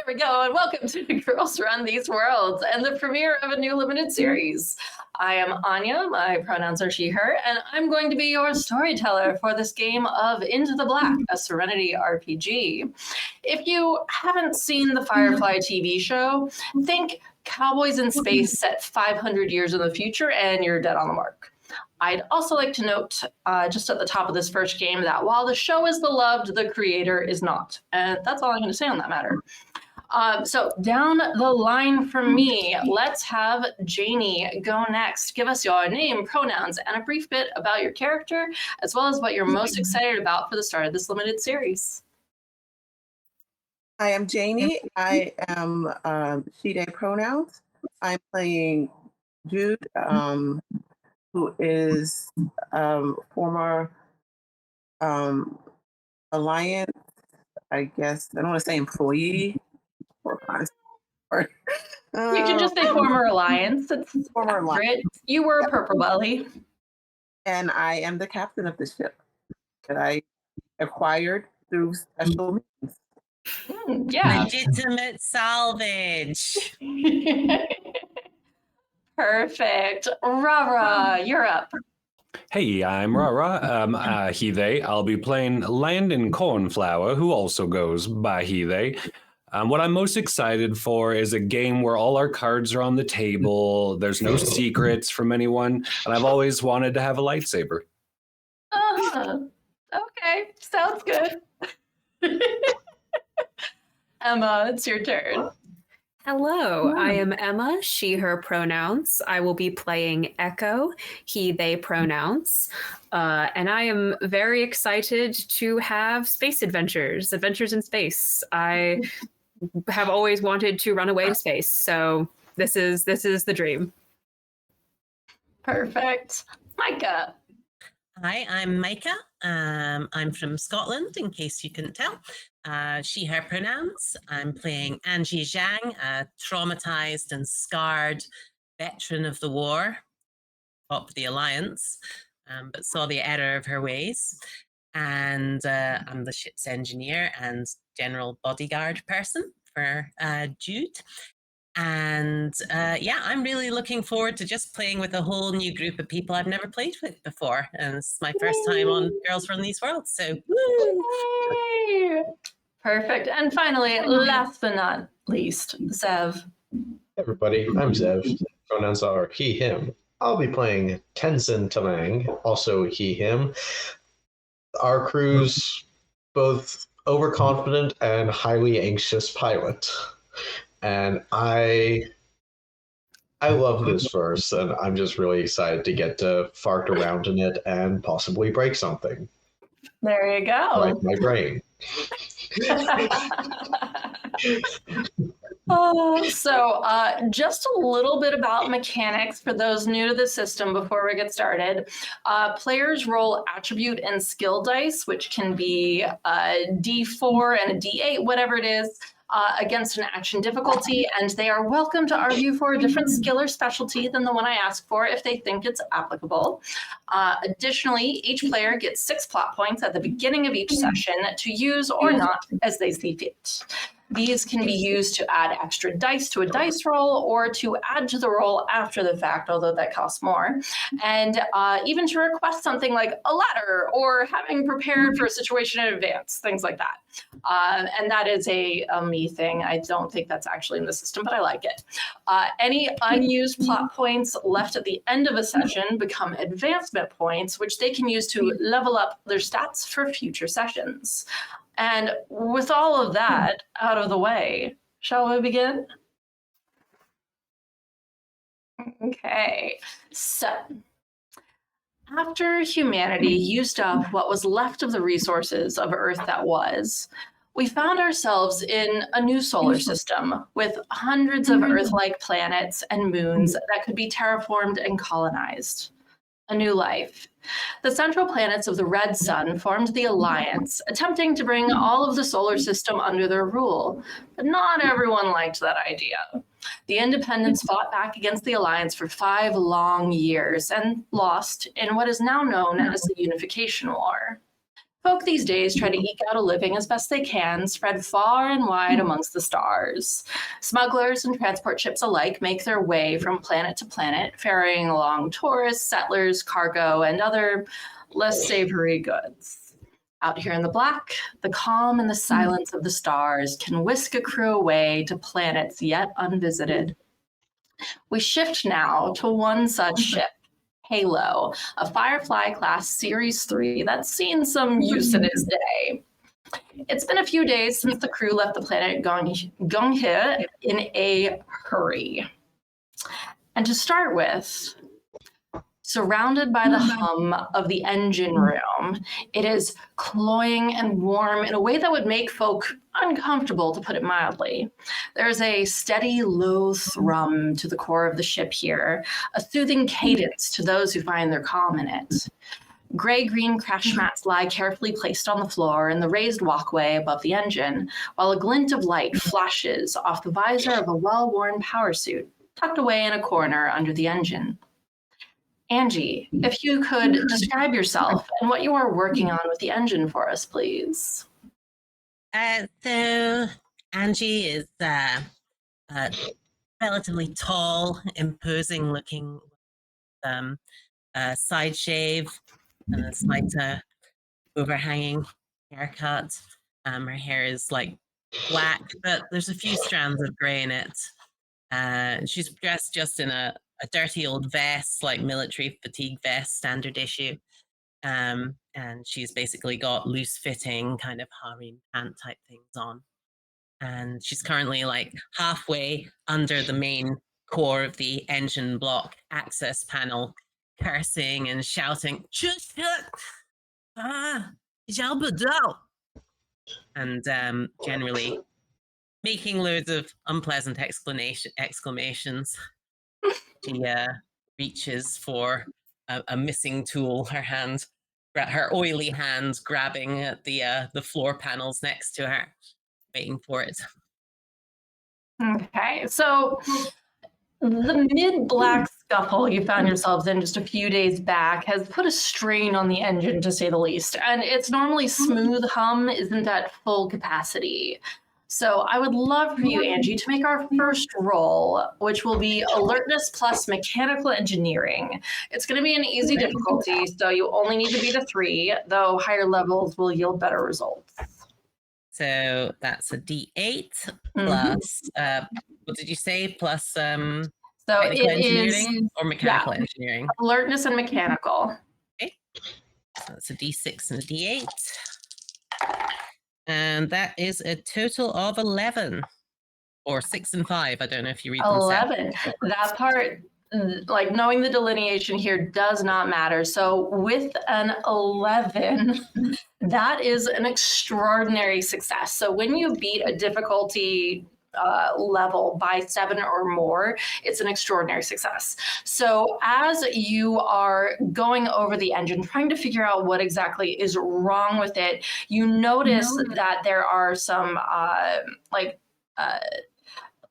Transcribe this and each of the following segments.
we go, and welcome to Girls Run These Worlds and the premiere of a new limited series. I am Anya, my pronouns are she, her, and I'm going to be your storyteller for this game of Into the Black, a Serenity RPG. If you haven't seen the Firefly TV show, think cowboys in space set 500 years in the future and you're dead on the mark. I'd also like to note, just at the top of this first game, that while the show is beloved, the creator is not. And that's all I'm going to say on that matter. So down the line from me, let's have Janie go next. Give us your name, pronouns, and a brief bit about your character, as well as what you're most excited about for the start of this limited series. Hi, I'm Janie. I am she, they pronouns. I'm playing Jude, who is former Alliance, I guess. I don't want to say employee. You can just say former Alliance. It's former Alliance. You were a Purple Belly. And I am the captain of the ship that I acquired through special means. Yeah. Legitimate salvage. Perfect. Rara, you're up. Hey, I'm Rara. He, they. I'll be playing Landon Cornflower, who also goes by he, they. What I'm most excited for is a game where all our cards are on the table. There's no secrets from anyone, and I've always wanted to have a lightsaber. Okay, sounds good. Emma, it's your turn. Hello, I am Emma, she, her pronouns. I will be playing Echo, he, they pronouns. And I am very excited to have space adventures in space. I have always wanted to run away to space, so this is the dream. Perfect. Mica. Hi, I'm Mica. I'm from Scotland, in case you couldn't tell. She, her pronouns. I'm playing Angie Zhang, a traumatized and scarred veteran of the war, of the Alliance, but saw the error of her ways. And I'm the ship's engineer and general bodyguard person for Jude. And yeah, I'm really looking forward to just playing with a whole new group of people I've never played with before. And it's my first time on Girls Run These Worlds, so woo! Perfect. And finally, last but not least, Zev. Hey everybody, I'm Zev. Pronouns are he, him. I'll be playing Tenzin Talang, also he, him. Our crew's both overconfident and highly anxious pilot. And I love this verse, and I'm just really excited to get to fart around in it and possibly break something. There you go. Like my brain. Just a little bit about mechanics for those new to the system before we get started. Players roll attribute and skill dice, which can be a D4 and a D8, whatever it is, against an action difficulty, and they are welcome to argue for a different skill or specialty than the one I asked for if they think it's applicable. Additionally, each player gets 6 plot points at the beginning of each session to use or not as they see fit. These can be used to add extra dice to a dice roll or to add to the roll after the fact, although that costs more. And even to request something like a ladder or having prepared for a situation in advance, things like that. And that is a me thing. I don't think that's actually in the system, but I like it. Any unused plot points left at the end of a session become advancement points, which they can use to level up their stats for future sessions. And with all of that out of the way, shall we begin? Okay, so after humanity used up what was left of the resources of Earth that was, we found ourselves in a new solar system with hundreds of Earth-like planets and moons that could be terraformed and colonized. A new life. The central planets of the Red Sun formed the Alliance, attempting to bring all of the solar system under their rule. But not everyone liked that idea. The Independents fought back against the Alliance for 5 long years and lost in what is now known as the Unification War. Folk these days try to eke out a living as best they can, spread far and wide amongst the stars. Smugglers and transport ships alike make their way from planet to planet, ferrying along tourists, settlers, cargo, and other less savory goods. Out here in the black, the calm and the silence of the stars can whisk a crew away to planets yet unvisited. We shift now to one such ship, Halo, a Firefly-class Series 3 that's seen some use in its day. It's been a few days since the crew left the planet Gonghe in a hurry. And to start with, surrounded by the hum of the engine room, it is cloying and warm in a way that would make folk uncomfortable, to put it mildly. There's a steady, low thrum to the core of the ship here, a soothing cadence to those who find their calm in it. Gray-green crash mats lie carefully placed on the floor in the raised walkway above the engine, while a glint of light flashes off the visor of a well-worn power suit tucked away in a corner under the engine. Angie, if you could describe yourself and what you are working on with the engine for us, please. So Angie is relatively tall, imposing looking, side shave, and a slight overhanging haircut. Her hair is like black, but there's a few strands of gray in it. She's dressed just in a dirty old vest, like military fatigue vest, standard issue. And she's basically got loose fitting kind of harem pant type things on. And she's currently like halfway under the main core of the engine block access panel, cursing and shouting, and generally making loads of unpleasant exclamations. She reaches for a missing tool, her oily hand grabbing at the floor panels next to her, waiting for it. Okay, so the mid-black scuffle you found yourselves in just a few days back has put a strain on the engine, to say the least, and its normally smooth hum isn't at full capacity. So I would love for you, Angie, to make our first roll, which will be alertness plus mechanical engineering. It's going to be an easy difficulty, so you only need to beat a 3, though higher levels will yield better results. So that's a D8 plus, what did you say? Plus so technical it engineering is, or mechanical engineering? Alertness and mechanical. Okay. So that's a D6 and a D8. And that is a total of 11. Or 6 and 5. I don't know if you read them 11. That part, like knowing the delineation here does not matter. So with an 11, that is an extraordinary success. So when you beat a difficulty level by 7 or more, it's an extraordinary success. So as you are going over the engine, trying to figure out what exactly is wrong with it, you notice that there are some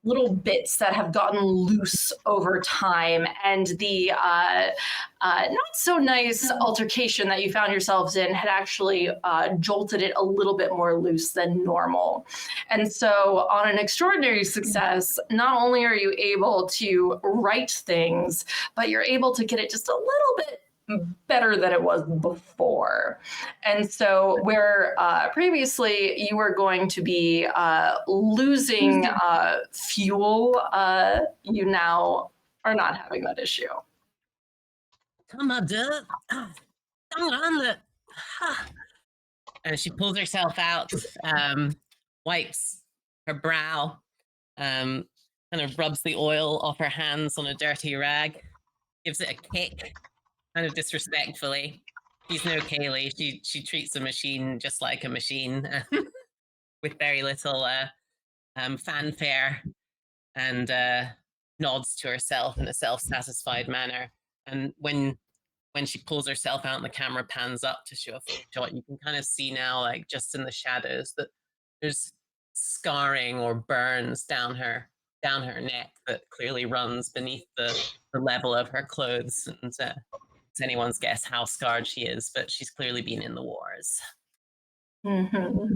little bits that have gotten loose over time, and the not so nice altercation that you found yourselves in had actually jolted it a little bit more loose than normal. And so on an extraordinary success, not only are you able to right things, but you're able to get it just a little bit better than it was before. And so where previously you were going to be losing fuel, you now are not having that issue. And she pulls herself out, wipes her brow, kind of rubs the oil off her hands on a dirty rag, gives it a kick, kind of disrespectfully. She's no Kaylee. She treats a machine just like a machine, with very little fanfare, and nods to herself in a self-satisfied manner. And when she pulls herself out and the camera pans up to show a full shot, you can kind of see now, like just in the shadows, that there's scarring or burns down her neck that clearly runs beneath the level of her clothes. And it's anyone's guess how scarred she is, but she's clearly been in the wars. Mm-hmm.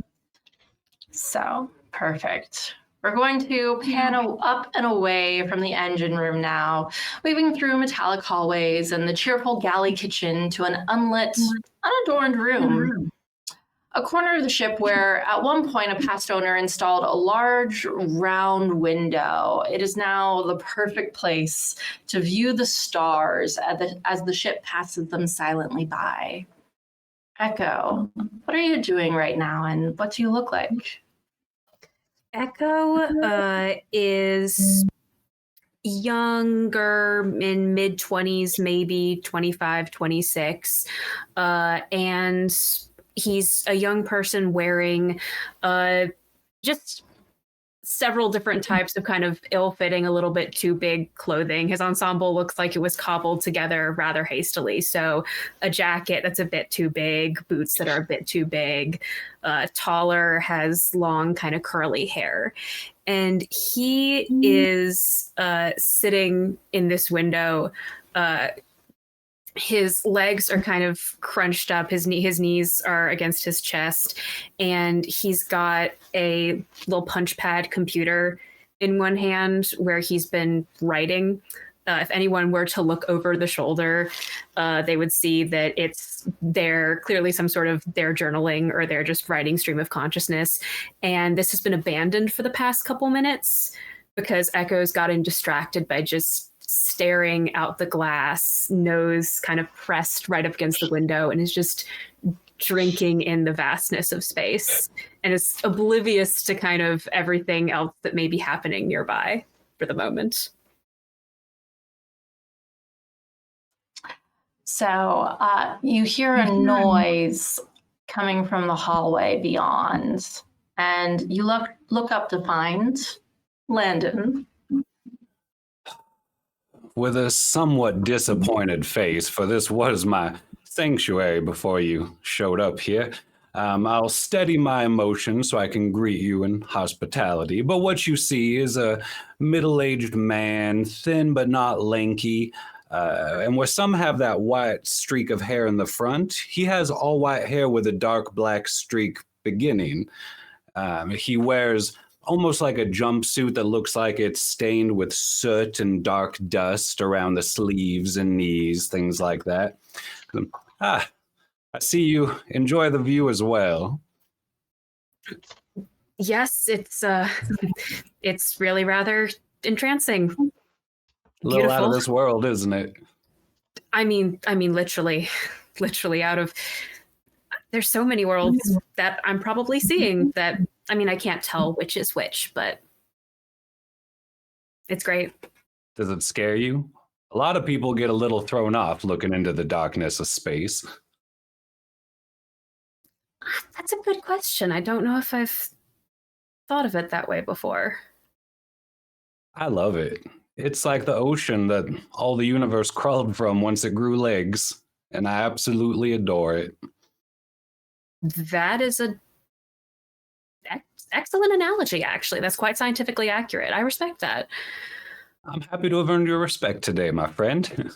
So, perfect. We're going to pan up and away from the engine room now, weaving through metallic hallways and the cheerful galley kitchen to an unlit, unadorned room. A corner of the ship where at one point a past owner installed a large round window. It is now the perfect place to view the stars as the ship passes them silently by. Echo, what are you doing right now and what do you look like? Echo is younger, in mid 20s, maybe 25, 26. And he's a young person wearing just several different types of kind of ill-fitting, a little bit too big clothing. His ensemble looks like it was cobbled together rather hastily. So a jacket that's a bit too big, boots that are a bit too big, taller, has long kind of curly hair. And he is sitting in this window. His legs are kind of crunched up. His knees are against his chest, and he's got a little punch pad computer in one hand where he's been writing. If anyone were to look over the shoulder, they would see that they're clearly some sort of their journaling or their just writing stream of consciousness. And this has been abandoned for the past couple minutes because Echo's gotten distracted by just staring out the glass, nose kind of pressed right up against the window, and is just drinking in the vastness of space and is oblivious to kind of everything else that may be happening nearby for the moment. So you hear a noise coming from the hallway beyond, and you look up to find Landon. With a somewhat disappointed face, for this was my sanctuary before you showed up here. I'll steady my emotions so I can greet you in hospitality. But what you see is a middle-aged man, thin but not lanky. And where some have that white streak of hair in the front, he has all white hair with a dark black streak beginning. He wears almost like a jumpsuit that looks like it's stained with soot and dark dust around the sleeves and knees, things like that. I see you enjoy the view as well. Yes, it's really rather entrancing. A little out of Beautiful. this world, isn't it? I mean, literally out of. There's so many worlds that I'm probably seeing that. I mean, I can't tell which is which, but it's great. Does it scare you? A lot of people get a little thrown off looking into the darkness of space. That's a good question. I don't know if I've thought of it that way before. I love it. It's like the ocean that all the universe crawled from once it grew legs, and I absolutely adore it. That is a excellent analogy, actually. That's quite scientifically accurate. I respect that. I'm happy to have earned your respect today, my friend.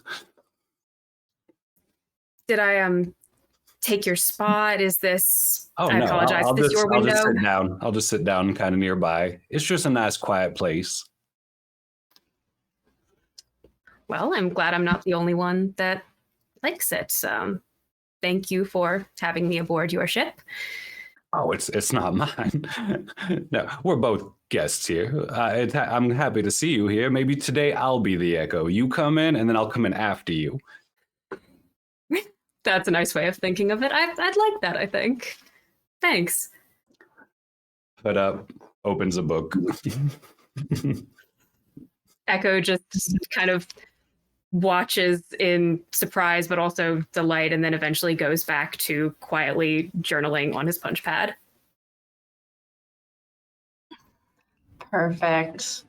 Did I take your spot? Is this? Oh, I no, apologize. I'll Is this your window? just sit down. I'll just sit down kind of nearby. It's just a nice, quiet place. Well, I'm glad I'm not the only one that likes it. Thank you for having me aboard your ship. Oh, it's not mine. No, we're both guests here. I'm happy to see you here. Maybe today I'll be the Echo. You come in, and then I'll come in after you. That's a nice way of thinking of it. I'd like that, I think. Thanks. Put up, opens a book. Echo just kind of watches in surprise, but also delight, and then eventually goes back to quietly journaling on his punch pad. Perfect.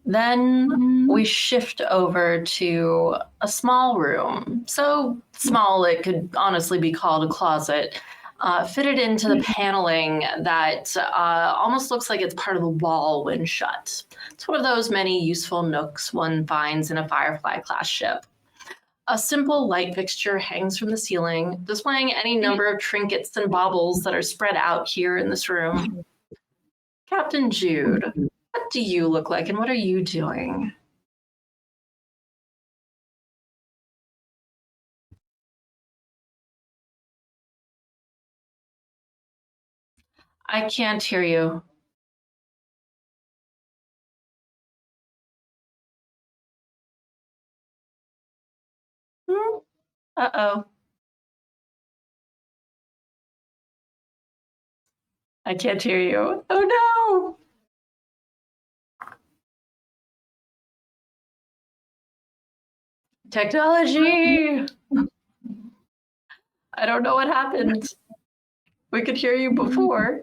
Then we shift over to a small room. So small it could honestly be called a closet, fitted into the paneling that almost looks like it's part of the wall when shut. It's one of those many useful nooks one finds in a Firefly-class ship. A simple light fixture hangs from the ceiling, displaying any number of trinkets and baubles that are spread out here in this room. Captain Jude, what do you look like and what are you doing? I can't hear you. Uh-oh. I can't hear you. Oh no! Technology! I don't know what happened. We could hear you before.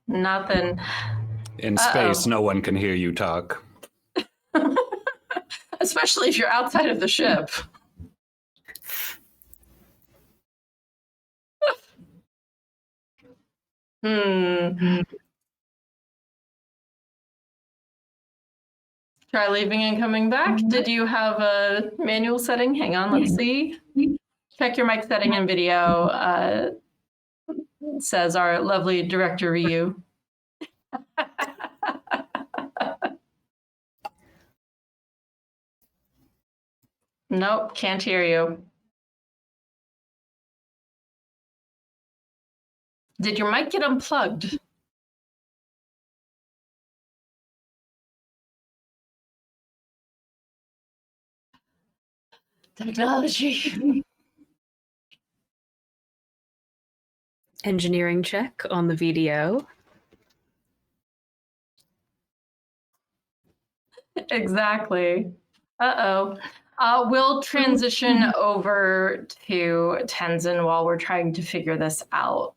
Nothing. In space, no one can hear you talk. Especially if you're outside of the ship. Try leaving and coming back. Did you have a manual setting? Hang on, let's see. Check your mic setting and video, says our lovely director Ryu. Nope, can't hear you. Did your mic get unplugged? Technology. Engineering check on the video. Exactly. Uh-oh. We'll transition over to Tenzin while we're trying to figure this out.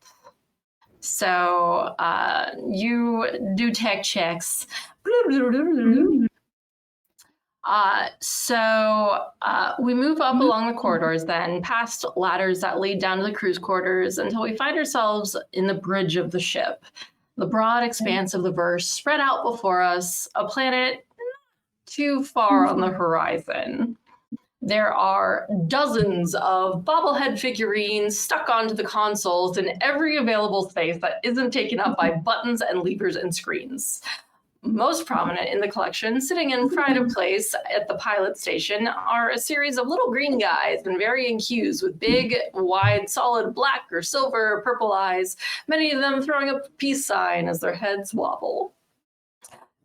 So you do tech checks. We move up along the corridors then, past ladders that lead down to the crew's quarters until we find ourselves in the bridge of the ship. The broad expanse of the verse spread out before us, a planet not too far on the horizon. There are dozens of bobblehead figurines stuck onto the consoles in every available space that isn't taken up by buttons and levers and screens. Most prominent in the collection, sitting in pride of place at the pilot station, are a series of little green guys in varying hues with big, wide, solid black or silver or purple eyes, many of them throwing up a peace sign as their heads wobble.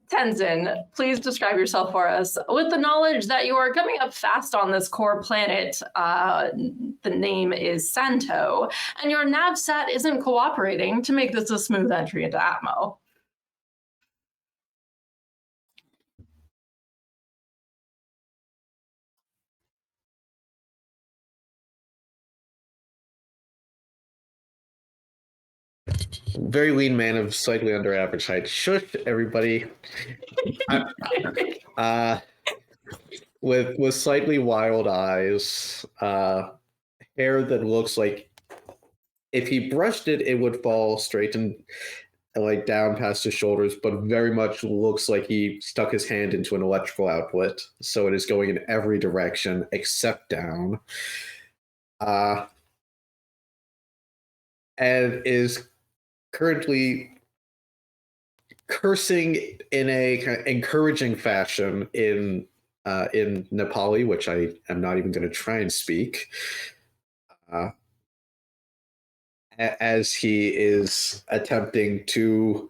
Tenzin, please describe yourself for us. With the knowledge that you are coming up fast on this core planet, the name is Santo, and your navsat isn't cooperating to make this a smooth entry into Atmo. Very lean man of slightly under average height. Shush, everybody. With slightly wild eyes, hair that looks like if he brushed it, it would fall straight and like down past his shoulders, but very much looks like he stuck his hand into an electrical outlet, so it is going in every direction except down. And is currently cursing in a kind of encouraging fashion in Nepali, which I am not even going to try and speak, as he is attempting to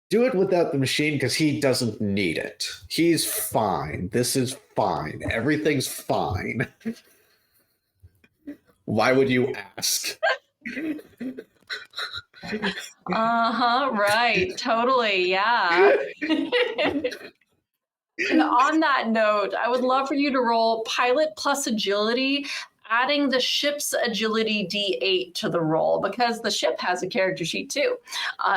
do it without the machine because he doesn't need it. He's fine. This is fine. Everything's fine. Why would you ask? Right. Totally. Yeah. And on that note, I would love for you to roll pilot plus agility, adding the ship's agility D8 to the roll because the ship has a character sheet too.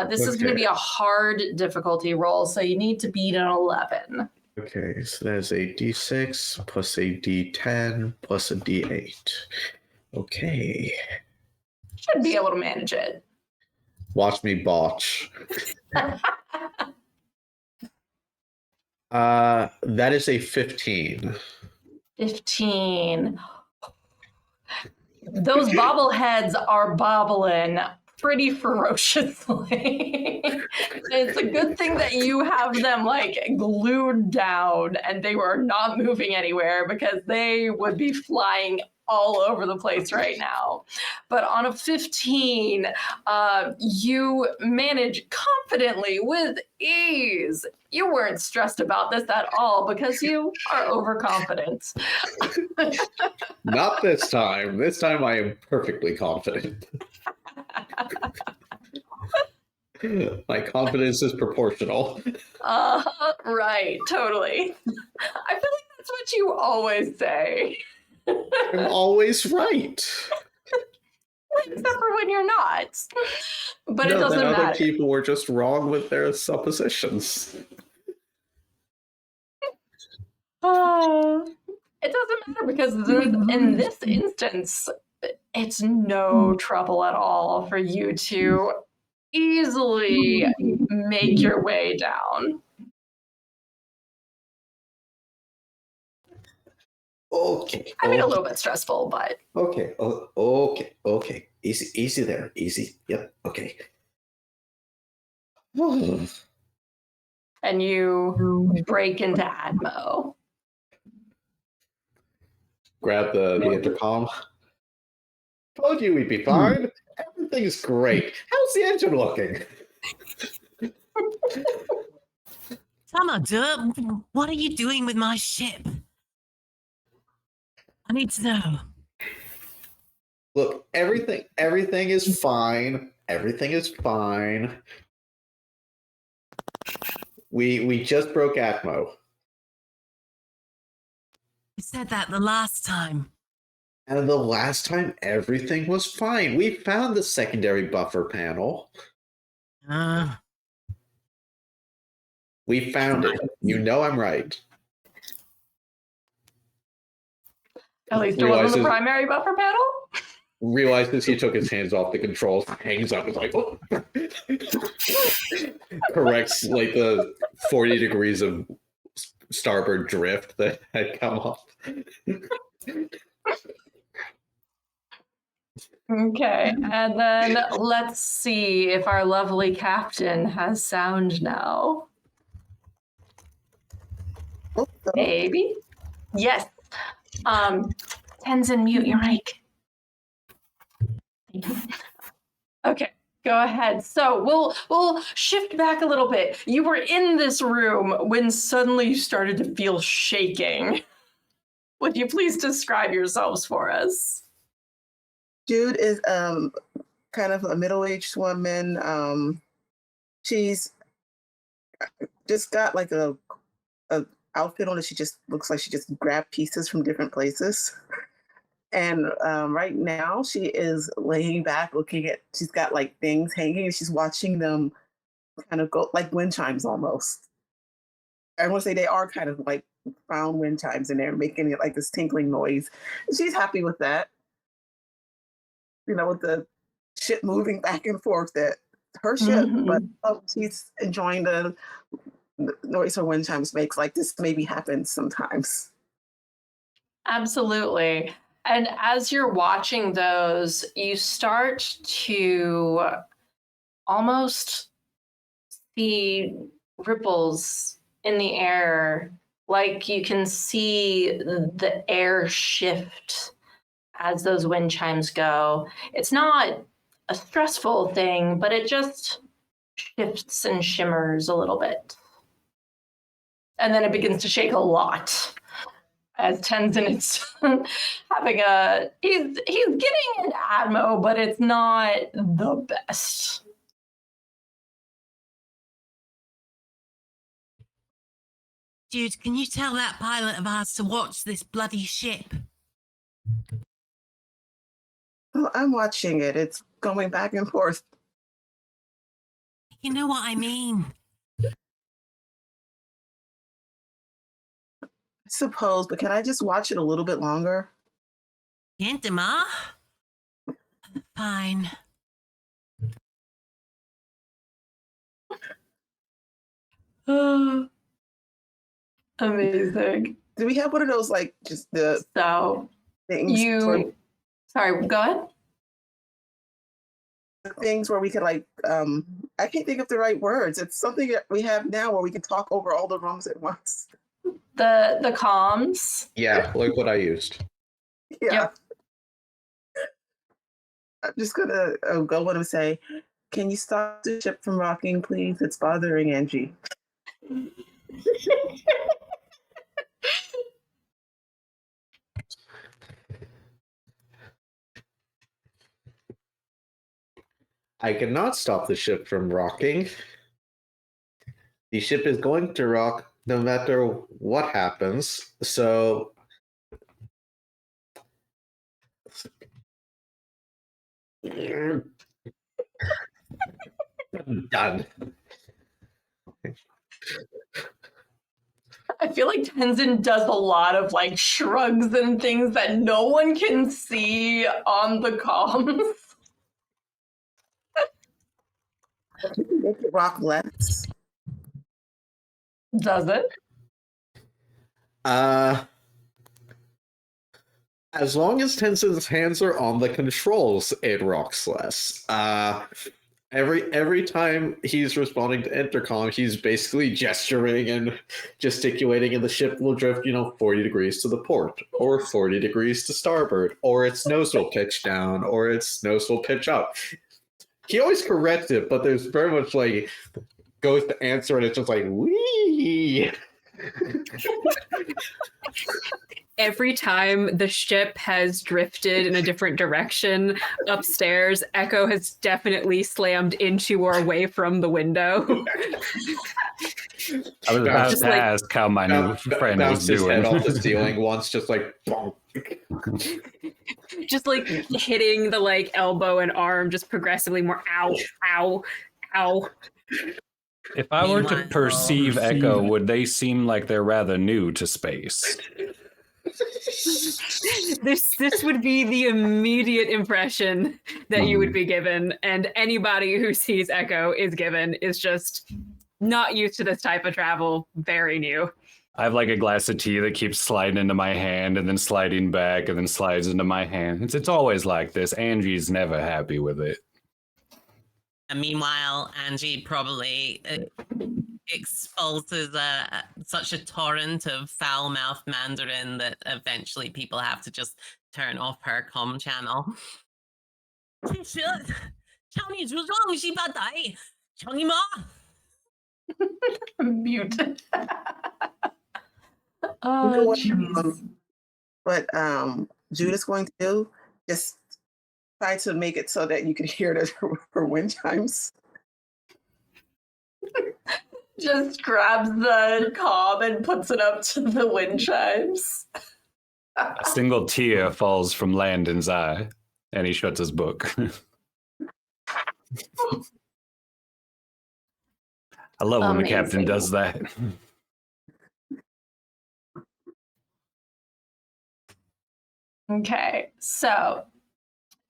This is going to be a hard difficulty roll, so you need to beat an 11. Okay, so that's a D6 plus a D10 plus a D8. Okay. Should be able to manage it. Watch me botch. That is a 15. 15. Those bobbleheads are bobbling pretty ferociously. It's a good thing that you have them like glued down and they were not moving anywhere because they would be flying all over the place right now. But on a 15, you manage confidently with ease. You weren't stressed about this at all because you are overconfident. Not this time. This time I am perfectly confident. My confidence is proportional. Right, totally. I feel like that's what you always say. I'm always right. Except for when you're not. But No, it doesn't then other matter. people were just wrong with their suppositions. It doesn't matter because in this instance, it's no trouble at all for you to easily make your way down. Okay. I mean, a little bit stressful, but Okay. Okay. Easy there. Easy. Yep. Okay. and you break into Admo. Grab the intercom. Told you we'd be fine. Everything's great. How's the engine looking? Summer, what are you doing with my ship? I need to know. Look, everything is fine. Everything is fine. We just broke Atmo. You said that the last time. And the last time everything was fine. We found the secondary buffer panel. We found it. You know I'm right. At least it wasn't the primary buffer panel. Realizes he took his hands off the controls, hangs up, is like, oh. Corrects like the 40 degrees of starboard drift that had come off. Okay, and then let's see if our lovely captain has sound now. Maybe. Yes. Tenzin, mute your mic. Okay, go ahead. So we'll shift back a little bit. You were in this room when suddenly you started to feel shaking. Would you please describe yourselves for us? Jude is kind of a middle-aged woman. She's just got like a outfit on that she just looks like she just grabbed pieces from different places. And right now she is laying back looking at, she's got like things hanging and she's watching them kind of go like wind chimes almost. I want to say they are kind of like found wind chimes and they're making it like this tinkling noise. And she's happy with that. You know, with the ship moving back and forth, that her ship, but she's enjoying the noise her wind chimes makes. Like this maybe happens sometimes. Absolutely. And as you're watching those, you start to almost see ripples in the air, like you can see the air shift as those wind chimes go. It's not a stressful thing, but it just shifts and shimmers a little bit. And then it begins to shake a lot as Tenzin is having he's getting into Admo, but it's not the best. Dude, can you tell that pilot of ours to watch this bloody ship? Well, I'm watching it. It's going back and forth. You know what I mean. I suppose, but can I just watch it a little bit longer? Gentema? Fine. Amazing. Do we have one of those, like, just the So things sorry, go ahead. where we could, like, I can't think of the right words. It's something that we have now where we can talk over all the rooms at once. The comms. Yeah, like what I used. Yeah. Yep. I'm just gonna go in and say, can you stop the ship from rocking, please? It's bothering Angie. I cannot stop the ship from rocking. The ship is going to rock no matter what happens. So done. I feel like Tenzin does a lot of like shrugs and things that no one can see on the comms. Make it rock less. Does it? As long as Tenzin's hands are on the controls, it rocks less. Every time he's responding to intercom, he's basically gesturing and gesticulating, and the ship will drift, 40 degrees to the port, or 40 degrees to starboard, or its nose will pitch down, or its nose will pitch up. He always corrects it, but there's very much like goes to answer, and it's just like wee. Every time the ship has drifted in a different direction upstairs, Echo has definitely slammed into or away from the window. I was about Just to like- ask how my new friend was Bounced his doing. head off the ceiling once, just like bonk. Just like hitting the like elbow and arm just progressively more. Ow, ow, ow. If I were to Meanwhile- perceive Echo, would they seem like they're rather new to space? This would be the immediate impression that you would be given, and anybody who sees Echo is given is just not used to this type of travel, very new. I have like a glass of tea that keeps sliding into my hand and then sliding back and then slides into my hand. It's always like this. Angie's never happy with it. And meanwhile, Angie probably expulses such a torrent of foul-mouthed Mandarin that eventually people have to just turn off her comm channel. Mute. You know Oh, what, jeez. What Judith's going to do, just try to make it so that you can hear her wind chimes. Just grabs the comm and puts it up to the wind chimes. A single tear falls from Landon's eye, and he shuts his book. I love when the captain Amazing. does that. Okay, so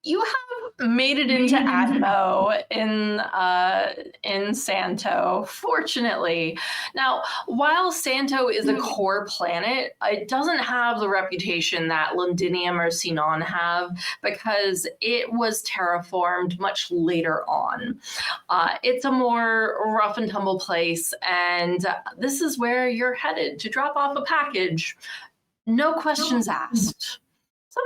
you have made it into Atmo in Santo, fortunately. Now, while Santo is a core planet, it doesn't have the reputation that Londinium or Sinon have because it was terraformed much later on. It's a more rough and tumble place, and this is where you're headed to drop off a package. No questions asked.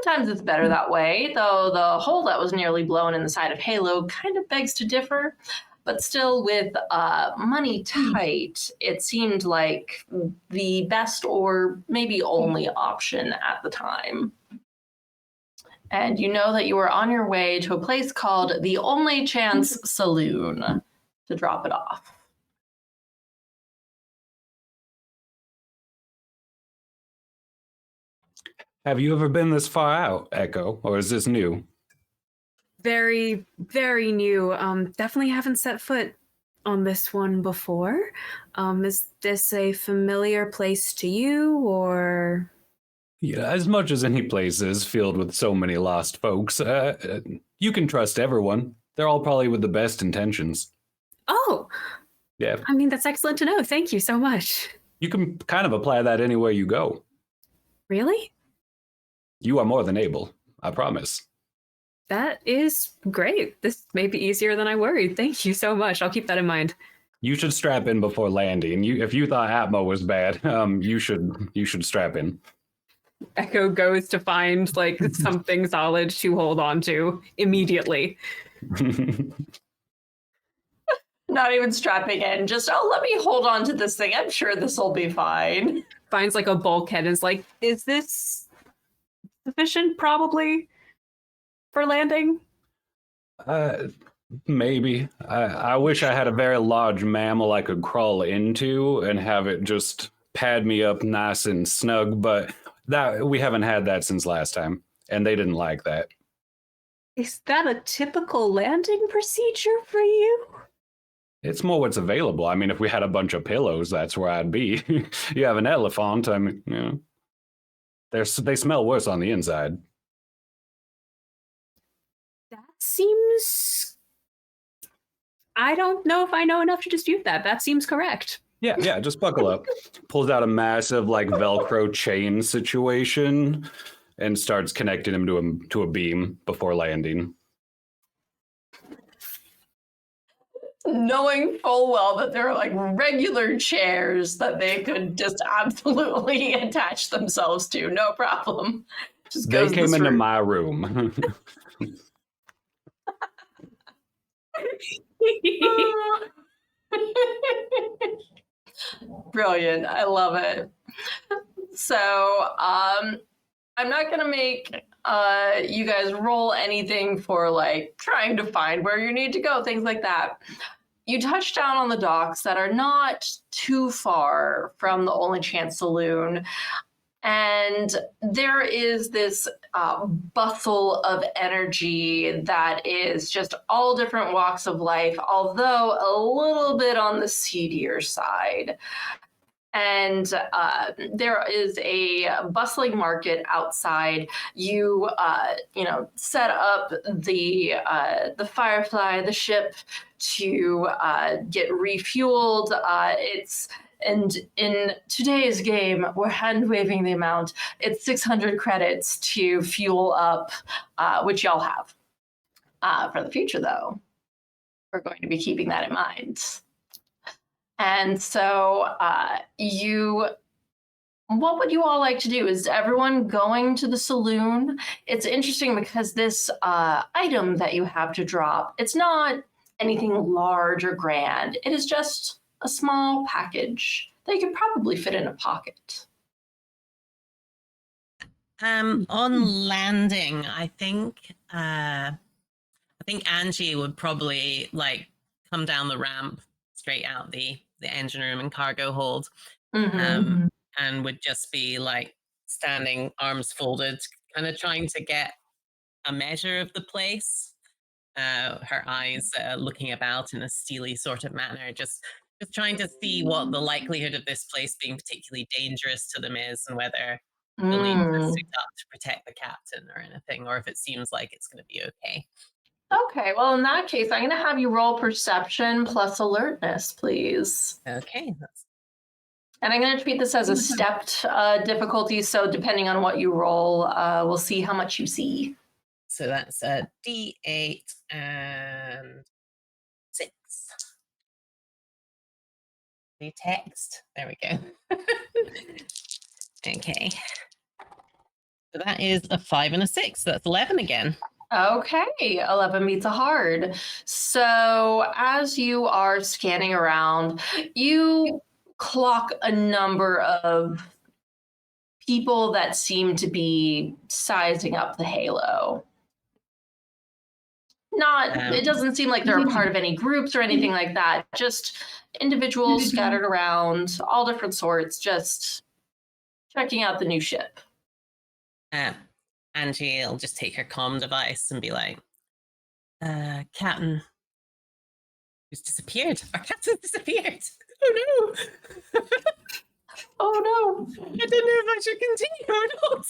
Sometimes it's better that way, though the hole that was nearly blown in the side of Halo kind of begs to differ. But still, with money tight, it seemed like the best or maybe only option at the time. And you know that you are on your way to a place called the Only Chance Saloon to drop it off. Have you ever been this far out, Echo, or is this new? Very, very new. Definitely haven't set foot on this one before. Is this a familiar place to you, or? Yeah, as much as any place is filled with so many lost folks, you can trust everyone. They're all probably with the best intentions. Oh, Yeah. I mean, that's excellent to know. Thank you so much. You can kind of apply that anywhere you go. Really? You are more than able, I promise. That is great. This may be easier than I worried. Thank you so much. I'll keep that in mind. You should strap in before landing. If you thought Atmo was bad, you should strap in. Echo goes to find like something solid to hold on to immediately. Not even strapping in, just, oh, let me hold on to this thing. I'm sure this will be fine. Finds like a bulkhead and is like, is this sufficient probably for landing? Maybe. I wish I had a very large mammal I could crawl into and have it just pad me up nice and snug, but that we haven't had that since last time, and they didn't like that. Is that a typical landing procedure for you? It's more what's available. I mean, if we had a bunch of pillows, that's where I'd be. You have an elephant, I mean, you know, they smell worse on the inside. That seems... I don't know if I know enough to dispute that. That seems correct. Yeah, just buckle up. Pulls out a massive, like, Velcro chain situation and starts connecting him to a beam before landing. Knowing full well that there are like regular chairs that they could just absolutely attach themselves to, no problem. Just They goes came this into route. my room. Brilliant. I love it. So I'm not gonna make you guys roll anything for like trying to find where you need to go, things like that. You touch down on the docks that are not too far from the Only Chance Saloon. And there is this bustle of energy that is just all different walks of life, although a little bit on the seedier side. And there is a bustling market outside. You set up the Firefly, the ship, to get refueled. And in today's game, we're hand-waving the amount. It's 600 credits to fuel up, which y'all have. For the future, though, we're going to be keeping that in mind. And so what would you all like to do? Is everyone going to the saloon? It's interesting because this item that you have to drop, it's not anything large or grand. It is just a small package that you could probably fit in a pocket. On landing, I think Angie would probably like come down the ramp straight out the engine room and cargo hold, and would just be like standing, arms folded, kind of trying to get a measure of the place. Her eyes looking about in a steely sort of manner, just trying to see what the likelihood of this place being particularly dangerous to them is, and whether they'll need to suit up to protect the captain or anything, or if it seems like it's going to be okay. Okay, well, in that case, I'm going to have you roll perception plus alertness, please. Okay. And I'm going to treat this as a stepped difficulty, so depending on what you roll, we'll see how much you see. So that's a D8 and 6. The text. There we go. Okay. So that is a 5 and a 6. So that's 11 again. Okay, 11 beats a hard. So as you are scanning around, you clock a number of people that seem to be sizing up the halo. It doesn't seem like they're a part of any groups or anything like that. Just individuals scattered around, all different sorts, just checking out the new ship. Angie will just take her comm device and be like, Captain, who's disappeared? Our captain's disappeared. Oh no. Oh no. I didn't know if I should continue or not.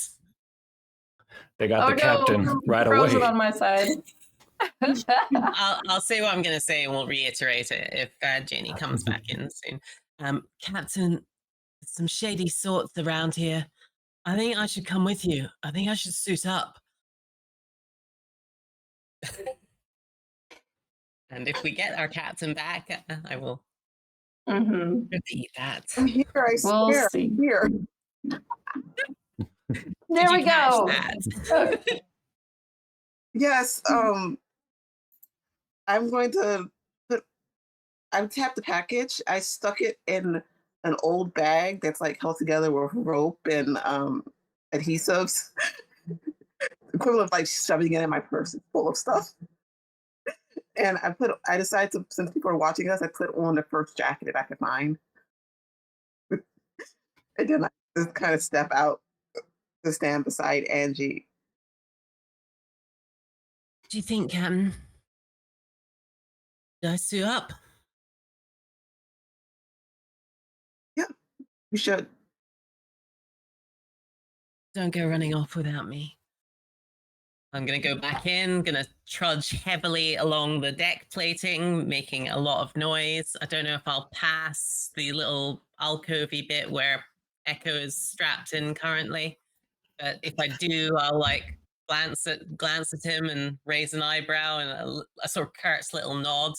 They got the captain right away. Frozen on my side. I'll say what I'm going to say and we'll reiterate it if Janie comes back in soon. Captain, some shady sorts around here. I think I should come with you. I think I should suit up. And if we get our captain back, I will Mm-hmm. repeat that. I'm here, I We'll swear. see. Here. There Did we you catch go. that? Yes, I'm going to I tapped the package. I stuck it in an old bag that's like held together with rope and adhesives. Equivalent of like shoving it in my purse. It's full of stuff. And I decided to, since people are watching us, I put on the first jacket that I could find. And then I just kind of step out to stand beside Angie. Do you think, Captain? Did I suit up? You should. Don't go running off without me. I'm going to go back in, going to trudge heavily along the deck plating, making a lot of noise. I don't know if I'll pass the little alcovey bit where Echo is strapped in currently. But if I do, I'll like glance at him and raise an eyebrow and a sort of curt little nod.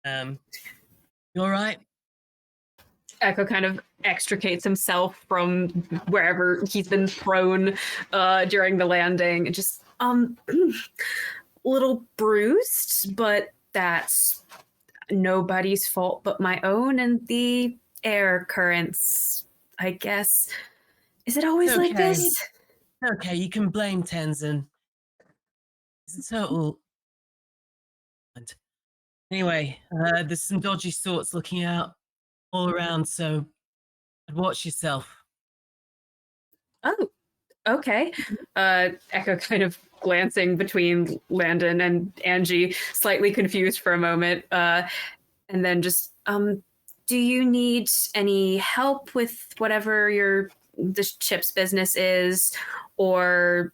You all right? Echo kind of extricates himself from wherever he's been thrown during the landing. Just a little bruised, but that's nobody's fault but my own and the air currents, I guess. Is it always like Okay. this? Okay, you can blame Tenzin. It's a total. Anyway, there's some dodgy sorts looking out all around, so watch yourself. Oh, okay. Echo kind of glancing between Landon and Angie, slightly confused for a moment, and then just, do you need any help with whatever the ship's business is, or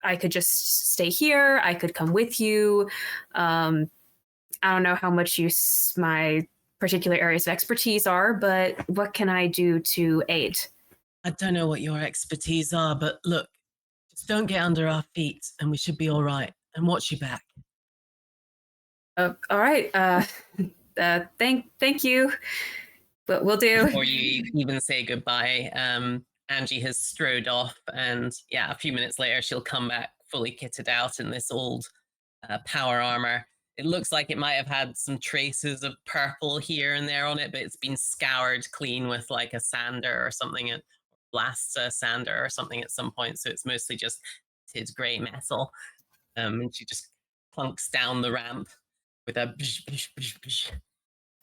I could just stay here? I could come with you. I don't know how much use my particular areas of expertise are, but what can I do to aid? I don't know what your expertise are, but look, just don't get under our feet and we should be all right. And watch your back. All right. Thank you. But we'll do. Before you even say goodbye, Angie has strode off, and yeah, a few minutes later she'll come back fully kitted out in this old power armor. It looks like it might have had some traces of purple here and there on it, but it's been scoured clean with like a sander or something, a blast sander or something at some point. So it's mostly just tinted grey metal. And she just plunks down the ramp with a bsh, bsh, bsh,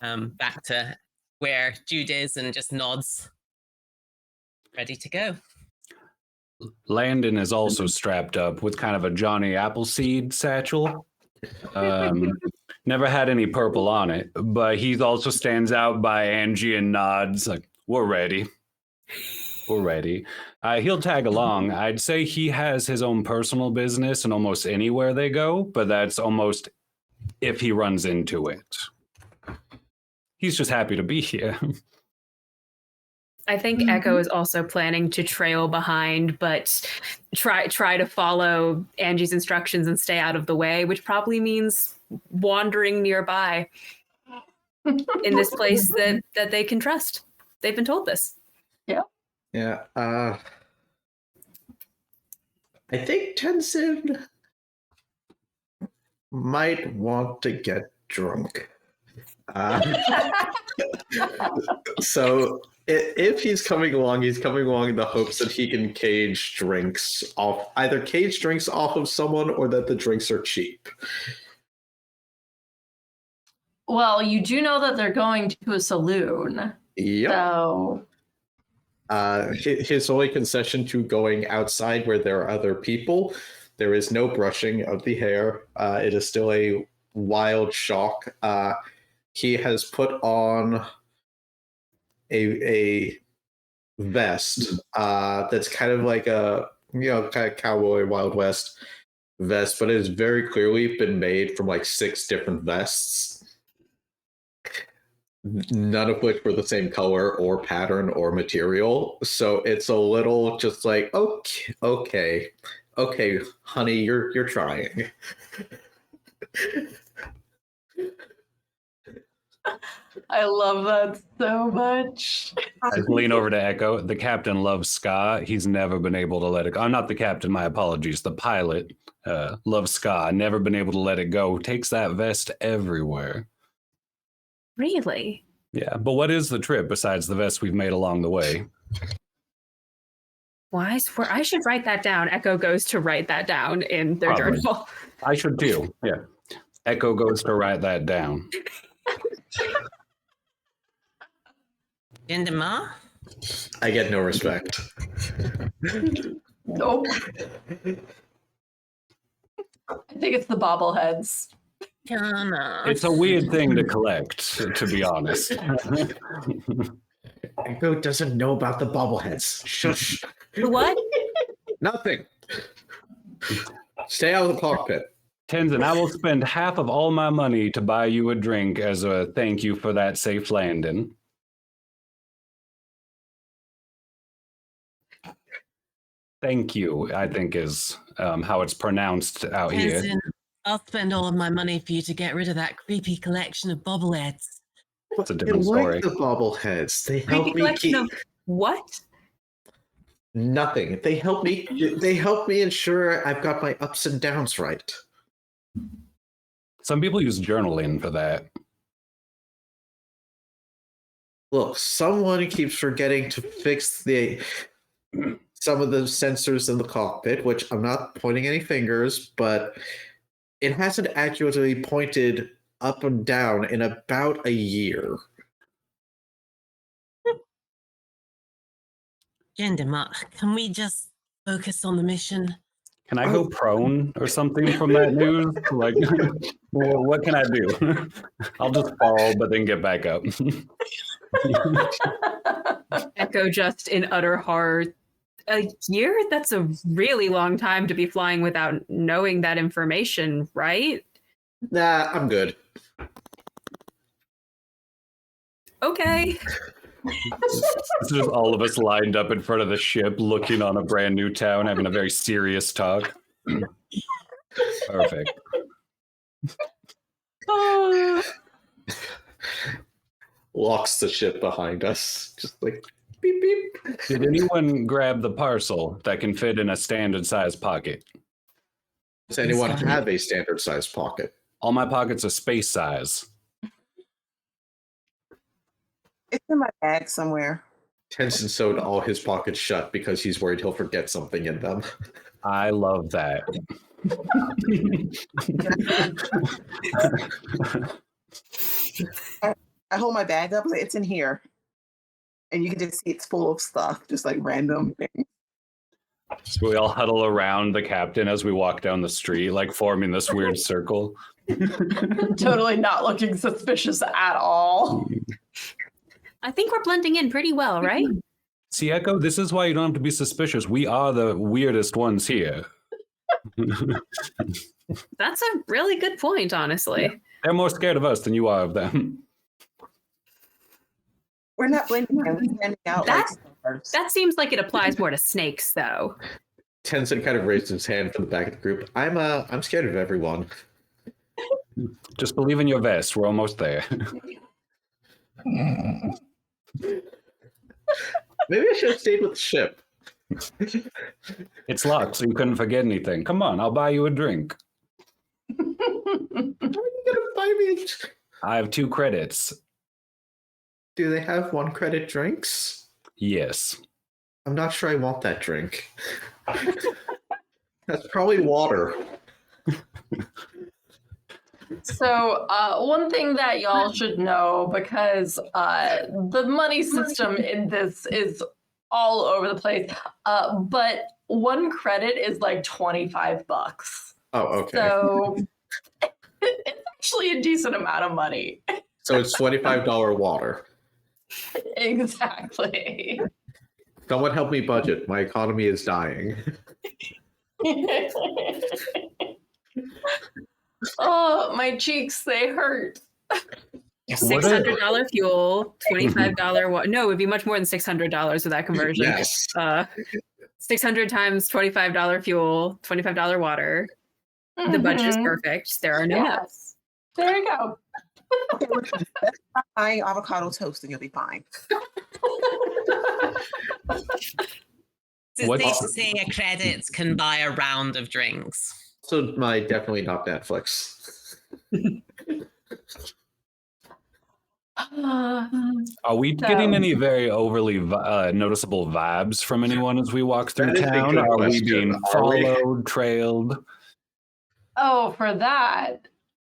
bsh, back to where Jude is and just nods, ready to go. Landon is also strapped up with kind of a Johnny Appleseed satchel. Never had any purple on it, but he also stands out by Angie and nods like, we're ready. We're ready. He'll tag along. I'd say he has his own personal business and almost anywhere they go, but that's almost if he runs into it. He's just happy to be here. I think Echo is also planning to trail behind, but try to follow Angie's instructions and stay out of the way, which probably means wandering nearby in this place that they can trust. They've been told this. Yeah. I think Tenzin might want to get drunk. So if he's coming along in the hopes that he can cage drinks off of someone or that the drinks are cheap. Well, you do know that they're going to a saloon. Yep. So His only concession to going outside where there are other people, there is no brushing of the hair. It is still a wild shock. He has put on a vest that's kind of like a kind of cowboy Wild West vest, but it has very clearly been made from like 6 different vests. none of which were the same color or pattern or material. So it's a little just like, okay, honey, you're trying. I love that so much. I lean over to Echo. The captain loves ska. He's never been able to let it go. I'm not the captain, my apologies. The pilot loves ska. Never been able to let it go. Takes that vest everywhere. Really? Yeah, but what is the trip besides the vest we've made along the way? Why? I should write that down. Echo goes to write that down in their Probably. journal. I should too. Yeah. Echo goes to write that down. Gindema? I get no respect. Nope. I think it's the bobbleheads. Kana. It's a weird thing to collect, to be honest. Echo doesn't know about the bobbleheads. Shush. What? Nothing. Stay out of the cockpit. Tenzin, I will spend half of all my money to buy you a drink as a thank you for that safe landing. Thank you, I think is how it's pronounced out here. Tenzin, I'll spend all of my money for you to get rid of that creepy collection of bobbleheads. It's a I different story. like the bobbleheads. They Creepy help me collection keep of what? nothing. They help me ensure I've got my ups and downs right. Some people use journaling for that. Look, someone keeps forgetting to fix some of the sensors in the cockpit, which I'm not pointing any fingers, but it hasn't accurately pointed up and down in about a year. Gindema, can we just focus on the mission? Can I go prone or something from that news? Like, well, what can I do? I'll just fall, but then get back up. Echo just in utter horror. A year? That's a really long time to be flying without knowing that information, right? Nah, I'm good. Okay. It's just all of us lined up in front of the ship, looking on a brand new town, having a very serious talk. Perfect. Locks the ship behind us. Just like beep beep. Did anyone grab the parcel that can fit in a standard size pocket? Does anyone have a standard size pocket? All my pockets are space size. It's in my bag somewhere. Tenzin sewed all his pockets shut because he's worried he'll forget something in them. I love that. I hold my bag up, it's in here. And you can just see it's full of stuff, just like random things. So we all huddle around the captain as we walk down the street, like forming this weird circle. Totally not looking suspicious at all. I think we're blending in pretty well, right? See, Echo, this is why you don't have to be suspicious. We are the weirdest ones here. That's a really good point, honestly. Yeah. They're more scared of us than you are of them. We're not blending in, we're standing out like stars. That seems like it applies more to snakes, though. Tenzin kind of raised his hand from the back of the group. I'm scared of everyone. Just believe in your vest. We're almost there. Maybe I should have stayed with the ship. It's locked, so you couldn't forget anything. Come on, I'll buy you a drink. How are you gonna buy me? I have 2 credits. Do they have 1 credit drinks? Yes. I'm not sure I want that drink. That's probably water. So one thing that y'all should know, because the money system in this is all over the place, but 1 credit is like $25. Oh, okay. So it's actually a decent amount of money. So it's $25 water. Exactly. Someone help me budget. My economy is dying. Oh, my cheeks, they hurt. $600 fuel, $25 no, it would be much more than $600 with that conversion. Yes. 600 times $25 fuel, $25 water. The budget is Mhm. perfect. There are no Yes. notes. There you go. Buy avocado toast and you'll be fine. It's What's- safe to say a credit can buy a round of drinks. So my definitely not Netflix. Are we getting any very overly noticeable vibes from anyone as we walk through That is a town? good Are we question. being Are we? followed, trailed? Oh, for that,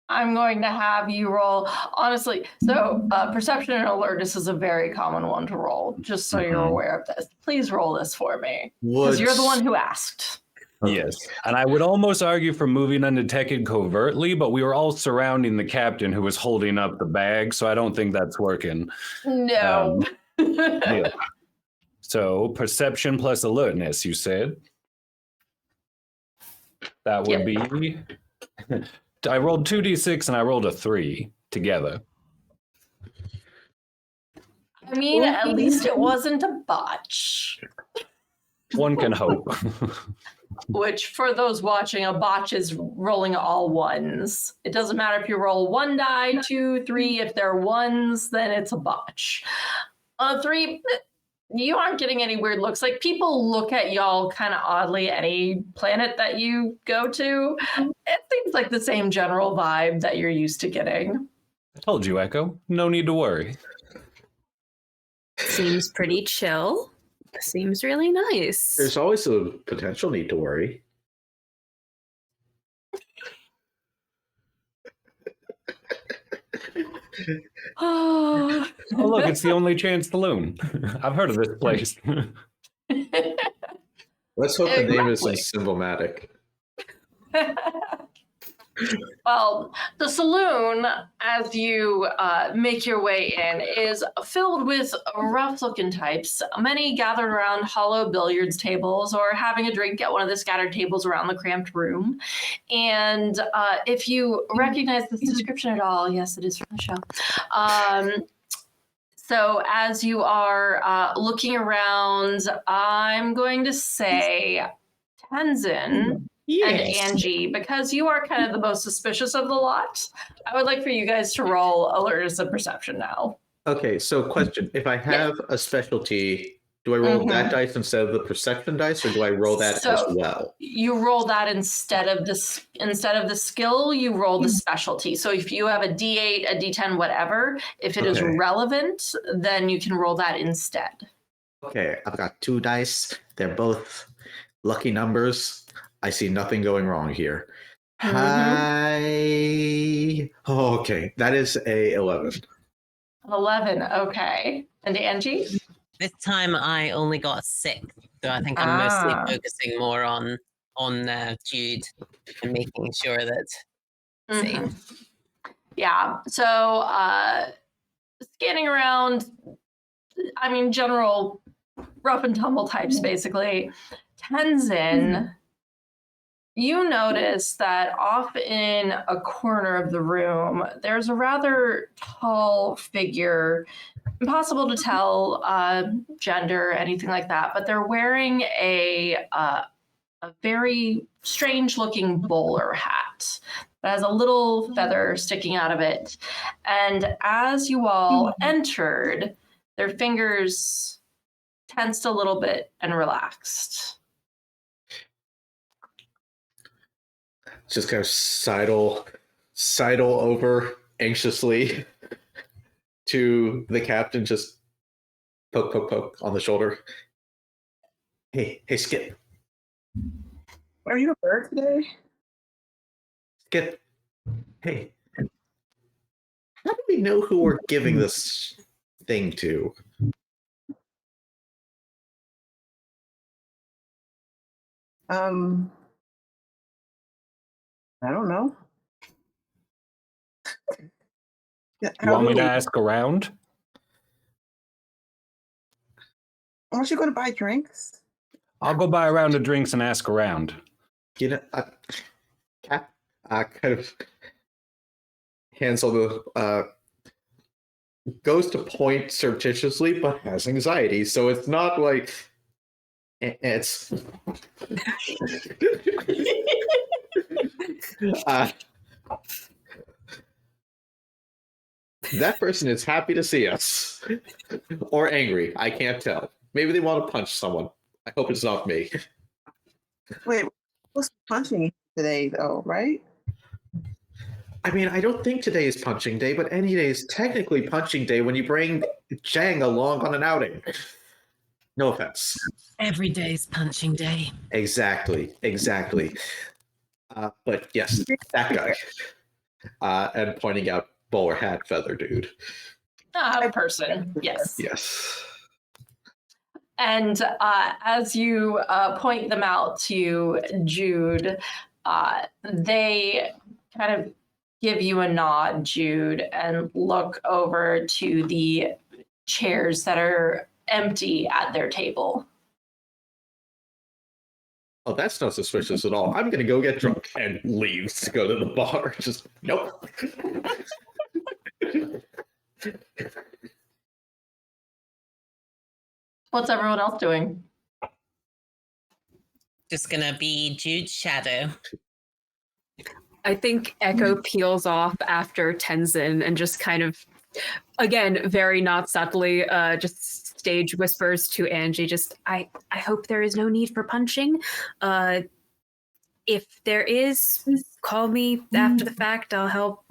I'm going to have you roll. Honestly, so perception and alertness is a very common one to roll, just so you're Mhm. aware of this. Please roll this for me. Because you're the one who asked. Yes. And I would almost argue for moving undetected covertly, but we were all surrounding the captain who was holding up the bag, so I don't think that's working. No. Yeah. So perception plus alertness, you said? That would be... I rolled 2d6 and I rolled a 3 together. I mean, at least it wasn't a botch. One can hope. Which, for those watching, a botch is rolling all ones. It doesn't matter if you roll 1 die, 2, 3. If they're ones, then it's a botch. 3, you aren't getting any weird looks. Like, people look at y'all kind of oddly any planet that you go to. It seems like the same general vibe that you're used to getting. I told you, Echo. No need to worry. Seems pretty chill. Seems really nice. There's always a potential need to worry. Oh, Oh, look, it's the only chance saloon. I've heard of this place. Let's hope the name Exactly. isn't symbolic. Well, the saloon, as you make your way in, is filled with rough-looking types, many gathered around hollow billiards tables or having a drink at one of the scattered tables around the cramped room. And if you recognize this description at all, yes, it is from the show. So as you are looking around, I'm going to say Tenzin and Angie, because you are kind of the most suspicious of the lot. I would like for you guys to roll alertness and perception now. Okay, so question. If I have a specialty, do I roll that dice instead of the perception dice, or do I roll that as So- well? You roll that instead of the skill, you roll the specialty. So if you have a D8, a D10, whatever, if it is Okay. relevant, then you can roll that instead. Okay, I've got 2 dice. They're both lucky numbers. I see nothing going wrong here. Oh, okay, that is a 11. 11, okay. And Angie? This time I only got a 6, so I think I'm mostly focusing more on Jude and making sure that same. Mhm. Yeah. So scanning around, I mean, general rough and tumble types, basically. Tenzin, you notice that off in a corner of the room, there's a rather tall figure. Impossible to tell gender, anything like that, but they're wearing a very strange-looking bowler hat that has a little feather sticking out of it. And as you all entered, their fingers tensed a little bit and relaxed. Just kind of sidle over anxiously to the captain, just poke on the shoulder. Hey, Skip. Are you a bird today? Skip. Hey. How do we know who we're giving this thing to? I don't know. You want me to ask around? Aren't you going to buy drinks? I'll go buy a round of drinks and ask around. You know, Cap kind of hands on the goes to point surreptitiously, but has anxiety. So it's not like it's. That person is happy to see us, or angry. I can't tell. Maybe they want to punch someone. I hope it's not me. Wait, what's punching today though, right? I mean, I don't think today is punching day, but any day is technically punching day when you bring Jang along on an outing. No offense. Every day's punching day. Exactly. But yes, that guy. And pointing out bowler hat feather dude. Person, yes. Yes. And as you point them out to Jude, they kind of give you a nod, Jude, and look over to the chairs that are empty at their table. Oh, that's not suspicious at all. I'm gonna go get drunk, and leaves to go to the bar. Just nope. What's everyone else doing? Just gonna be Jude's shadow. I think Echo peels off after Tenzin and just kind of, again, very not subtly, just stage whispers to Angie, just, I hope there is no need for punching. If there is, call me after the fact. I'll help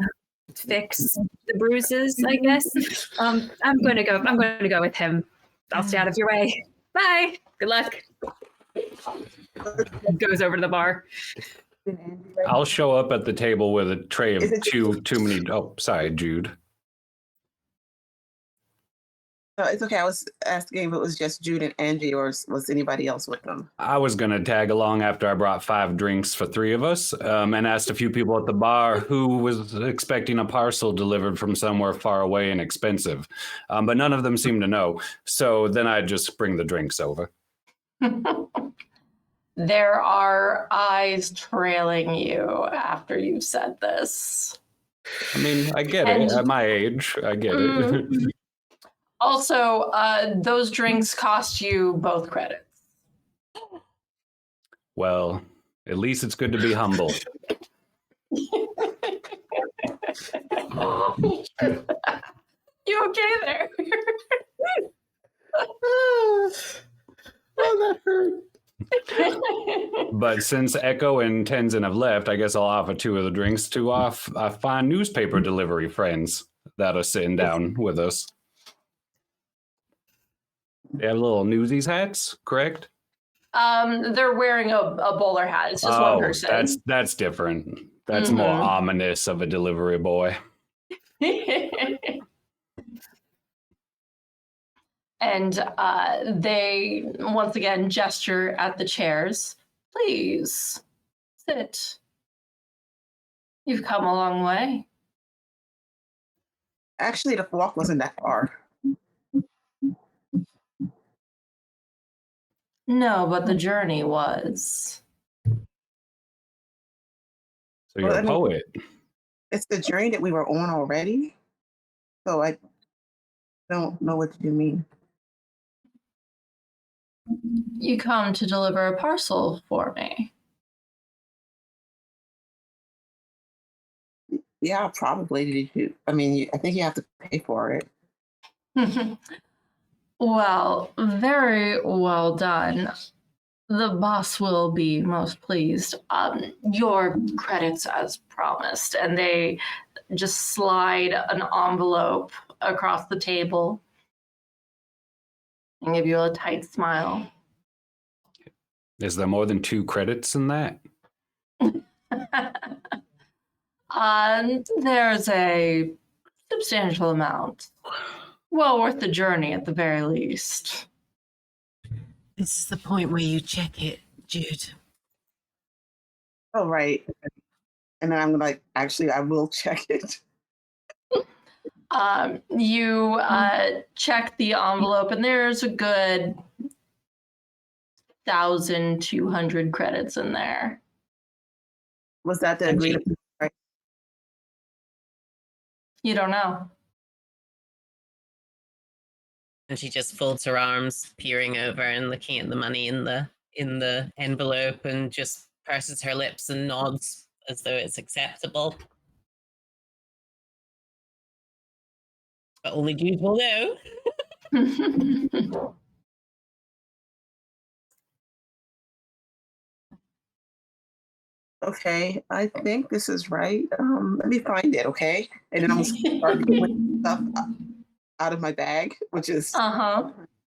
fix the bruises, I guess. I'm gonna go with him. I'll stay out of your way. Bye. Good luck. Goes over to the bar. I'll show up at the table with a tray of too many. Oh, sorry, Jude. It's okay. I was asking if it was just Jude and Angie, or was anybody else with them? I was going to tag along after I brought 5 drinks for 3 of us, and asked a few people at the bar who was expecting a parcel delivered from somewhere far away and expensive. But none of them seemed to know. So then I just bring the drinks over. There are eyes trailing you after you've said this. I mean, I get it. At my age, I get it. Also, those drinks cost you both credits. Well, at least it's good to be humble. You okay there? Oh, that hurt. But since Echo and Tenzin have left, I guess I'll offer 2 of the drinks to our fine newspaper delivery friends that are sitting down with us. They have little Newsies hats, correct? They're wearing a bowler hat. It's just one person. That's different. That's more ominous of a delivery boy. And they once again gesture at the chairs. Please sit. You've come a long way. Actually, the walk wasn't that far. No, but the journey was. So you're Well, I a mean, poet. It's the journey that we were on already. So I don't know what you mean. You come to deliver a parcel for me. Yeah, probably. Did you? I mean, I think you have to pay for it. Well, very well done. The boss will be most pleased. Your credits as promised. And they just slide an envelope across the table and give you a tight smile. Is there more than 2 credits in that? And there's a substantial amount. Well worth the journey at the very least. This is the point where you check it, Jude. Oh, right. And then I'm like, actually, I will check it. You check the envelope, and there's a good 1,200 credits in there. Was that the agreed upon? You don't know. And she just folds her arms, peering over and looking at the money in the envelope, and just purses her lips and nods as though it's acceptable. But only Jude will know. Okay, I think this is right. Let me find it, okay? And then I'm gonna start pulling stuff out of my bag, which is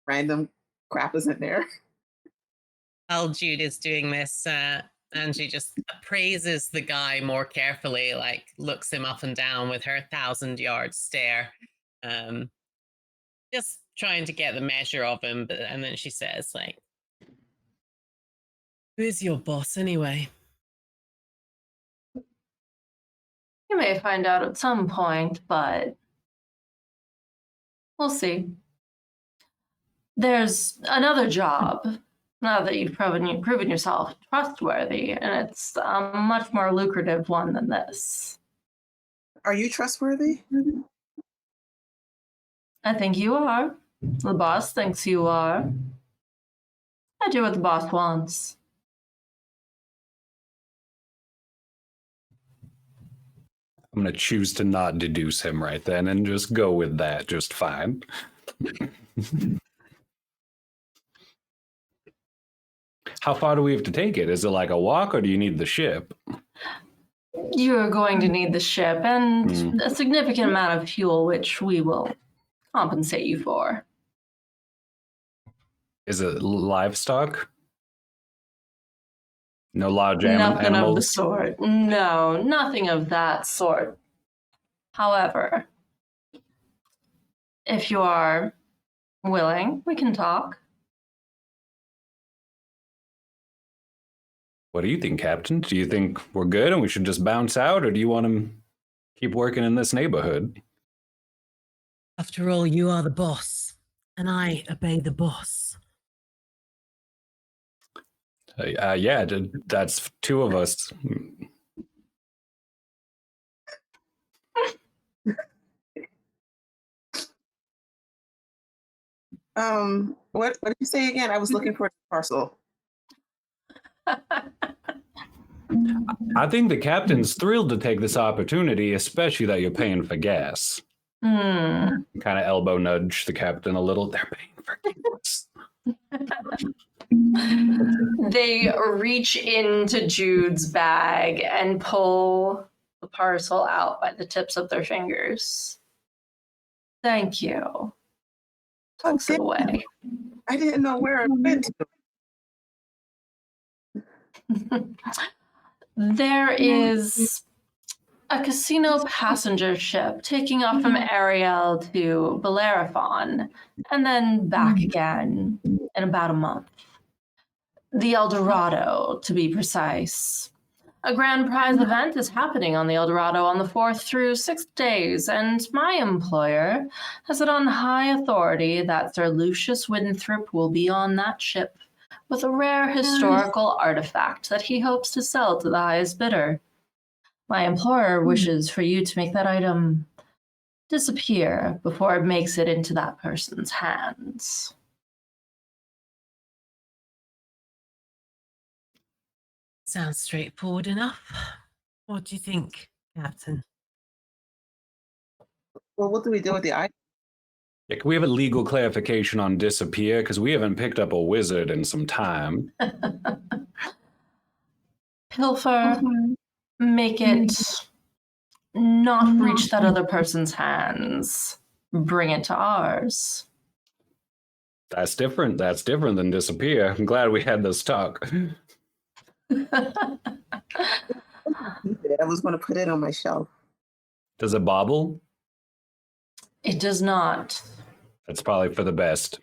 random crap is in there. While Jude is doing this, Angie just appraises the guy more carefully, like looks him up and down with her 1,000-yard stare, just trying to get the measure of him. And then she says, like, "Who's your boss anyway?" You may find out at some point, but we'll see. There's another job, now that you've proven yourself trustworthy, and it's a much more lucrative one than this. Are you trustworthy? I think you are. The boss thinks you are. I do what the boss wants. I'm going to choose to not deduce him right then and just go with that just fine. How far do we have to take it? Is it like a walk or do you need the ship? You're going to need the ship and a significant amount of fuel, which we will compensate you for. Is it livestock? No large Nothing animals? of the sort. No, nothing of that sort. However, if you are willing, we can talk. What do you think, Captain? Do you think we're good and we should just bounce out, or do you want to keep working in this neighborhood? After all, you are the boss, and I obey the boss. Yeah, that's two of us. What did you say again? I was looking for the parcel. I think the captain's thrilled to take this opportunity, especially that you're paying for gas. Kind of elbow nudge the captain a little. They're paying for gas. They reach into Jude's bag and pull the parcel out by the tips of their fingers. Thank you. Tucks it away. I didn't know where it went to. There is a casino passenger ship taking off from Ariel to Bellerophon, and then back again in about a month. The El Dorado, to be precise. A grand prize event is happening on the El Dorado on the 4th through 6th days, and my employer has it on high authority that Sir Lucius Winthrop will be on that ship with a rare historical artifact that he hopes to sell to the highest bidder. My employer wishes for you to make that item disappear before it makes it into that person's hands. Sounds straightforward enough. What do you think, Captain? Well, what do we do with the item? Yeah, can we have a legal clarification on disappear? Because we haven't picked up a wizard in some time. Pilfer, make it not reach that other person's hands. Bring it to ours. That's different. That's different than disappear. I'm glad we had this talk. I was going to put it on my shelf. Does it bobble? It does not. That's probably for the best.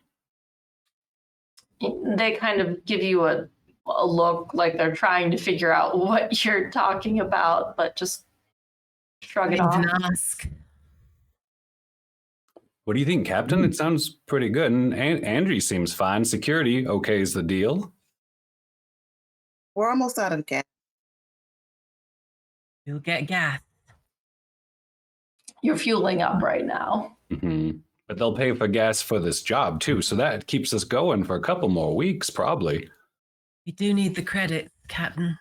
They kind of give you a look like they're trying to figure out what you're talking about, but just shrug it off. Ask. What do you think, Captain? It sounds pretty good. And Andrew seems fine. Security okays the deal. We're almost out of gas. You'll get gas. You're fueling up right now. Mm-hmm. But they'll pay for gas for this job too, so that keeps us going for a couple more weeks, probably. We do need the credit, Captain.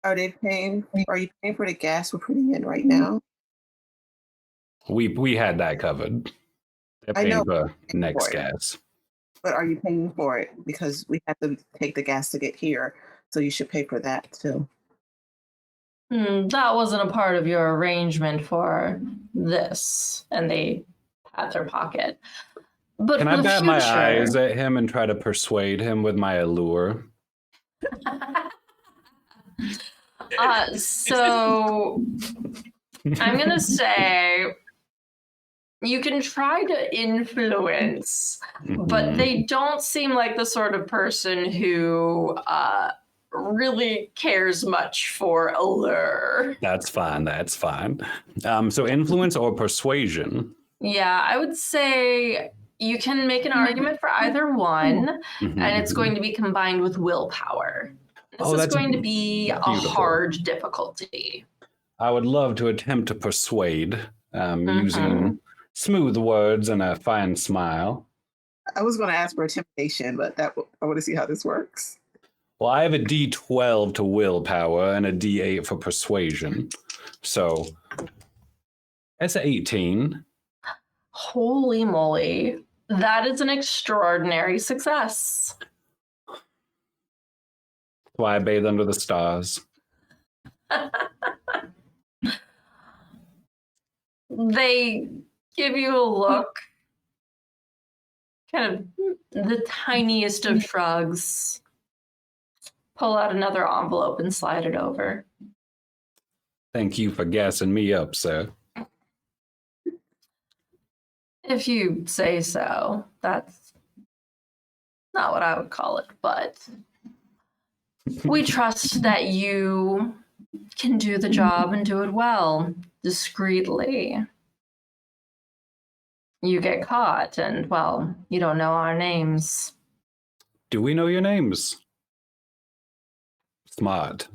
Are you paying for the gas we're putting in right now? We had that covered. They're I paying know. for next For it. gas. But are you paying for it? Because we have to take the gas to get here. So you should pay for that too. That wasn't a part of your arrangement for this. And they pat their pocket. But Can for I the bat my future- eyes at him and try to persuade him with my allure? So I'm gonna say you can try to influence, but Mhm. they don't seem like the sort of person who really cares much for allure. That's fine. That's fine. So influence or persuasion? Yeah, I would say you can make an argument for either one, Mhm, and it's mhm. going to be combined with willpower. This Oh, is that's going to be a beautiful. hard difficulty. I would love to attempt to persuade Mhm. using smooth words and a fine smile. I was going to ask for intimidation, but I want to see how this works. Well, I have a D12 to willpower and a D8 for persuasion. So that's 18. Holy moly. That is an extraordinary success. That's why I bathe under the stars. They give you a look, kind of the tiniest of shrugs, pull out another envelope and slide it over. Thank you for gassing me up, sir. If you say so. That's not what I would call it, but we trust that you can do the job and do it well, discreetly. You get caught and, well, you don't know our names. Do we know your names? Smart.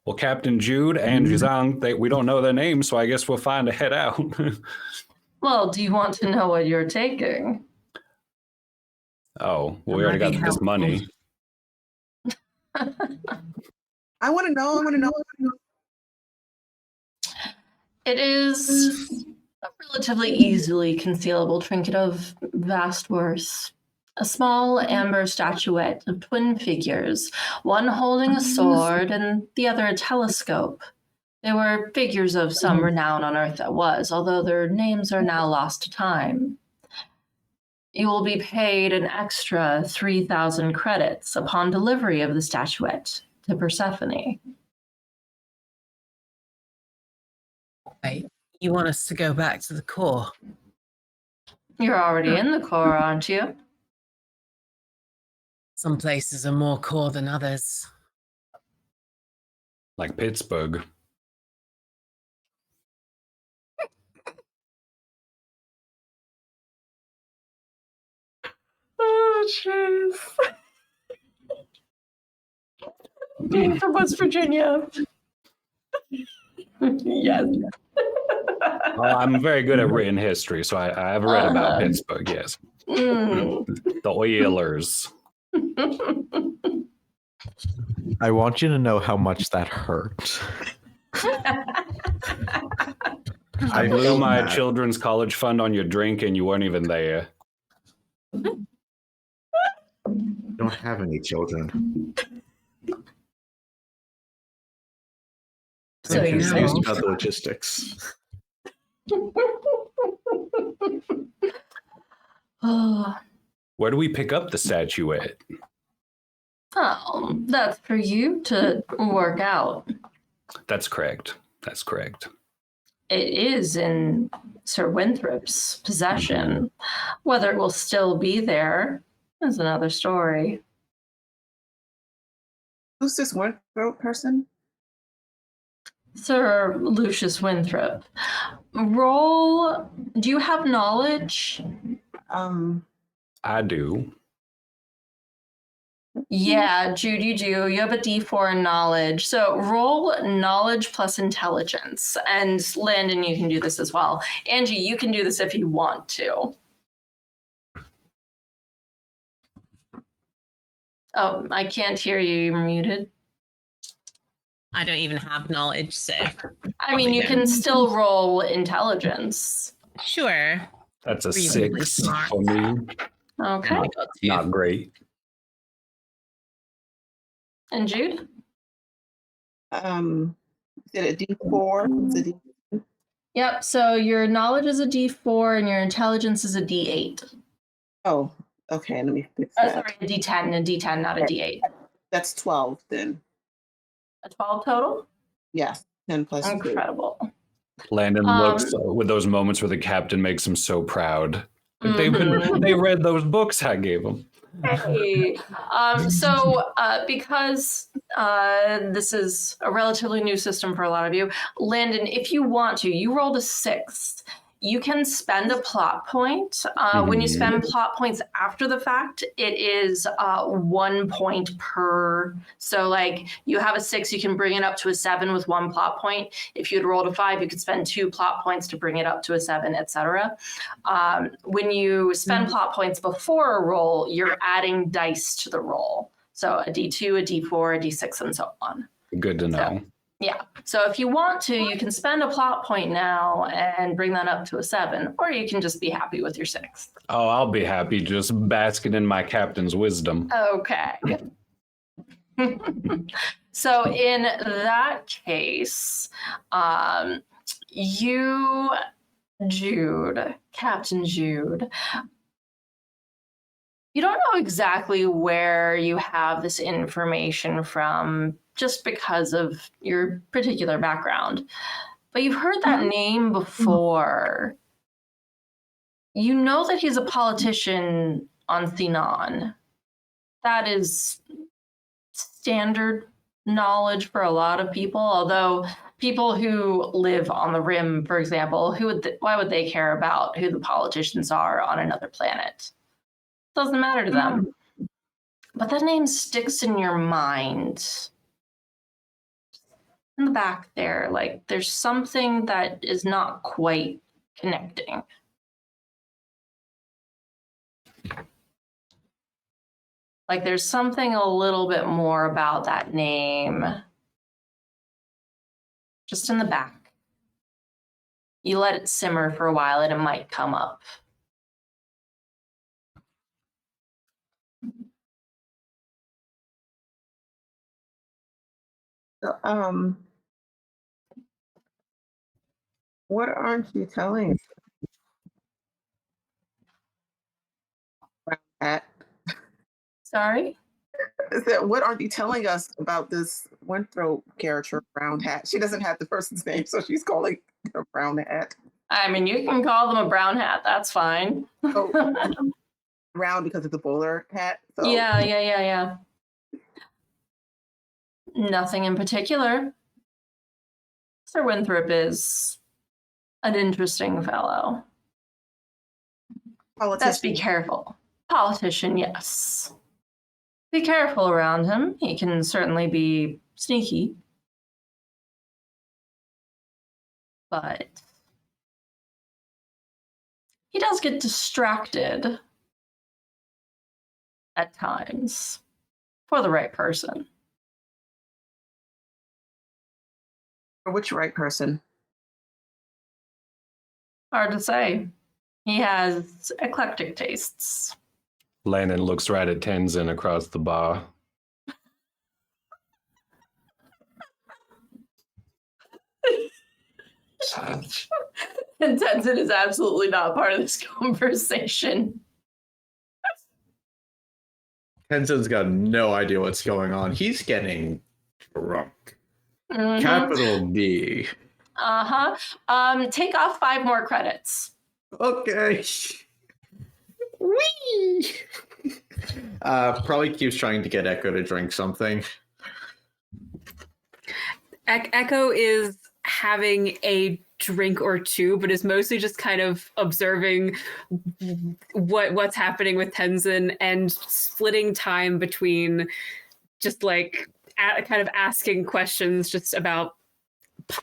Well, Captain Jude and Jizang, we don't know their names, so I guess we'll find a head out. Well, do you want to know what you're taking? Oh, well, That we already might got be this helpful. money. I want to know. It is a relatively easily concealable trinket of vast worth. A small amber statuette of twin figures, one holding a sword and the other a telescope. They were figures of some renown on Earth that was, although their names are now lost to time. You will be paid an extra 3,000 credits upon delivery of the statuette to Persephone. Wait, you want us to go back to the core? You're already in the core, aren't you? Some places are more core than others. Like Pittsburgh. Oh, jeez. Being from West Virginia. Yes. Well, I'm very good at written history, so I have read about Pittsburgh, yes. Mm. The Oilers. I want you to know how much that hurt. I blew felt my that. children's college fund on your drink and you weren't even there. Don't have any children. So I'm you confused know. about the logistics. Oh, Where do we pick up the statuette? that's for you to work out. That's correct. That's correct. It is in Sir Winthrop's possession. Whether it will still be there is another story. Who's this Winthrop person? Sir Lucius Winthrop. Roll. Do you have knowledge? Um, I do. Yeah, Jude, you do. You have a D4 in knowledge. So roll knowledge plus intelligence. And Landon, you can do this as well. Angie, you can do this if you want to. Oh, I can't hear you. You're muted. I don't even have knowledge, so I mean, you can still roll intelligence. sure. That's a Reasonably 6 smart. for me. Okay. I got 2. Not great. And Jude? Is it a D4? Is it Yep. So your knowledge is a D4 and your intelligence is a D8. Oh, okay. Let me fix Oh, that. sorry, a D10, a D10, not a D8. That's 12 then. A 12 total? Yes, 10 plus 2. Incredible. Landon looks with those moments where the captain makes him so proud. Like Mhm. they read those books I gave them. Hey. Because this is a relatively new system for a lot of you, Landon, if you want to, you rolled a 6. You can spend a plot point. When you spend plot points after the fact, it is 1 point per. So, like, you have a 6, you can bring it up to a 7 with 1 plot point. If you had rolled a 5, you could spend 2 plot points to bring it up to a 7, etc. When you spend plot points before a roll, you're adding dice to the roll. So a D2, a D4, a D6, and so on. Good to know. Yeah. So if you want to, you can spend a plot point now and bring that up to a 7, or you can just be happy with your 6. Oh, I'll be happy just basking in my captain's wisdom. Okay. So in that case, you, Jude, Captain Jude, you don't know exactly where you have this information from just because of your particular background, but you've heard that name before. You know that he's a politician on Thenon. That is standard knowledge for a lot of people, although people who live on the rim, for example, why would they care about who the politicians are on another planet? Doesn't matter to them. But that name sticks in your mind. In the back there, like there's something that is not quite connecting. Like there's something a little bit more about that name. Just in the back. You let it simmer for a while and it might come up. So, what aren't you telling us? Brown hat. Sorry? Is that what aren't you telling us about this Winthrop character, Brown Hat? She doesn't have the person's name, so she's calling her Brown Hat. I mean, you can call them a brown hat. That's fine. Oh, brown because it's a bowler hat. So. Yeah. Nothing in particular. Sir Winthrop is an interesting fellow. Politician. Let's be careful. Politician, yes. Be careful around him. He can certainly be sneaky. But he does get distracted at times for the right person. For which right person? Hard to say. He has eclectic tastes. Landon looks right at Tenzin across the bar. And Tenzin is absolutely not part of this conversation. Tenzin's got no idea what's going on. He's getting drunk. Mhm. Capital D. Take off 5 more credits. Okay. Whee! Probably keeps trying to get Echo to drink something. Echo is having a drink or two, but is mostly just kind of observing what's happening with Tenzin and splitting time between just like kind of asking questions just about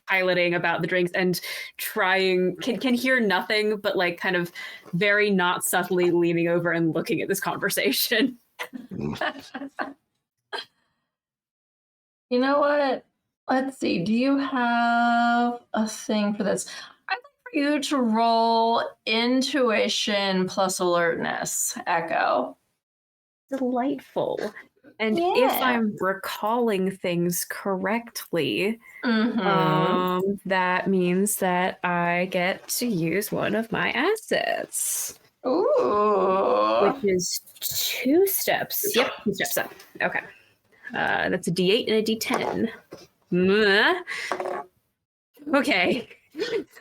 piloting, about the drinks, and trying can hear nothing but like kind of very not subtly leaning over and looking at this conversation. You know what? Let's see. Do you have a thing for this? I'd like for you to roll intuition plus alertness, Echo. Delightful. And if Yeah. I'm recalling things correctly, that means that I get to use one one of my assets. Ooh. Which is 2 steps. Yep, 2 steps up. Okay. That's a D8 and a D10. Okay.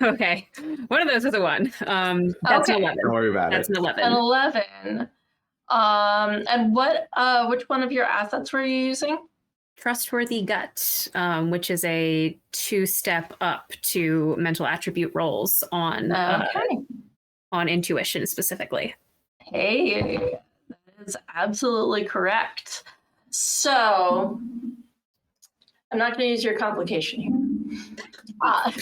Okay. One of those is a 1. That's Okay. an 11. Don't worry about That's it. an 11. An 11. And which one of your assets were you using? Trustworthy Gut, which is a 2-step up to mental attribute rolls on intuition specifically. Hey, that is absolutely correct. So, I'm not going to use your complication here. I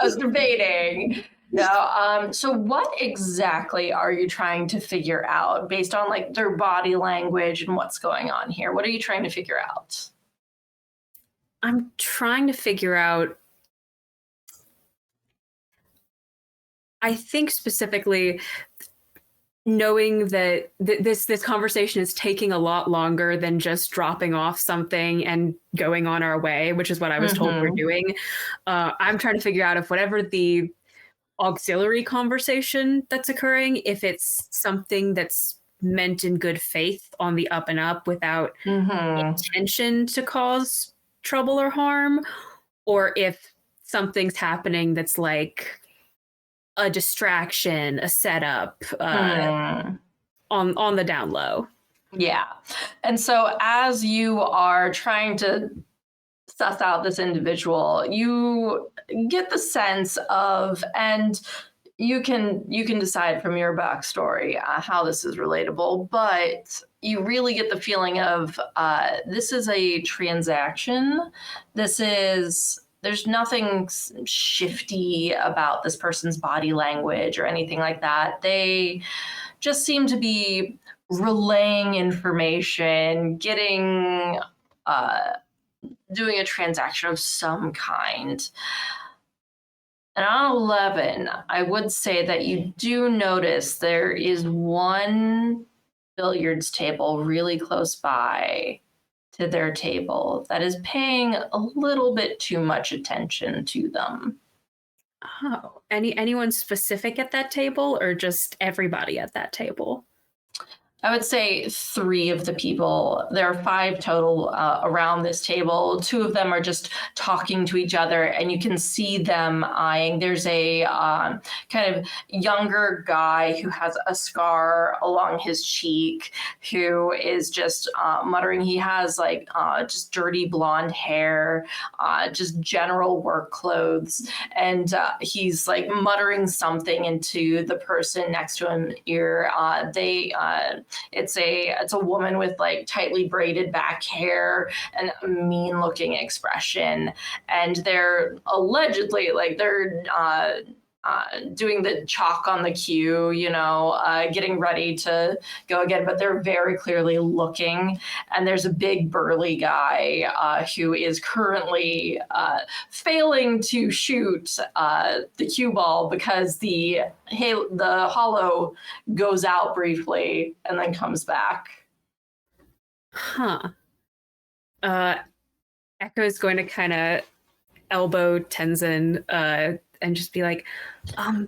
was debating. No. So, what exactly are you trying to figure out based on like their body language and what's going on here? What are you trying to figure out? I'm trying to figure out. I think specifically knowing that this conversation is taking a lot longer than just dropping off something and going on our way, which is what I was told we're doing. I'm trying to figure out if whatever the auxiliary conversation that's occurring, if it's something that's meant in good faith on the up and up without intention to cause trouble or harm, or if something's happening that's like a distraction, a setup on the down low. Yeah. And so as you are trying to suss out this individual, you get the sense of, and you can decide from your backstory how this is relatable, but you really get the feeling of this is a transaction. There's nothing shifty about this person's body language or anything like that. They just seem to be relaying information, getting, doing a transaction of some kind. And on 11, I would say that you do notice there is one billiards table really close by to their table that is paying a little bit too much attention to them. Oh, anyone specific at that table or just everybody at that table? I would say 3 of the people. There are 5 total around this table. 2 of them are just talking to each other, and you can see them eyeing. There's a kind of younger guy who has a scar along his cheek, who is just muttering. He has like just dirty blonde hair, just general work clothes, and he's like muttering something into the person next to him ear. It's a woman with like tightly braided back hair and a mean looking expression. And they're allegedly like they're doing the chalk on the cue, getting ready to go again, but they're very clearly looking. And there's a big burly guy who is currently failing to shoot the cue ball because the hollow goes out briefly and then comes back. Echo is going to kind of elbow Tenzin and just be like, I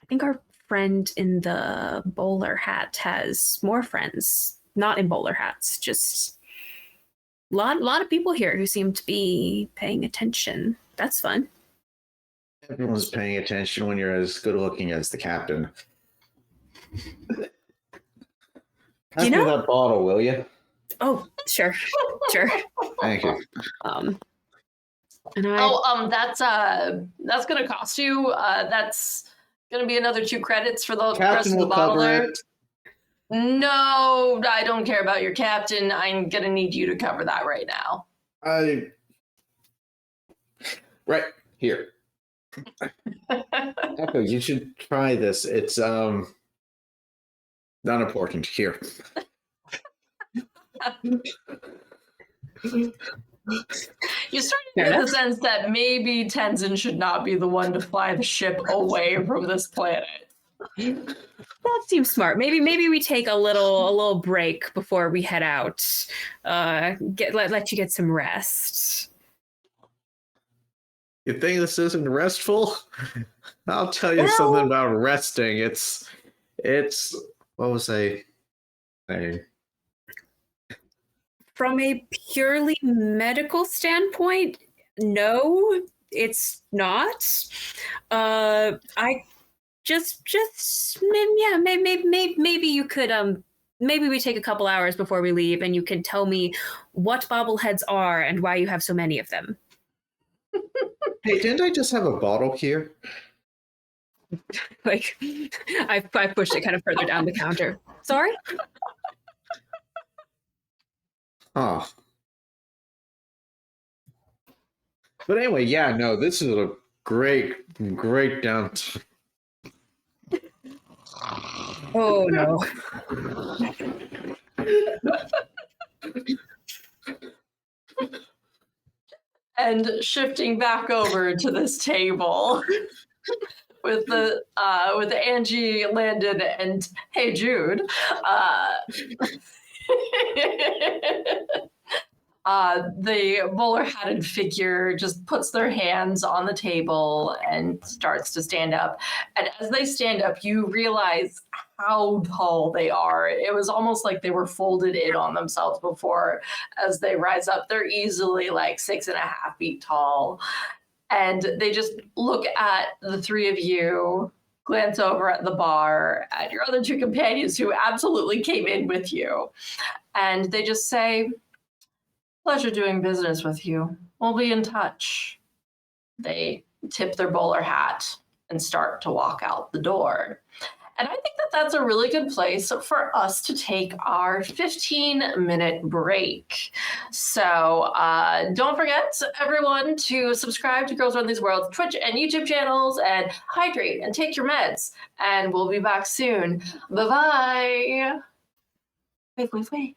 think our friend in the bowler hat has more friends, not in bowler hats, just a lot of people here who seem to be paying attention. That's fun. Everyone's paying attention when you're as good looking as the captain. Pass me that bottle, will you? Oh, sure. Thank you. And That's gonna cost you. That's gonna be another 2 credits for the rest Captain of the will bottle cover there. it. No, I don't care about your captain. I'm gonna need you to cover that right now. Right here. Echo, you should try this. It's not important. Here. You start to get the sense that maybe Tenzin should not be the one to fly the ship away from this planet. that seems smart. Maybe we take a little break before we head out. Let you get some rest. You think this isn't restful? I'll tell you something about resting. It's what was I saying? From a purely medical standpoint, no, it's not. I just yeah, maybe you could maybe we take a couple hours before we leave, and you can tell me what bobbleheads are and why you have so many of them. Hey, didn't I just have a bottle here? Like, I pushed it kind of further down the counter. Sorry. Huh. But anyway, yeah, no, this is a great down. Oh no. And shifting back over to this table with Angie, Landon, and Hey Jude. The bowler-hatted figure just puts their hands on the table and starts to stand up. And as they stand up, you realize how tall they are. It was almost like they were folded in on themselves before. As they rise up, they're easily like 6.5 feet tall. And they just look at the 3 of you, glance over at the bar, at your other 2 companions who absolutely came in with you. And they just say, "Pleasure doing business with you. We'll be in touch." They tip their bowler hat and start to walk out the door. And I think that that's a really good place for us to take our 15-minute break. So don't forget, everyone, to subscribe to Girls Run These Worlds Twitch and YouTube channels, and hydrate and take your meds. And we'll be back soon. Bye-bye. Wait.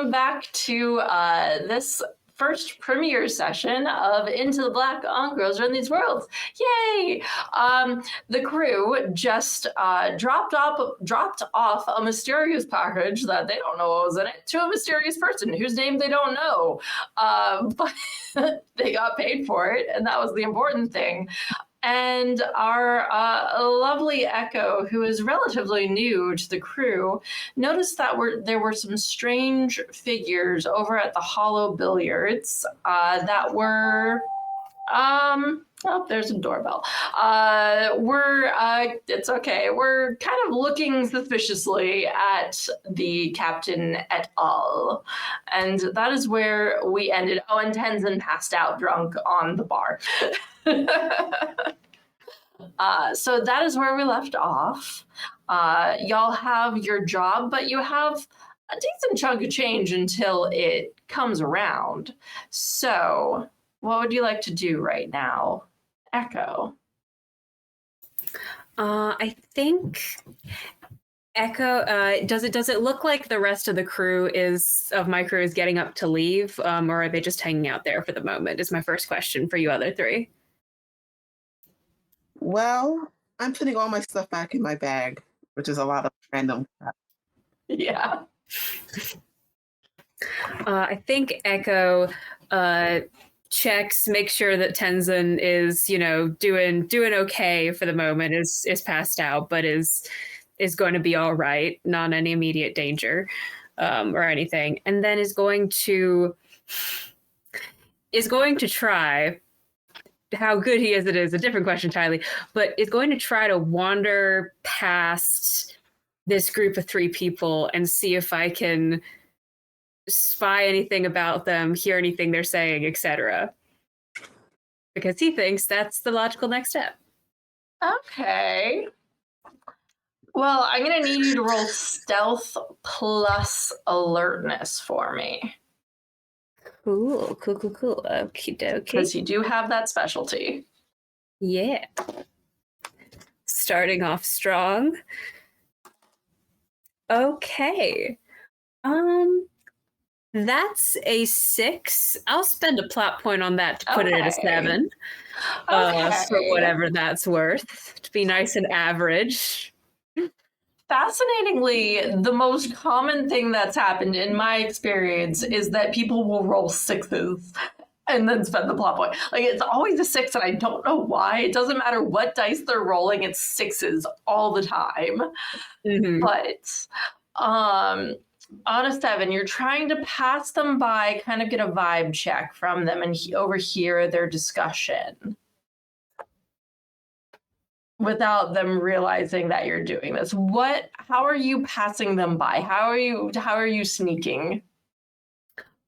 welcome back to this first premiere session of Into the Black on Girls Run These Worlds. Yay! The crew just dropped off a mysterious package that they don't know what was in it to a mysterious person whose name they don't know. But they got paid for it, and that was the important thing. And our lovely Echo, who is relatively new to the crew, noticed that there were some strange figures over at the Hollow Billiards that were, oh, there's a doorbell. It's okay. We're kind of looking suspiciously at the captain et al. And that is where we ended. Oh, and Tenzin passed out drunk on the bar. So that is where we left off. Y'all have your job, but you have a decent chunk of change until it comes around. So what would you like to do right now, Echo? I think Echo, does it look like the rest of the crew of my crew is getting up to leave, or are they just hanging out there for the moment? Is my first question for you other three. Well, I'm putting all my stuff back in my bag, which is a lot of random crap. Yeah. I think Echo checks, makes sure that Tenzin is, doing okay for the moment, is passed out, but is going to be all right, not in any immediate danger or anything, and then is going to try. How good he is, it is a different question entirely, but is going to try to wander past this group of three people and see if I can spy anything about them, hear anything they're saying, etc. Because he thinks that's the logical next step. Okay. Well, I'm going to need you to roll stealth plus alertness for me. Cool. Okie dokie. Because you do have that specialty. Yeah. Starting off strong. Okay. That's a 6. I'll spend a plot point on that to put it at a 7. For whatever that's worth. To be nice and average. Fascinatingly, the most common thing that's happened in my experience is that people will roll 6s and then spend the plot point. Like, it's always a 6, and I don't know why. It doesn't matter what dice they're rolling, it's 6s all the time. Mm-hmm. But on a 7, you're trying to pass them by, kind of get a vibe check from them and overhear their discussion without them realizing that you're doing this. How are you passing them by? How are you sneaking?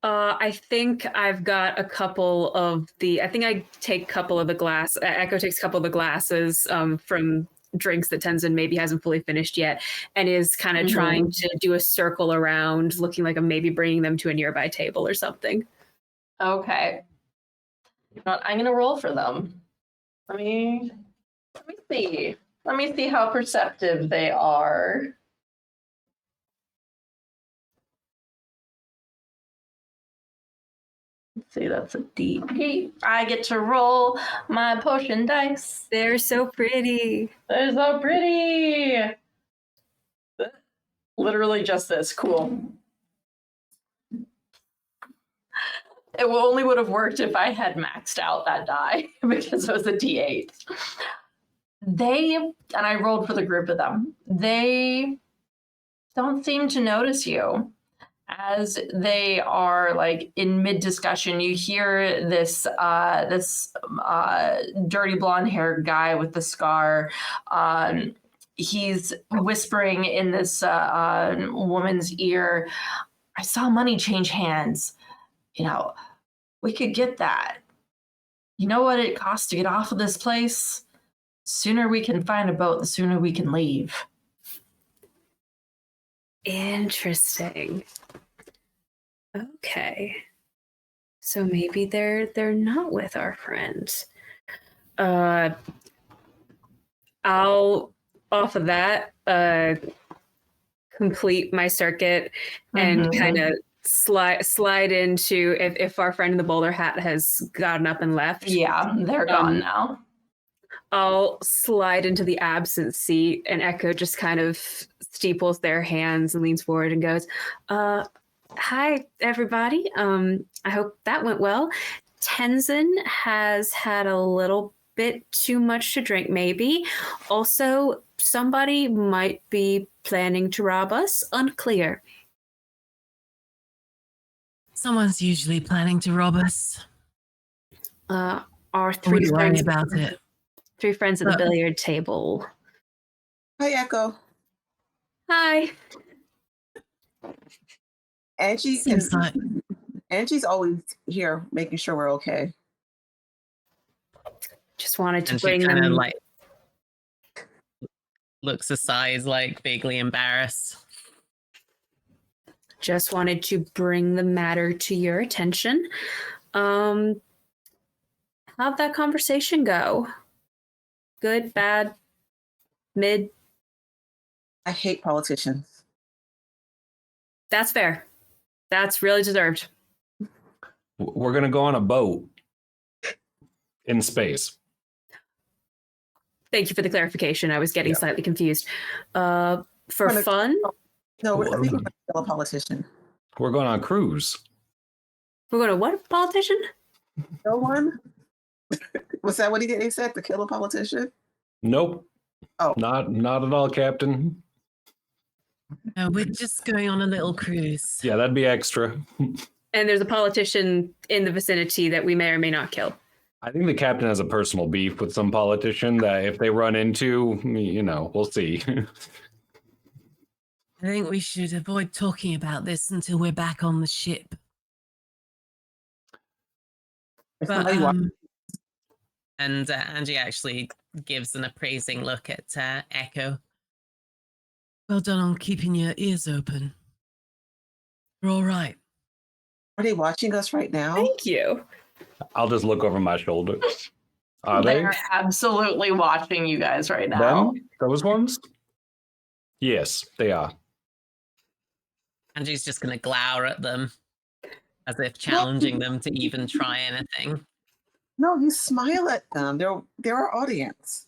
I think I've got a couple of I take a couple of the glass. Echo takes a couple of the glasses from drinks that Tenzin maybe hasn't fully finished yet, and is kind of trying to do a circle around, looking like I'm maybe bringing them to a nearby table or something. Okay. I'm going to roll for them. Let me see. Let me see how perceptive they are. Let's see, that's a D8. I get to roll my potion dice. They're so pretty. They're so pretty. Literally just this. Cool. It only would have worked if I had maxed out that die because it was a D8. And I rolled for the group of them, they don't seem to notice you. As they are like in mid-discussion, you hear this dirty blonde-haired guy with the scar. He's whispering in this woman's ear, "I saw money change hands. We could get that. You know what it costs to get off of this place? The sooner we can find a boat, the sooner we can leave." Interesting. Okay. So maybe they're not with our friends. I'll off of that complete my circuit and kind of slide into if our friend in the bowler hat has gotten up and left. Yeah, they're gone now. I'll slide into the absent seat, and Echo just kind of steeples their hands and leans forward and goes, hi, everybody. I hope that went well. Tenzin has had a little bit too much to drink, maybe. Also, somebody might be planning to rob us. Unclear. Someone's usually planning to rob us. Our I three wouldn't worry friends, about it. 3 friends at the billiard table. Hi, Echo. Hi. Angie Seems like Angie's always here making sure we're okay. Just wanted to and she bring kind of them. like looks aside, like vaguely embarrassed. Just wanted to bring the matter to your attention. How'd that conversation go? Good, bad, mid? I hate politicians. That's fair. That's really deserved. We're gonna go on a boat in space. Thank you for the clarification. I was getting Yeah. slightly confused. For fun, No, I think we're Whoa. going to kill a politician. We're going on a cruise. we're going to what politician? No one? Was that what he said? To kill a politician? Nope. Oh. Not at all, Captain. We're just going on a little cruise. Yeah, that'd be extra. And there's a politician in the vicinity that we may or may not kill. I think the captain has a personal beef with some politician that if they run into, we'll see. I think we should avoid talking about this until we're back on the ship. If But, somebody walks- and Angie actually gives an appraising look at Echo. Well done on keeping your ears open. You're all right. Are they watching us right now? Thank you. I'll just look over my shoulder. Are they? They're absolutely watching you guys right now. Them? Those ones? Yes, they are. Angie's just going to glower at them as if challenging them to even try anything. No, you smile at them. They're our audience.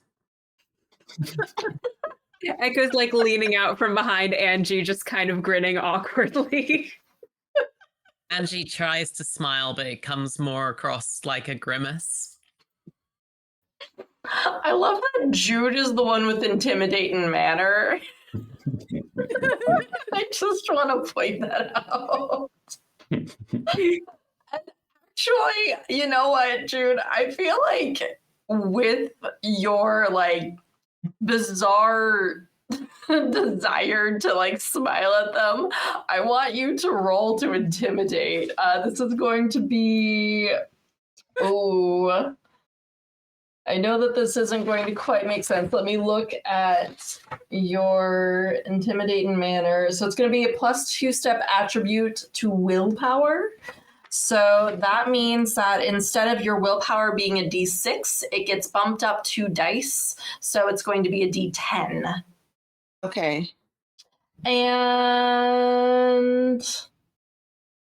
Echo's like leaning out from behind Angie, just kind of grinning awkwardly. Angie tries to smile, but it comes more across like a grimace. I love that Jude is the one with intimidating manner. I just want to point that out. Actually, you know what, Jude? I feel like with your bizarre desire to smile at them, I want you to roll to intimidate. This is going to be I know that this isn't going to quite make sense. Let me look at your intimidating manner. So it's going to be a +2 step attribute to willpower. So that means that instead of your willpower being a D6, it gets bumped up 2 dice. So it's going to be a D10. Okay. And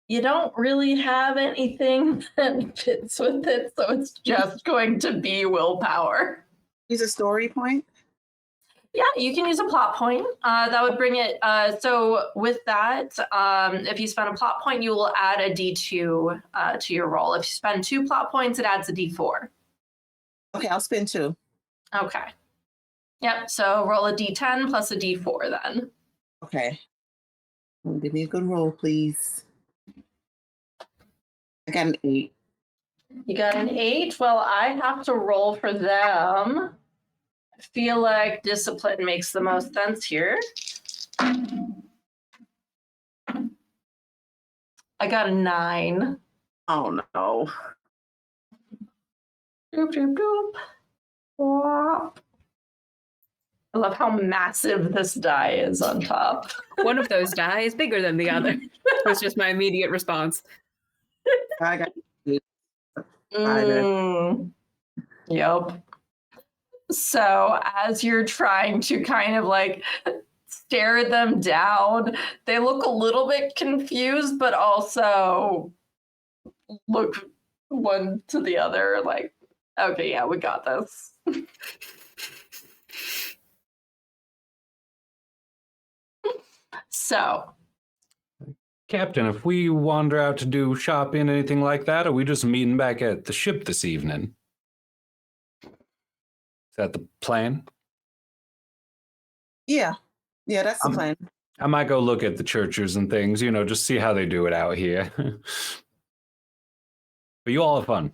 you don't really have anything that fits with it, so it's just going to be willpower. Use a story point. Yeah, you can use a plot point. That would bring it. So with that, if you spend a plot point, you will add a D2 to your roll. If you spend 2 plot points, it adds a D4. Okay, I'll spend 2. Okay. Yep, so roll a D10 plus a D4 then. Okay. Give me a good roll, please. I got an 8. You got an 8? Well, I have to roll for them. I feel like discipline makes the most sense here. I got a 9. Oh no. Doop, doop, doop. Whop. I love how massive this die is on top. One of those die is bigger than the other. Was just my immediate response. I got 8. Yep. So as you're trying to kind of stare them down. They look a little bit confused, but also look one to the other like, okay, yeah, we got this. So, Captain, if we wander out to do shopping, anything like that, are we just meeting back at the ship this evening? Is that the plan? Yeah, that's the plan. I might go look at the churches and things, just see how they do it out here. But you all have fun.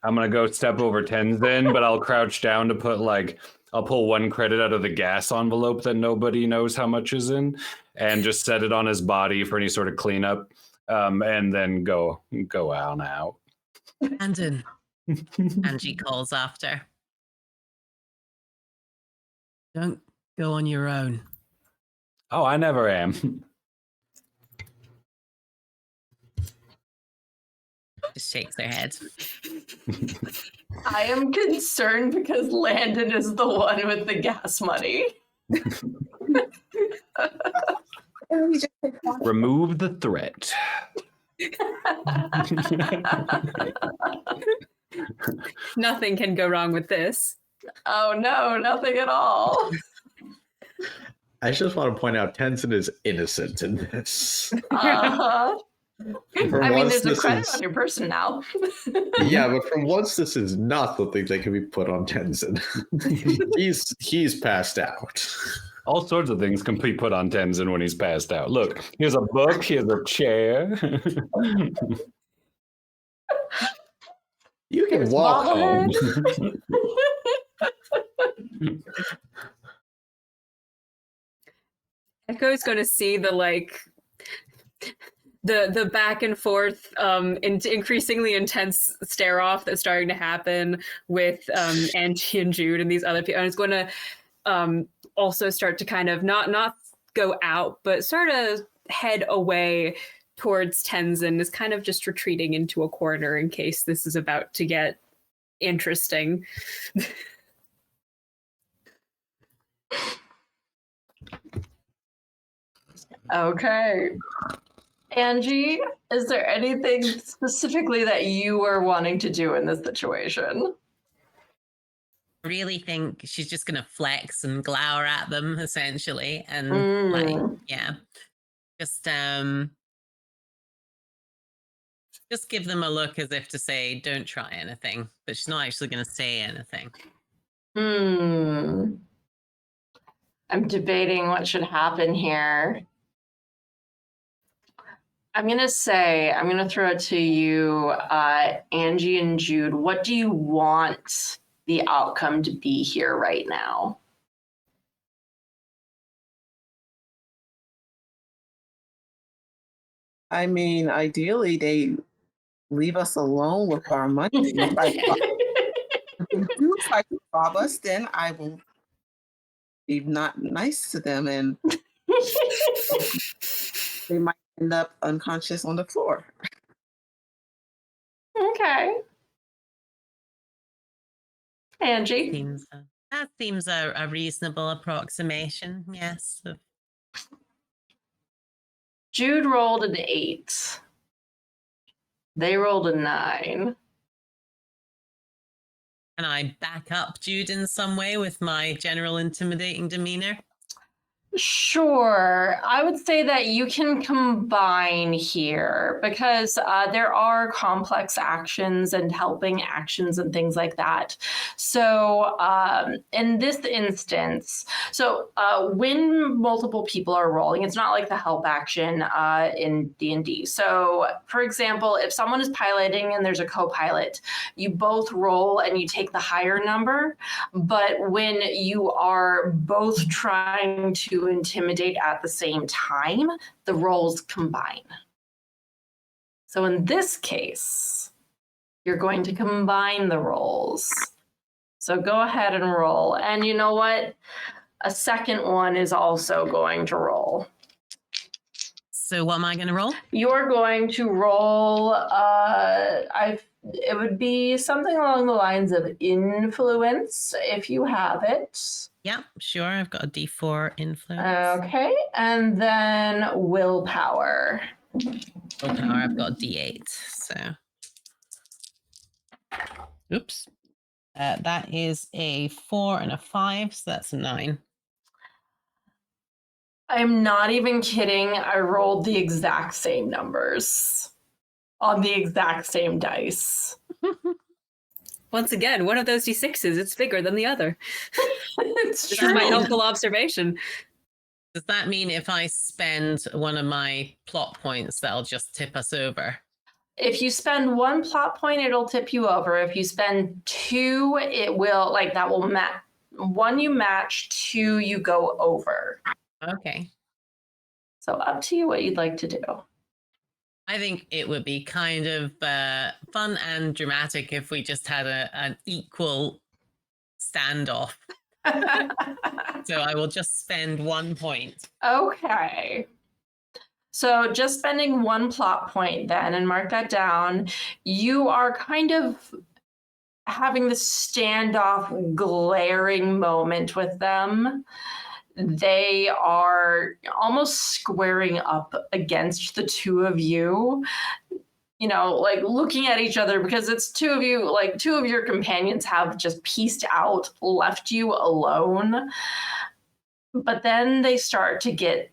I'm going to go step over Tenzin, but I'll crouch down to put I'll pull 1 credit out of the gas envelope that nobody knows how much is in and just set it on his body for any sort of cleanup, and then go on out. Landon, Angie calls after. Don't go on your own. Oh, I never am. Just shakes her head. I am concerned because Landon is the one with the gas money. Remove the threat. Nothing can go wrong with this. Oh no, nothing at all. I just want to point out Tenzin is innocent in this. Uh-huh. For I mean, once, there's a this credit is- on your person now. Yeah, but for once, this is not something that can be put on Tenzin. he's passed out. All sorts of things can be put on Tenzin when he's passed out. Look, here's a book, here's a chair. You can Here's walk home. bobblehead. Echo's going to see the the back and forth, increasingly intense stare off that's starting to happen with Angie and Jude and these other people. And it's going to also start to kind of not go out, but sort of head away towards Tenzin, is kind of just retreating into a corner in case this is about to get interesting. Okay. Angie, is there anything specifically that you are wanting to do in this situation? I really think she's just going to flex and glower at them, essentially. And just give them a look as if to say, don't try anything. But she's not actually going to say anything. I'm debating what should happen here. I'm going to throw it to you, Angie and Jude. What do you want the outcome to be here right now? I mean, ideally, they leave us alone with our money. If they do try to rob us, then I will be not nice to them, and they might end up unconscious on the floor. Okay. Angie? That seems a reasonable approximation, yes. Jude rolled an 8. They rolled a 9. Can I back up Jude in some way with my general intimidating demeanor? Sure. I would say that you can combine here because there are complex actions and helping actions and things like that. So in this instance, when multiple people are rolling, it's not like the help action in D&D. So for example, if someone is piloting and there's a co-pilot, you both roll and you take the higher number. But when you are both trying to intimidate at the same time, the rolls combine. So in this case, you're going to combine the rolls. So go ahead and roll. And you know what? A second one is also going to roll. So what am I going to roll? You're going to roll, It would be something along the lines of influence, if you have it. Yeah, sure. I've got a D4 influence. Okay, and then willpower. Willpower, I've got a D8. So, oops. That is a 4 and a 5, so that's a 9. I'm not even kidding. I rolled the exact same numbers on the exact same dice. Once again, one of those D6s, it's bigger than the other. It's This true. is my helpful observation. Does that mean if I spend one of my plot points, that'll just tip us over? If you spend 1 plot point, it'll tip you over. If you spend 2, it will, like, that will match. 1 you match, 2 you go over. Okay. So up to you what you'd like to do. I think it would be kind of fun and dramatic if we just had an equal standoff. So I will just spend 1 point. Okay. So just spending 1 plot point then, and mark that down, you are kind of having this standoff, glaring moment with them. They are almost squaring up against the two of you, you know, like looking at each other, because it's two of you, like 2 of your companions have just pieced out, left you alone. But then they start to get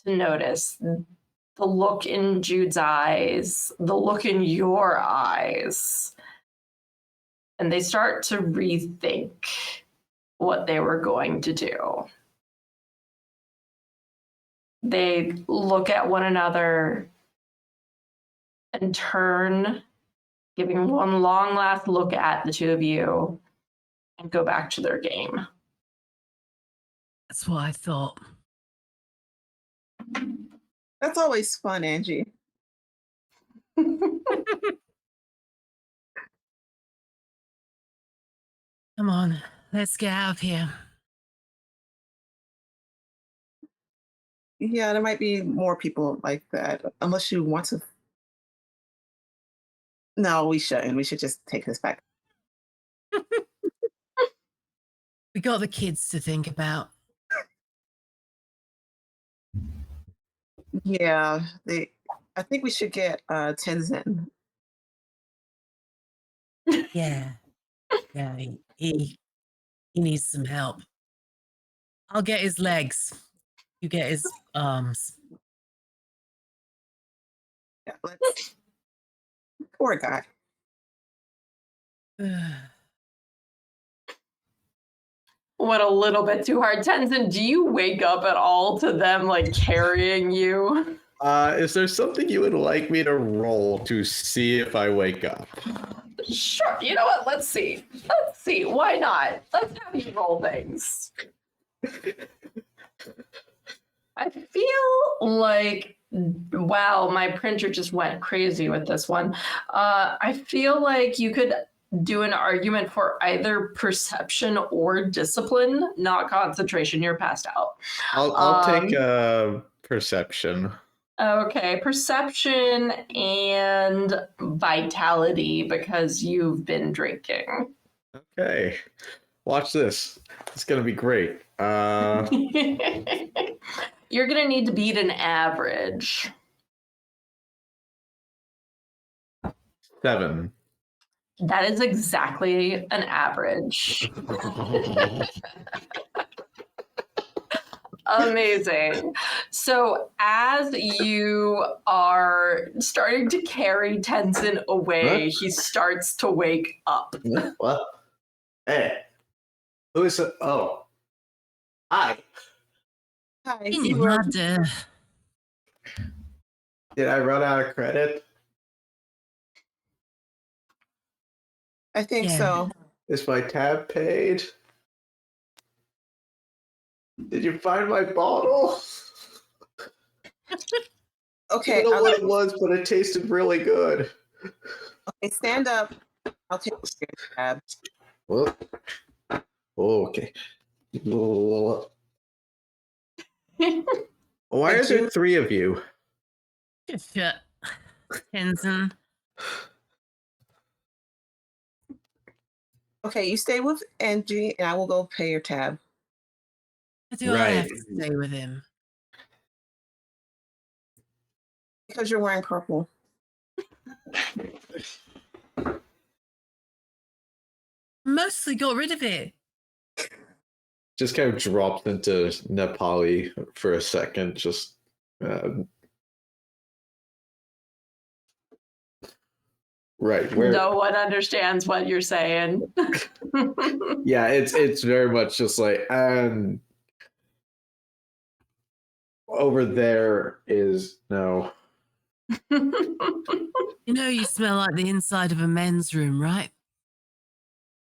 to notice the look in Jude's eyes, the look in your eyes, and they start to rethink what they were going to do. They look at one another and turn, giving one long last look at the 2 of you, and go back to their game. That's what I thought. That's always fun, Angie. Come on, let's get out of here. Yeah, there might be more people like that, unless you want to. No, we shouldn't. We should just take this back. We got the kids to think about. Yeah, I think we should get Tenzin. Yeah. Yeah, he needs some help. I'll get his legs. You get his arms. Yeah, let's. Poor guy. What a little bit too hard. Tenzin, do you wake up at all to them like carrying you? Is there something you would like me to roll to see if I wake up? Sure. You know what? Let's see. Let's see. Why not? Let's have you roll things. I feel like, wow, my printer just went crazy with this one. I feel like you could do an argument for either perception or discipline, not concentration. You're passed out. I'll take perception. Okay, perception and vitality, because you've been drinking. Okay. Watch this. It's gonna be great. You're gonna need to beat an average. 7. That is exactly an average. Amazing. So as you are starting to carry Tenzin away, he starts to wake up. What? Hey. Who is it? Oh. Hi. Hi. In You your were, mother. Did I run out of credit? I think Yeah. so. Is my tab paid? Did you find my bottle? Okay. I don't know what it was, but it tasted really good. Okay, stand up. I'll take your tab. What? Oh, okay. Why are there 3 of you? Shut, Tenzin. Okay, you stay with Angie, and I will go pay your tab. Do I have to stay with him? Because you're wearing purple. Mostly got rid of it. Just kind of dropped into Nepali for a second. Just right where. No one understands what you're saying. Yeah, it's very much just like over there is no. You know, you smell like the inside of a men's room, right?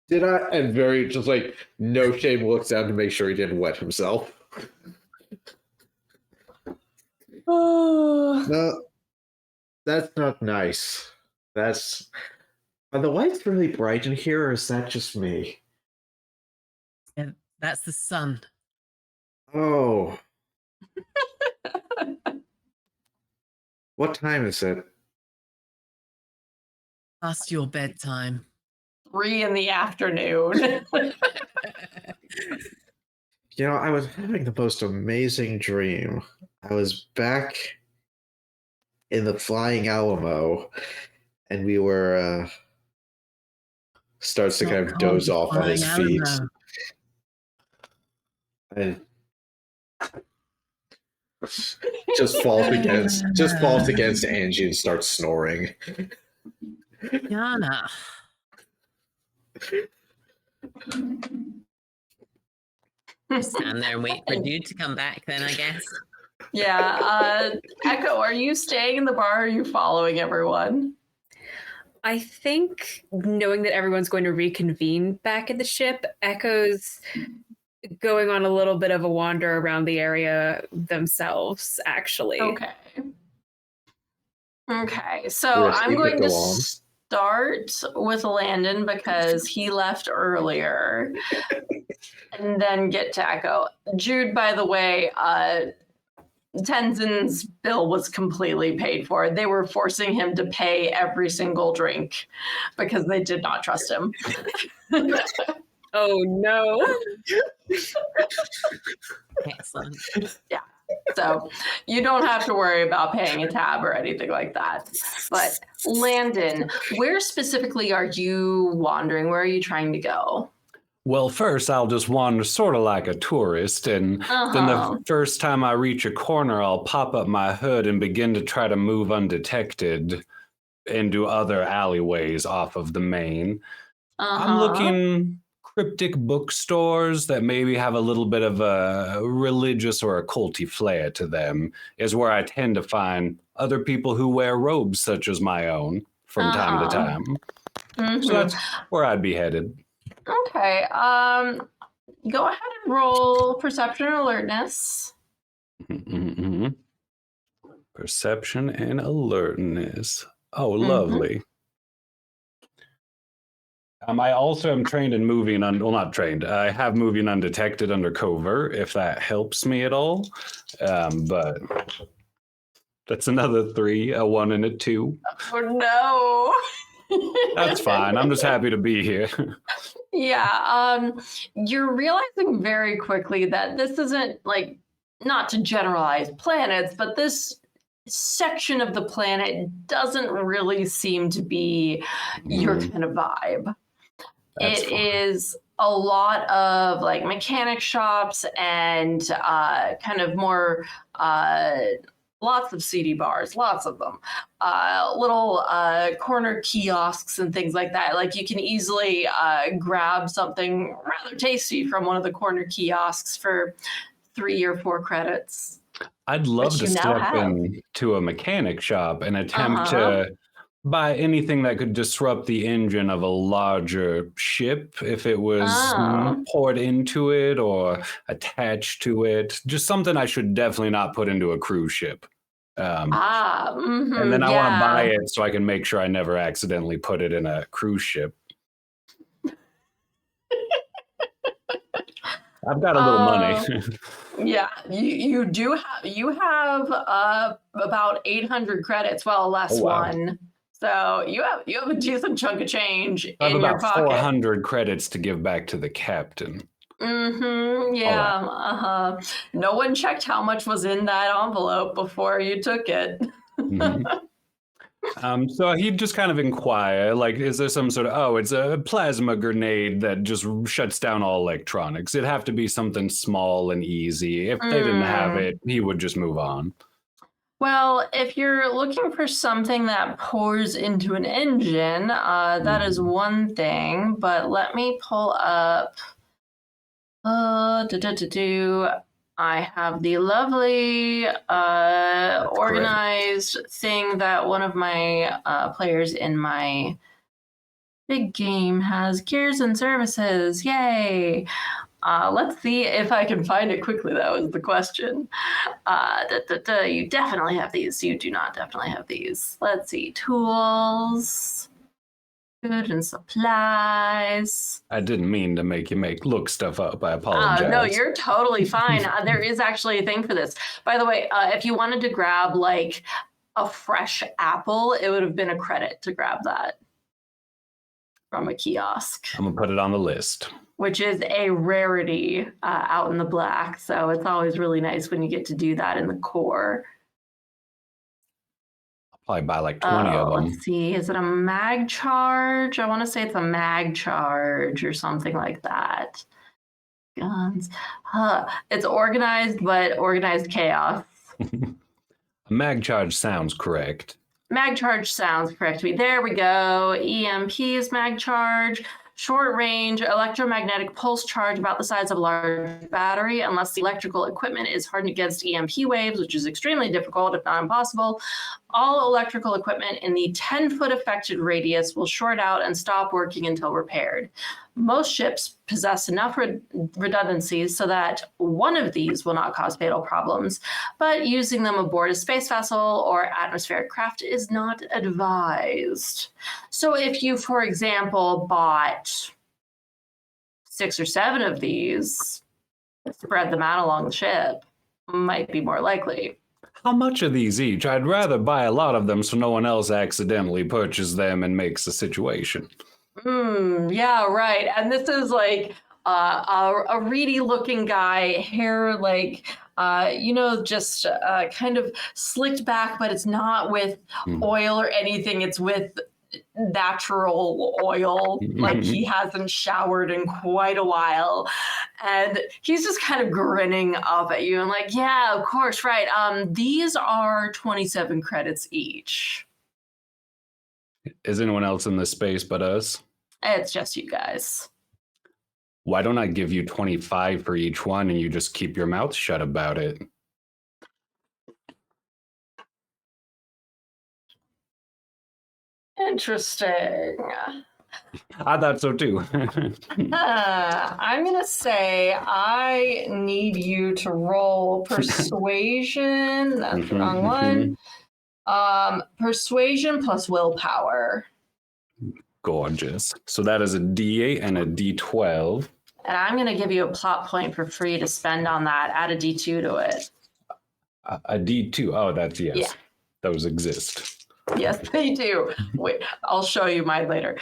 Did I? And very just like no shame looks down to make sure he didn't wet himself. No, that's not nice. That's. Are the lights really bright in here, or is that just me? Yeah, that's the sun. Oh. What time is it? Past your bedtime. 3 PM. You know, I was having the most amazing dream. I was back in the Flying Alamo, and we were starts to kind of doze off on his feet. And just falls against Angie and starts snoring. Yana. Stand there and wait for dude to come back then, I guess. Yeah. Echo, are you staying in the bar or are you following everyone? I think knowing that everyone's going to reconvene back at the ship, Echo's going on a little bit of a wander around the area themselves, actually. Okay. So I'm going to start with Landon because he left earlier and then get to Echo. Jude, by the way, Tenzin's bill was completely paid for. They were forcing him to pay every single drink because they did not trust him. Oh, no. Excellent. Yeah. So you don't have to worry about paying a tab or anything like that. But Landon, where specifically are you wandering? Where are you trying to go? Well, first I'll just wander sort of like a tourist, and then the first time I reach a corner, I'll pop up my hood and begin to try to move undetected into other alleyways off of the main. I'm looking cryptic bookstores that maybe have a little bit of a religious or a culty flair to them is where I tend to find other people who wear robes such as my own from time to time. So that's where I'd be headed. Okay. Go ahead and roll perception and alertness. Perception and alertness. Oh, lovely. I also am trained in moving, well, not trained. I have moving undetected under cover, if that helps me at all. But that's another 3, a 1 and a 2. Oh, no. That's fine. I'm just happy to be here. Yeah. You're realizing very quickly that this isn't like, not to generalize planets, but this section of the planet doesn't really seem to be your kind of vibe. It is a lot of like mechanic shops and kind of more lots of CD bars, lots of them, little corner kiosks and things like that. Like you can easily grab something rather tasty from one of the corner kiosks for 3 or 4 credits. I'd love to step into a mechanic shop and attempt to buy anything that could disrupt the engine of a larger ship if it was poured into it or attached to it. Just something I should definitely not put into a cruise ship. And then I want to buy it so I can make sure I never accidentally put it in a cruise ship. I've got a little money. Yeah, you do have, you have about 800 credits, well, less one. So you have a decent chunk of change I have in your about pocket. 400 credits to give back to the captain. Mm-hmm. Yeah. No one checked how much was in that envelope before you took it. Mhm. So he'd just kind of inquire, like, is there some sort of, it's a plasma grenade that just shuts down all electronics. It'd have to be something small and easy. If they didn't have it, he would just move on. Well, if you're looking for something that pours into an engine, that is one thing. But let me pull up. I have the lovely organized thing that one of my players in my big game has. Gears and services. Yay! Let's see if I can find it quickly. That was the question. You definitely have these. You do not definitely have these. Let's see. Tools. Good and supplies. I didn't mean to make you look stuff up. I apologize. No, you're totally fine. There is actually a thing for this. By the way, if you wanted to grab like a fresh apple, it would have been a credit to grab that from a kiosk. I'm going to put it on the list. Which is a rarity out in the black. So it's always really nice when you get to do that in the core. I'll probably buy like 20 of them. Let's see. Is it a mag charge? I want to say it's a mag charge or something like that. Guns. It's organized, but organized chaos. Mag charge sounds correct. Mag charge sounds correct to me. There we go. EMP is mag charge. Short range electromagnetic pulse charge about the size of a large battery, unless the electrical equipment is hardened against EMP waves, which is extremely difficult, if not impossible. All electrical equipment in the 10-foot affected radius will short out and stop working until repaired. Most ships possess enough redundancies so that one of these will not cause fatal problems, but using them aboard a space vessel or atmospheric craft is not advised. So if you, for example, bought 6 or 7 of these, spread them out along the ship, might be more likely. How much are these each? I'd rather buy a lot of them so no one else accidentally purchases them and makes a situation. Yeah, right. And this is like a reedy looking guy, hair like, just kind of slicked back, but it's not with oil or anything. It's with natural oil. Like he hasn't showered in quite a while. And he's just kind of grinning up at you and like, yeah, of course, right. These are 27 credits each. Is anyone else in this space but us? It's just you guys. Why don't I give you 25 for each one and you just keep your mouth shut about it? Interesting. I thought so too. I'm going to say I need you to roll persuasion. That's the wrong one. Persuasion plus willpower. Gorgeous. So that is a D8 and a D12. And I'm going to give you a plot point for free to spend on that. Add a D2 to it. A D2. Oh, that's yes. Yeah. Those exist. Yes, they do. Wait, I'll show you mine later.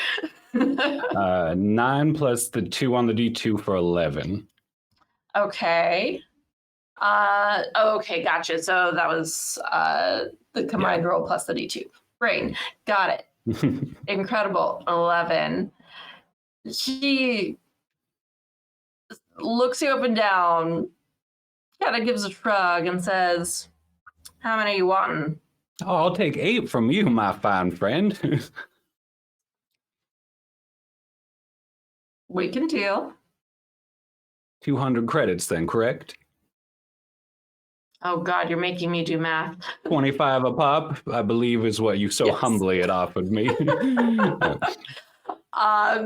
9 plus the 2 on the D2 for 11. Okay. Okay, gotcha. So that was the combined roll plus the D2. Great. Got it. Incredible. 11. He looks you up and down, kind of gives a shrug and says, how many are you wanting? Oh, I'll take 8 from you, my fine friend. We can deal. 200 credits then, correct? Oh God, you're making me do math. 25 a pop, I believe, is what you so humbly had offered me.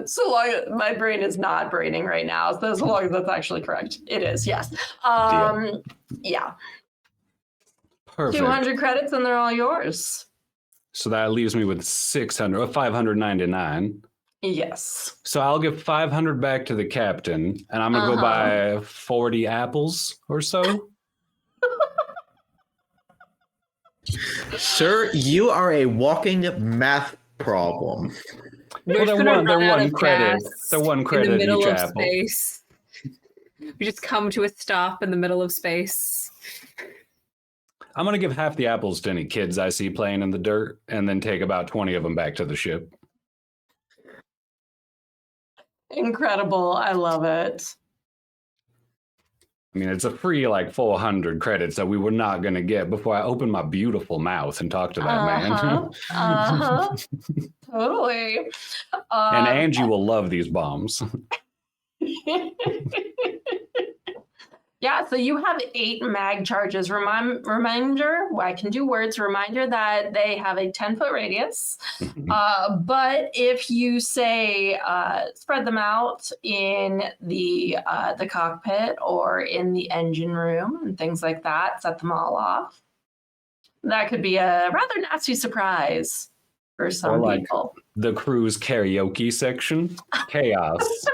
So long as my brain is not braining right now, so long as that's actually correct. It is, yes. Yeah. Perfect. 200 credits and they're all yours. So that leaves me with 599. Yes. So I'll give 500 back to the captain, and I'm gonna go buy 40 apples or so. Sir, you are a walking math problem. We're just they're gonna one, they're run out one of credit. gas They're one in the credit middle each of apple. space. We just come to a stop in the middle of space. I'm gonna give half the apples to any kids I see playing in the dirt, and then take about 20 of them back to the ship. Incredible. I love it. I mean, it's a free like 400 credits that we were not gonna get before I open my beautiful mouth and talk to that Uh-huh. man. Totally. And Angie will love these bombs. Yeah, so you have 8 mag charges. Reminder, I can do words. Reminder that they have a 10-foot radius. But if you say spread them out in the cockpit or in the engine room and things like that, set them all off. That could be a rather nasty surprise for some like people. The crew's karaoke section, chaos.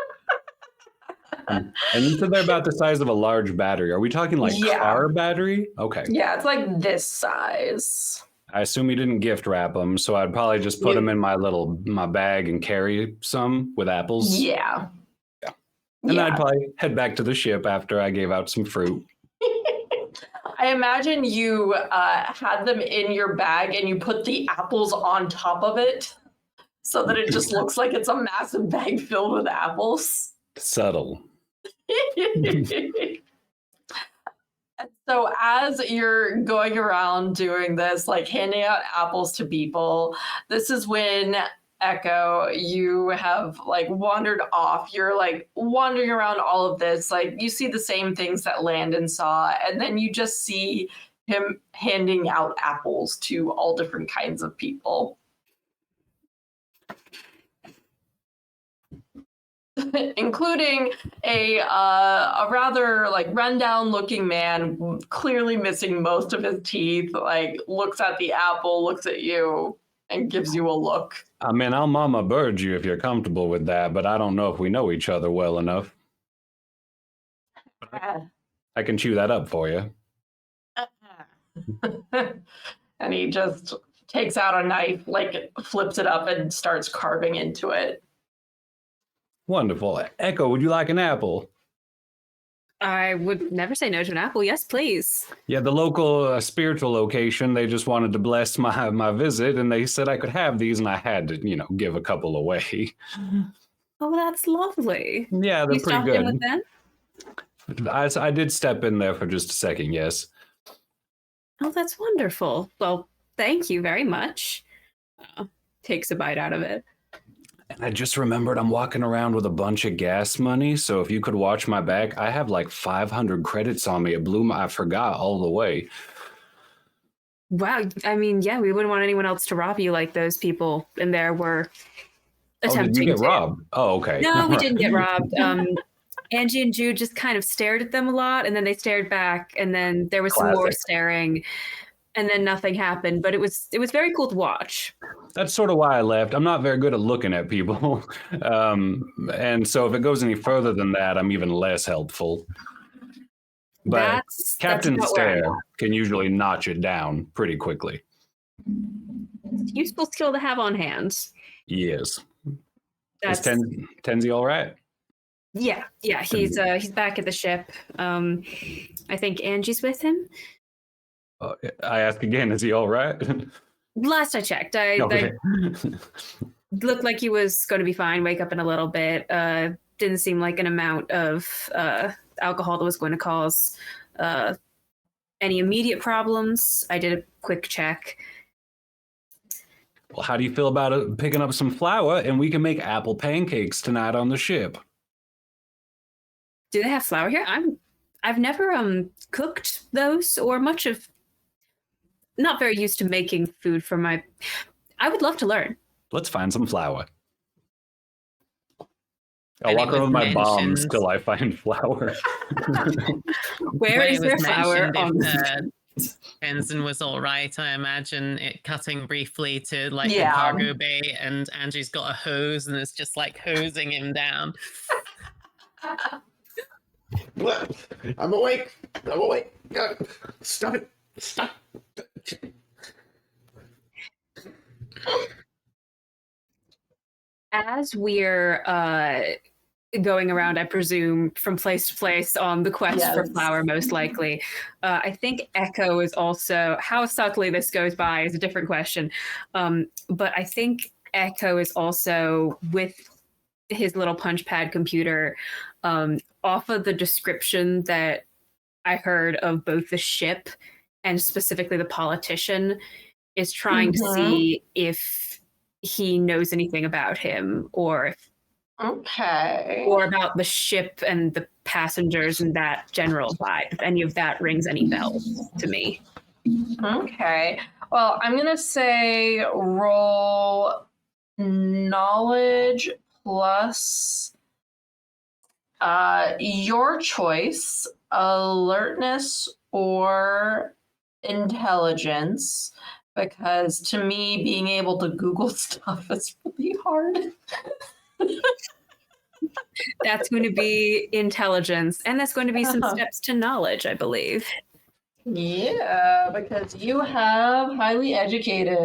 And you said they're about the size of a large battery. Are we talking like Yeah. car battery? Okay. Yeah, it's like this size. I assume you didn't gift wrap them, so I'd probably just put them in my bag and carry some with apples. Yeah. And I'd probably head back to the ship after I gave out some fruit. I imagine you had them in your bag and you put the apples on top of it so that it just looks like it's a massive bag filled with apples. Subtle. So as you're going around doing this, like handing out apples to people, this is when Echo, you have like wandered off. You're like wandering around all of this. Like you see the same things that Landon saw, and then you just see him handing out apples to all different kinds of people. Including a rather like rundown looking man, clearly missing most of his teeth, like looks at the apple, looks at you, and gives you a look. I mean, I'll mama bird you if you're comfortable with that, but I don't know if we know each other well enough. I can chew that up for you. And he just takes out a knife, like flips it up and starts carving into it. Wonderful. Echo, would you like an apple? I would never say no to an apple. Yes, please. Yeah, the local spiritual location, they just wanted to bless my visit, and they said I could have these, and I had to, give a couple away. Oh, that's lovely. Yeah, they're You pretty stopped in with good. them? I did step in there for just a second, yes. Oh, that's wonderful. Well, thank you very much. Takes a bite out of it. And I just remembered I'm walking around with a bunch of gas money, so if you could watch my back, I have like 500 credits on me. It blew I forgot all the way. Wow. I mean, yeah, we wouldn't want anyone else to rob you like those people in there were attempting did you get to. robbed? Oh, okay. No, we didn't get robbed. Angie and Jude just kind of stared at them a lot, and then they stared back, and then there was some more Classic. staring, and then nothing happened. But it was very cool to watch. That's sort of why I left. I'm not very good at looking at people. And so if it goes any further than that, I'm even less helpful. But That's Captain about where I'm Stare at. can usually notch it down pretty quickly. It's a useful skill to have on hand. Yes. That's Is Tenzi all right? yeah. He's back at the ship. I think Angie's with him. I ask again, is he all right? Last I checked, Okay. looked like he was going to be fine. Wake up in a little bit. Didn't seem like an amount of alcohol that was going to cause any immediate problems. I did a quick check. Well, how do you feel about picking up some flour and we can make apple pancakes tonight on the ship? Do they have flour here? I've never cooked those or much of. Not very used to making food for my. I would love to learn. Let's find some flour. I'll And it walk around was with my bombs mentioned- till I find flour. Where When is it there was flour mentioned on? if Ensign was all right, I imagine it cutting briefly to like Yeah. the cargo bay, and Angie's got a hose and is just like hosing him down. I'm awake. Stop it. Stop. as we're going around, I presume, from place to place on the quest for Yes. Flower, most likely, I think Echo is also, how subtly this goes by is a different question. But I think Echo is also with his little punch pad computer, off of the description that I heard of both the ship and specifically the politician, is trying to see if he knows anything about him or about the ship and the passengers and that general vibe. If any of that rings any bells to me. Okay. Well, I'm going to say roll knowledge plus your choice, alertness or intelligence, because to me, being able to Google stuff is really hard. That's going to be intelligence, and that's going to be some steps to knowledge, I believe. Yeah, because you have highly educated.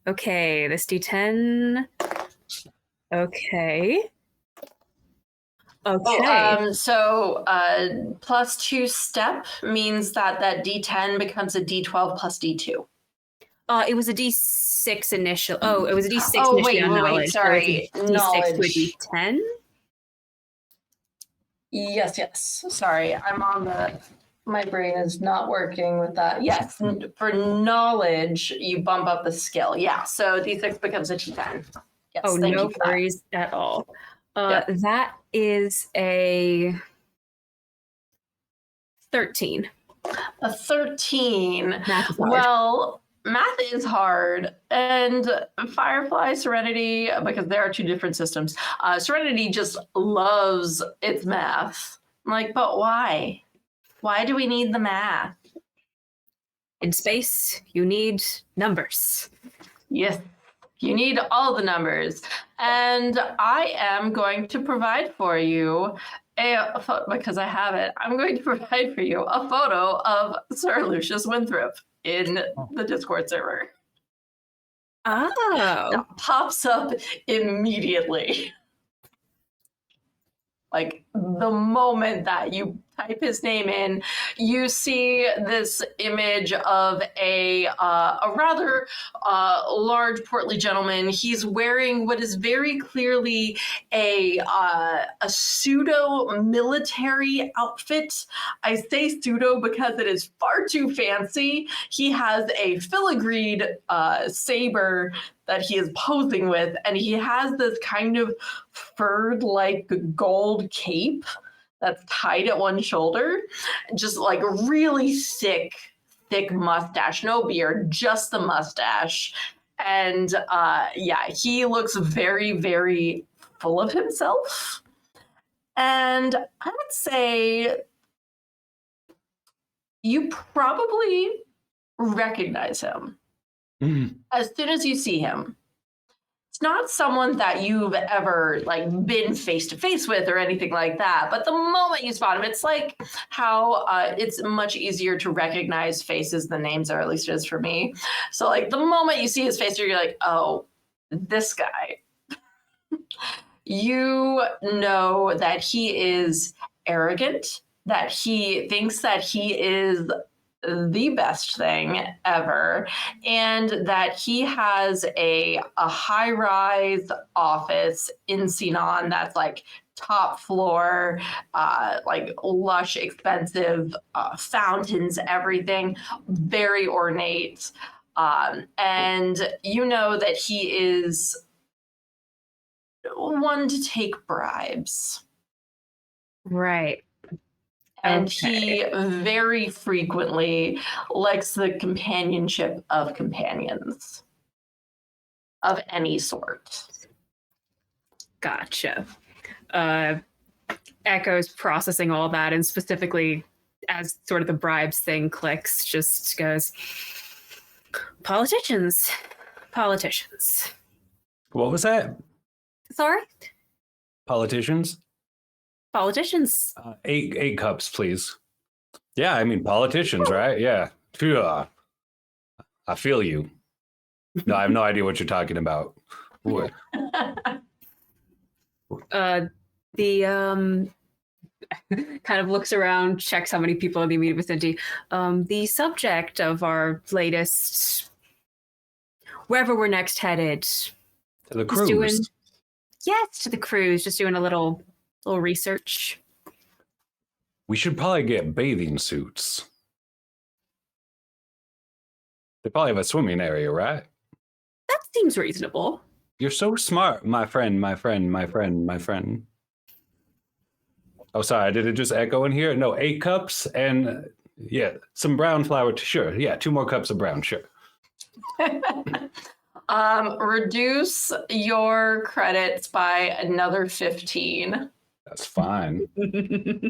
Okay, this D10. Okay. So plus 2 step means that D10 becomes a D12 plus D2. It was a D6 initial. Oh, it was a D6 Oh, initially on knowledge. wait, sorry. So D6 Knowledge. to a D10? Yes. Sorry, my brain is not working with that. Yes, for knowledge, you bump up the skill. Yeah, so D6 becomes a D10. Yes, Oh, thank no you for that. worries at all. Yep. That is a 13. A 13. Math is hard. Well, math is hard. And Firefly, Serenity, because there are two different systems, Serenity just loves its math. I'm like, but why? Why do we need the math? In space, you need numbers. Yes, you need all the numbers. And I am going to provide for you because I have it, I'm going to provide for you a photo of Sir Lucius Winthrop in the Discord server. Oh. That pops up immediately. Like the moment that you type his name in, you see this image of a rather large, portly gentleman. He's wearing what is very clearly a pseudo-military outfit. I say pseudo because it is far too fancy. He has a filigreed saber that he is posing with, and he has this kind of furred-like gold cape that's tied at one shoulder, just like really thick mustache, no beard, just the mustache. And yeah, he looks very, very full of himself. And I would say you probably recognize him as soon as you see him. It's not someone that you've ever like been face to face with or anything like that. But the moment you spot him, it's like how it's much easier to recognize faces than names, or at least it is for me. So like the moment you see his face, you're like, oh, this guy. You know that he is arrogant, that he thinks that he is the best thing ever, and that he has a high-rise office in Sinan that's like top floor, like lush, expensive fountains, everything, very ornate. And you know that he is one to take bribes. Right. And Okay. he very frequently likes the companionship of companions of any sort. Gotcha. Echo's processing all that, and specifically as sort of the bribes thing clicks, just goes, politicians. What was that? Sorry? Politicians? Politicians. 8 cups, please. Yeah, I mean politicians, right? Yeah. Phew. I feel you. No, I have no idea what you're talking about. What? The kind of looks around, checks how many people in the immediate vicinity. The subject of our latest, wherever we're next headed, To the just doing, cruise. yes, to the cruise, just doing a little research. We should probably get bathing suits. They probably have a swimming area, right? That seems reasonable. You're so smart, my friend, my friend, my friend, my friend. Oh, sorry, did it just echo in here? No, 8 cups and yeah, some brown flour. Sure, yeah, 2 more cups of brown, sure. Reduce your credits by another 15. That's fine.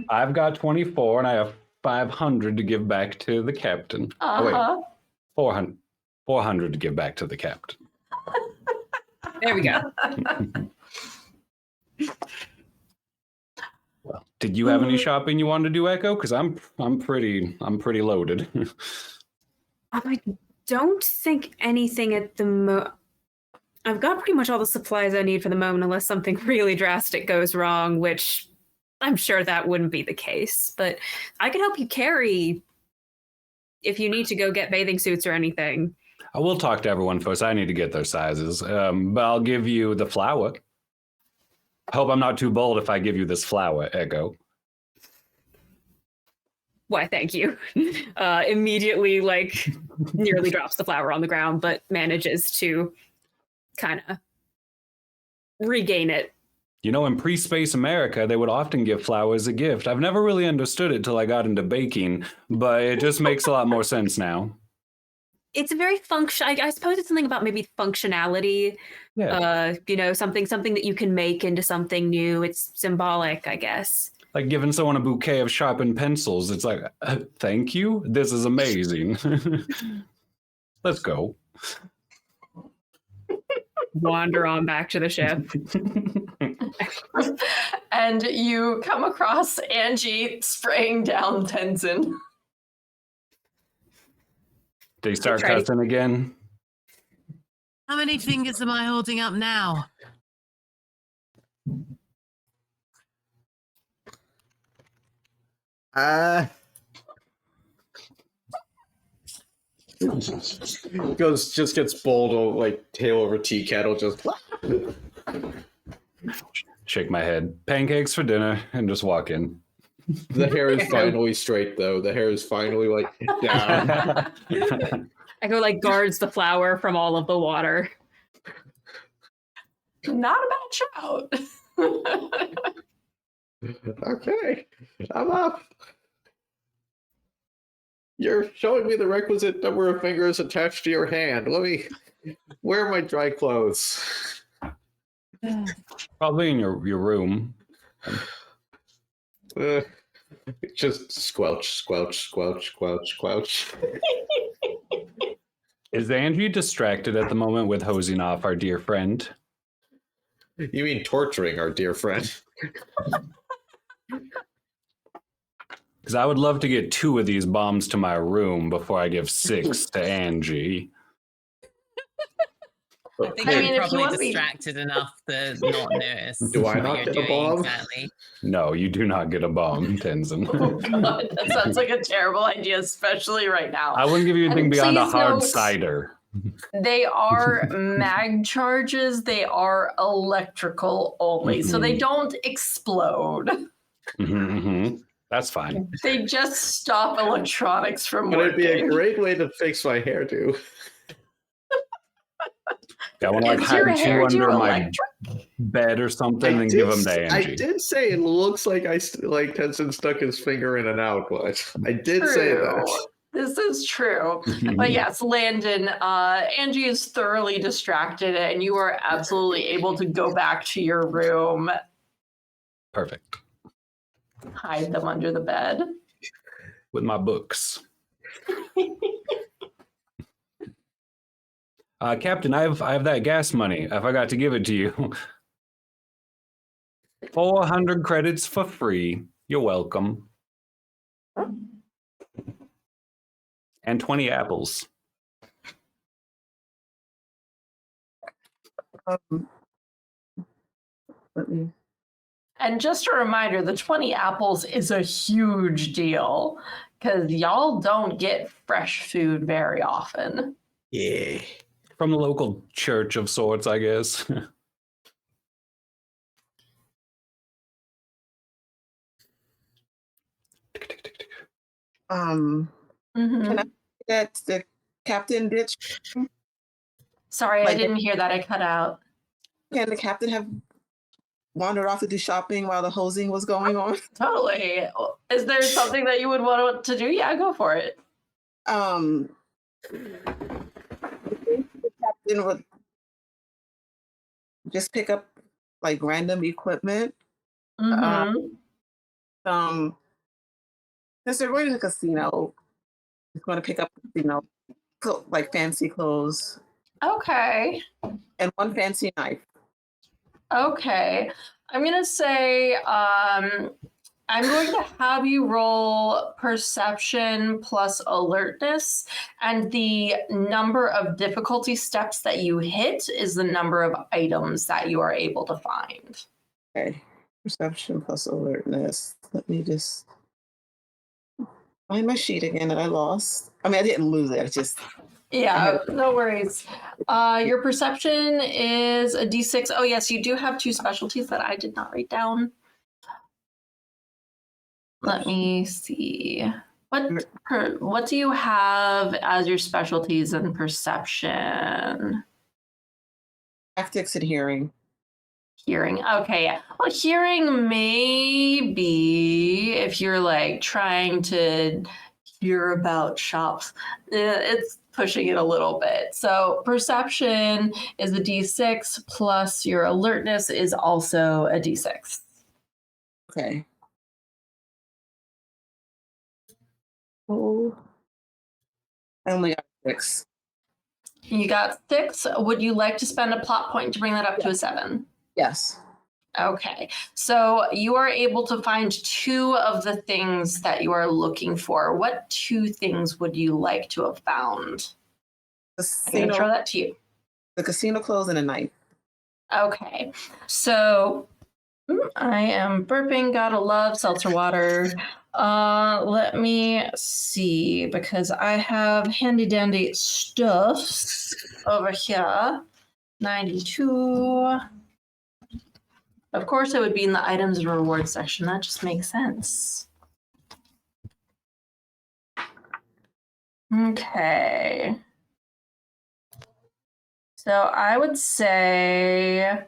I've got 24 and I have 500 to give back to the captain. Oh, wait, 400 to give back to the captain. There we go. Well, did you have any shopping you wanted to do, Echo? Because I'm pretty loaded. I don't think anything at the I've got pretty much all the supplies I need for the moment, unless something really drastic goes wrong, which I'm sure that wouldn't be the case. But I can help you carry if you need to go get bathing suits or anything. I will talk to everyone first. I need to get their sizes. But I'll give you the flour. I hope I'm not too bold if I give you this flour, Echo. Why, thank you. Immediately, like, nearly drops the flour on the ground, but manages to kind of regain it. You know, in pre-space America, they would often give flour as a gift. I've never really understood it till I got into baking, but it just makes a lot more sense now. It's a very I suppose it's something about maybe functionality. Yeah. You know, something that you can make into something new. It's symbolic, I guess. Like giving someone a bouquet of sharpened pencils. It's like, thank you. This is amazing. Let's go. Wander on back to the ship. And you come across Angie spraying down Tenzin. Did he start Try to- cussing again? How many fingers am I holding up now? Just gets bold, like tail over tea kettle, just Shake my head. Pancakes for dinner and just walk in. the hair is finally straight though. The hair is finally like down. Echo like guards the flour from all of the water. Not a bad shout. Okay, I'm up. You're showing me the requisite number of fingers attached to your hand. Let me. Where are my dry clothes? Probably in your room. Just squelch, squelch, squelch, squelch, squelch. Is Angie distracted at the moment with hosing off our dear friend? You mean torturing our dear friend? Because I would love to get 2 of these bombs to my room before I give 6 to Angie. I think I you're mean, if you probably want to be- distracted enough to not notice. Do I what not you're get the doing bomb? Exactly. No, you do not get a bomb, Tenzin. Oh god, that sounds like a terrible idea, especially right now. I wouldn't give you anything And beyond a please hard note- cider. They are mag charges. They are electrical only, so they don't explode. That's fine. They just stop electronics from But it'd be a working. great way to fix my hairdo. I want to like Is your hide 2 hairdo under my electric? bed or something and give them to I Angie. did say it looks like like Tenzin stuck his finger in and out, but I did say True. that. This is true. But yes, Landon, Angie is thoroughly distracted and you are absolutely able to go back to your room, Perfect. hide them under the bed. With my books. Captain, I have that gas money. I forgot to give it to you. 400 credits for free. You're welcome. And 20 apples. Um, let me. And just a reminder, the 20 apples is a huge deal because y'all don't get fresh food very often. Yeah. From the local church of sorts, I guess. Can I that the captain ditch? Sorry, I Like- didn't hear that. I cut out. Can the captain have wandered off to do shopping while the hosing was going on? Totally. Is there something that you would want to do? Yeah, go for it. The captain would just pick up like random equipment. Mhm. Since they're going to the casino, he's going to pick up, like fancy clothes Okay. and one fancy knife. Okay. I'm going to say I'm going to have you roll perception plus alertness, and the number of difficulty steps that you hit is the number of items that you are able to find. Okay. Perception plus alertness. Let me just find my sheet again that I lost. I mean, I didn't lose it. I just Yeah, no worries. Your perception is a D6. Oh, yes, you do have 2 specialties that I did not write down. Let me see. What do you have as your specialties in perception? tactics and hearing. Hearing. Okay, yeah. Well, hearing may be if you're like trying to hear about shops. It's pushing it a little bit. So perception is a D6 plus your alertness is also a D6. Okay. Oh, I only got 6. You got 6. Would you like to spend a plot point to bring that up to a 7? Yes. Okay, so you are able to find 2 of the things that you are looking for. What 2 things would you like to have found? I'm going to throw that to you. The casino clothes and a knife. Okay, so I am burping. Gotta love seltzer water. Let me see, because I have handy dandy stuffs over here. 92. Of course, it would be in the items and rewards section. That just makes sense. Okay. So I would say,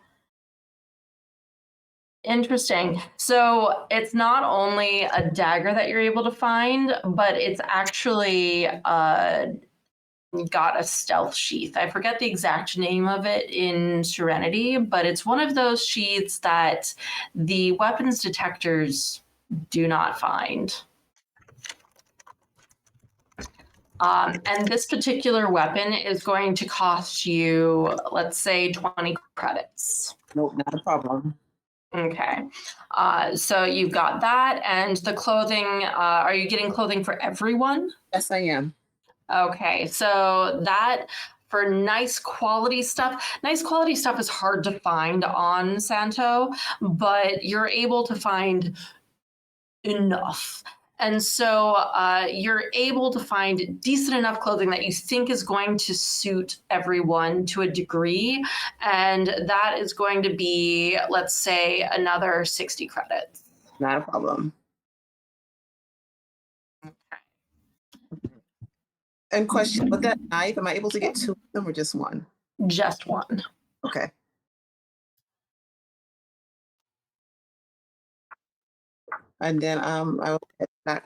interesting. So it's not only a dagger that you're able to find, but it's actually got a stealth sheath. I forget the exact name of it in Serenity, but it's one of those sheaths that the weapons detectors do not find. And this particular weapon is going to cost you, let's say, 20 credits. Nope, not a problem. Okay. So you've got that, and the clothing, are you getting clothing for everyone? Yes, I am. Okay, so that for nice quality stuff is hard to find on Santo, but you're able to find enough. And so you're able to find decent enough clothing that you think is going to suit everyone to a degree. And that is going to be, let's say, another 60 credits. Not a problem. And question, with that knife, am I able to get 2 of them or just 1? Just 1. Okay. And then I will head back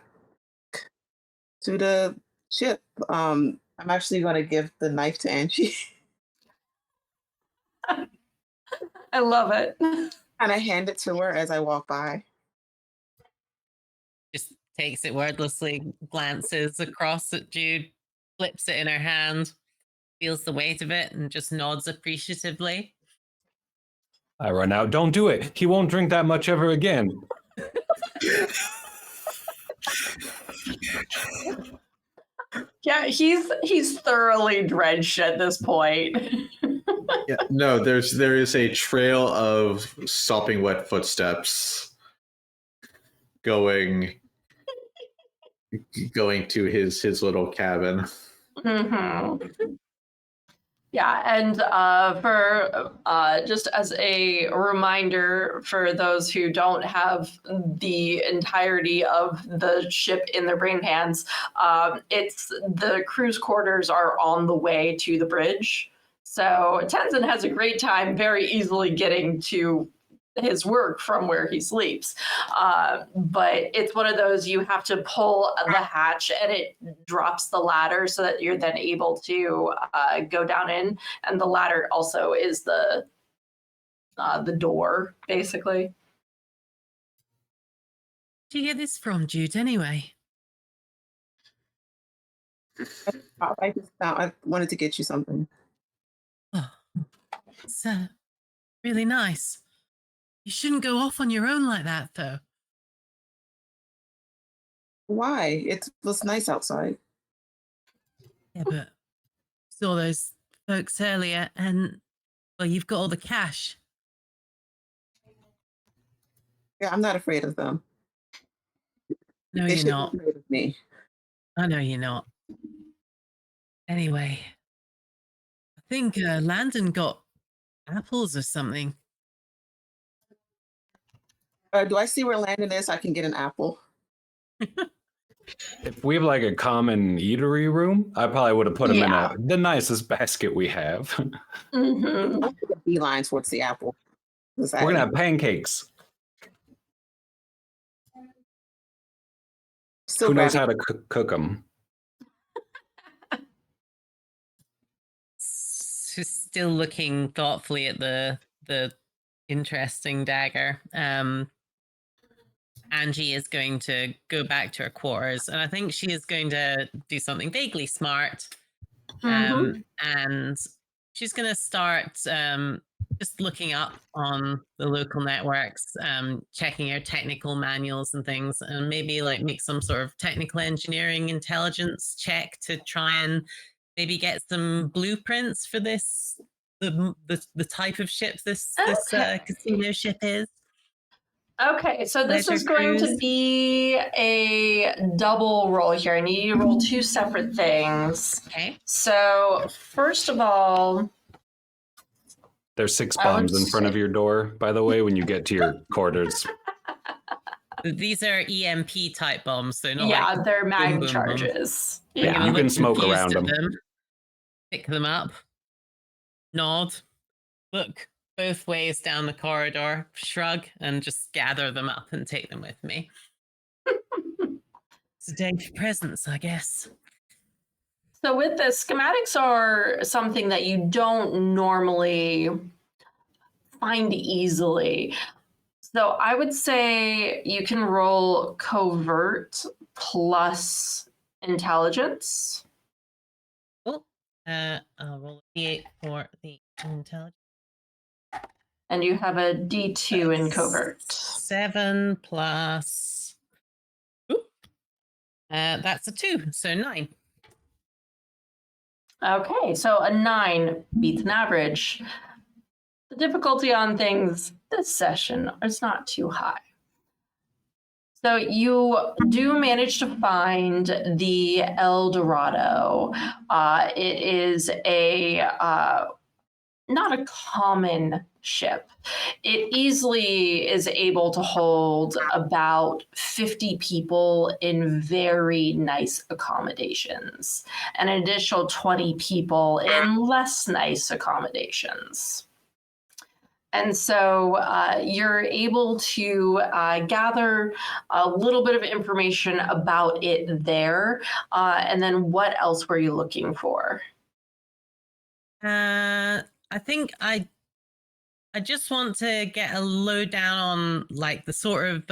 to the ship. I'm actually going to give the knife to Angie. I love it. And I hand it to her as I walk by. Just takes it wordlessly, glances across at Jude, flips it in her hand, feels the weight of it, and just nods appreciatively. I run out. Don't do it. He won't drink that much ever again. Yeah, he's thoroughly drenched at this point. Yeah, no, there is a trail of sopping wet footsteps going to his little cabin. Mm-hmm. Yeah, and for just as a reminder for those who don't have the entirety of the ship in their brain hands, it's the crew's quarters are on the way to the bridge. So Tenzin has a great time very easily getting to his work from where he sleeps. But it's one of those you have to pull the hatch and it drops the ladder so that you're then able to go down in. And the ladder also is the door, basically. Where do you get this from, Jude, anyway? I wanted to get you something. Oh, it's really nice. You shouldn't go off on your own like that, though. Why? It was nice outside. Yeah, but saw those folks earlier, and well, you've got all the cash. Yeah, I'm not afraid of them. No, They you're should be not. afraid of me. I know you're not. Anyway, I think Landon got apples or something. Do I see where Landon is? I can get an apple. If we have like a common eatery room, I probably would have put him in the nicest basket we have. Mm-hmm. I'll take a beeline towards the apple. We're going to have pancakes. Who knows how to cook them? Still looking thoughtfully at the interesting dagger. Angie is going to go back to her quarters, and I think she is going to do something vaguely smart. And she's going to start just looking up on the local networks, checking her technical manuals and things, and maybe like make some sort of technical engineering intelligence check to try and maybe get some blueprints for this, the type of ship this casino ship is. Okay, so this Leisure is going to cruise. be a double roll here. I need you to roll two separate things. Okay. So first of all, There's 6 bombs in front of your door, by the way, when you get to your quarters. These are EMP type bombs, so not like they're mag boom, boom, charges. You're Yeah, gonna you look can smoke confused around at them. Pick them up, nod, look both ways down the corridor, shrug, and just gather them up and take them with me. It's a day for presents, I guess. So with this, schematics are something that you don't normally find easily. So I would say you can roll covert plus intelligence. Oh, I'll roll a d8 for the intelligence. And you have a D2 in covert. 7 plus. Ooh, that's a 2, so 9. Okay, so a 9 beats an average. The difficulty on things this session is not too high. So you do manage to find the El Dorado. It is a not a common ship. It easily is able to hold about 50 people in very nice accommodations, and an additional 20 people in less nice accommodations. And so you're able to gather a little bit of information about it there. And then what else were you looking for? I think I just want to get a lowdown on like the sort of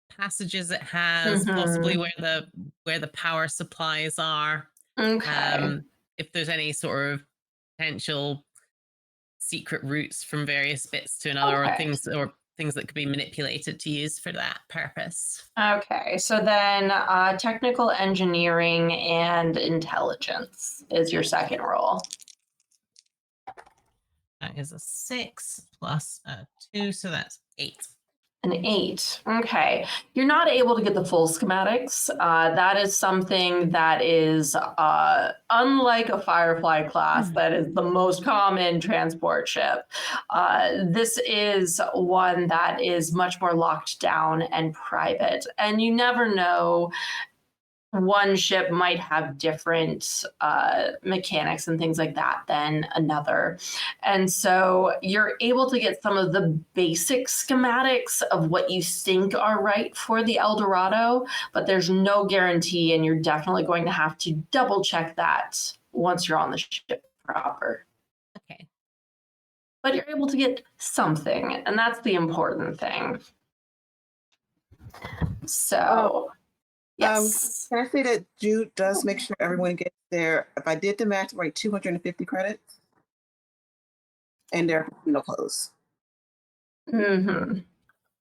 passages it has, possibly where the power supplies are. Okay. If there's any sort of potential secret routes from various bits to another, or things that could be manipulated to use for that purpose. Okay, so then technical engineering and intelligence is your second role. That is a 6 plus a 2, so that's 8. An 8. Okay. You're not able to get the full schematics. That is something that is unlike a Firefly class that is the most common transport ship. This is one that is much more locked down and private. And you never know, one ship might have different mechanics and things like that than another. And so you're able to get some of the basic schematics of what you think are right for the El Dorado, but there's no guarantee, and you're definitely going to have to double check that once you're on the ship proper. Okay. But you're able to get something, and that's the important thing. So... Yes. Can I say that Jude does make sure everyone gets their, if I did the math right, 250 credits and their clothes. Mm-hmm.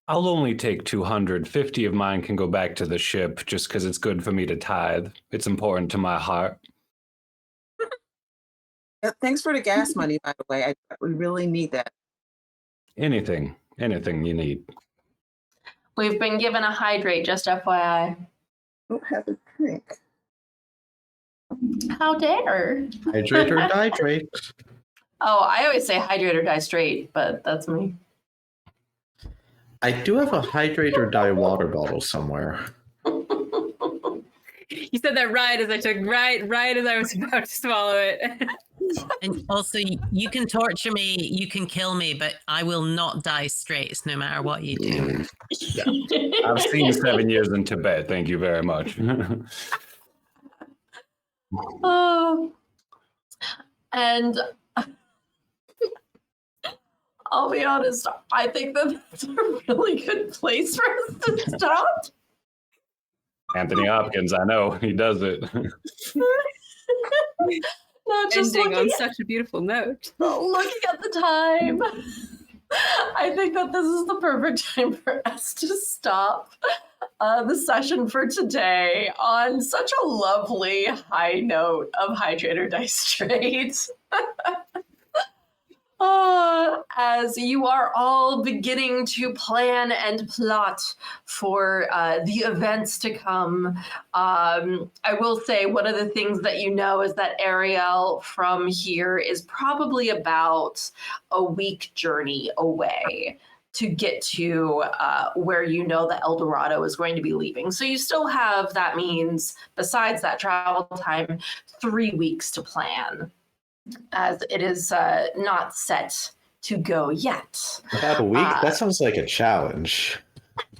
I'll only take 250 of mine can go back to the ship just because it's good for me to tithe. It's important to my heart. Thanks for the gas money, by the way. We really need that. Anything you need. We've been given a hydrate, just FYI. Don't have a drink. How dare? Hydrate or dihydrate. Oh, I always say hydrate or die straight, but that's me. I do have a hydrate or die water bottle somewhere. You said that right as I took right as I was about to swallow it. And also, you can torture me, you can kill me, but I will not die straight no matter what you do. I've seen 7 years in Tibet. Thank you very much. And I'll be honest, I think that that's a really good place for us to stop. Anthony Hopkins, I know, he does it. Not just Ending on looking such a beautiful note. looking at the time. I think that this is the perfect time for us to stop the session for today on such a lovely high note of Hydrate or Die Straight. As you are all beginning to plan and plot for the events to come, I will say one of the things that you know is that Ariel from here is probably about a week journey away to get to where you know the El Dorado is going to be leaving. So you still have, that means, besides that travel time, 3 weeks to plan, as it is not set to go yet. About a week? That sounds like a challenge.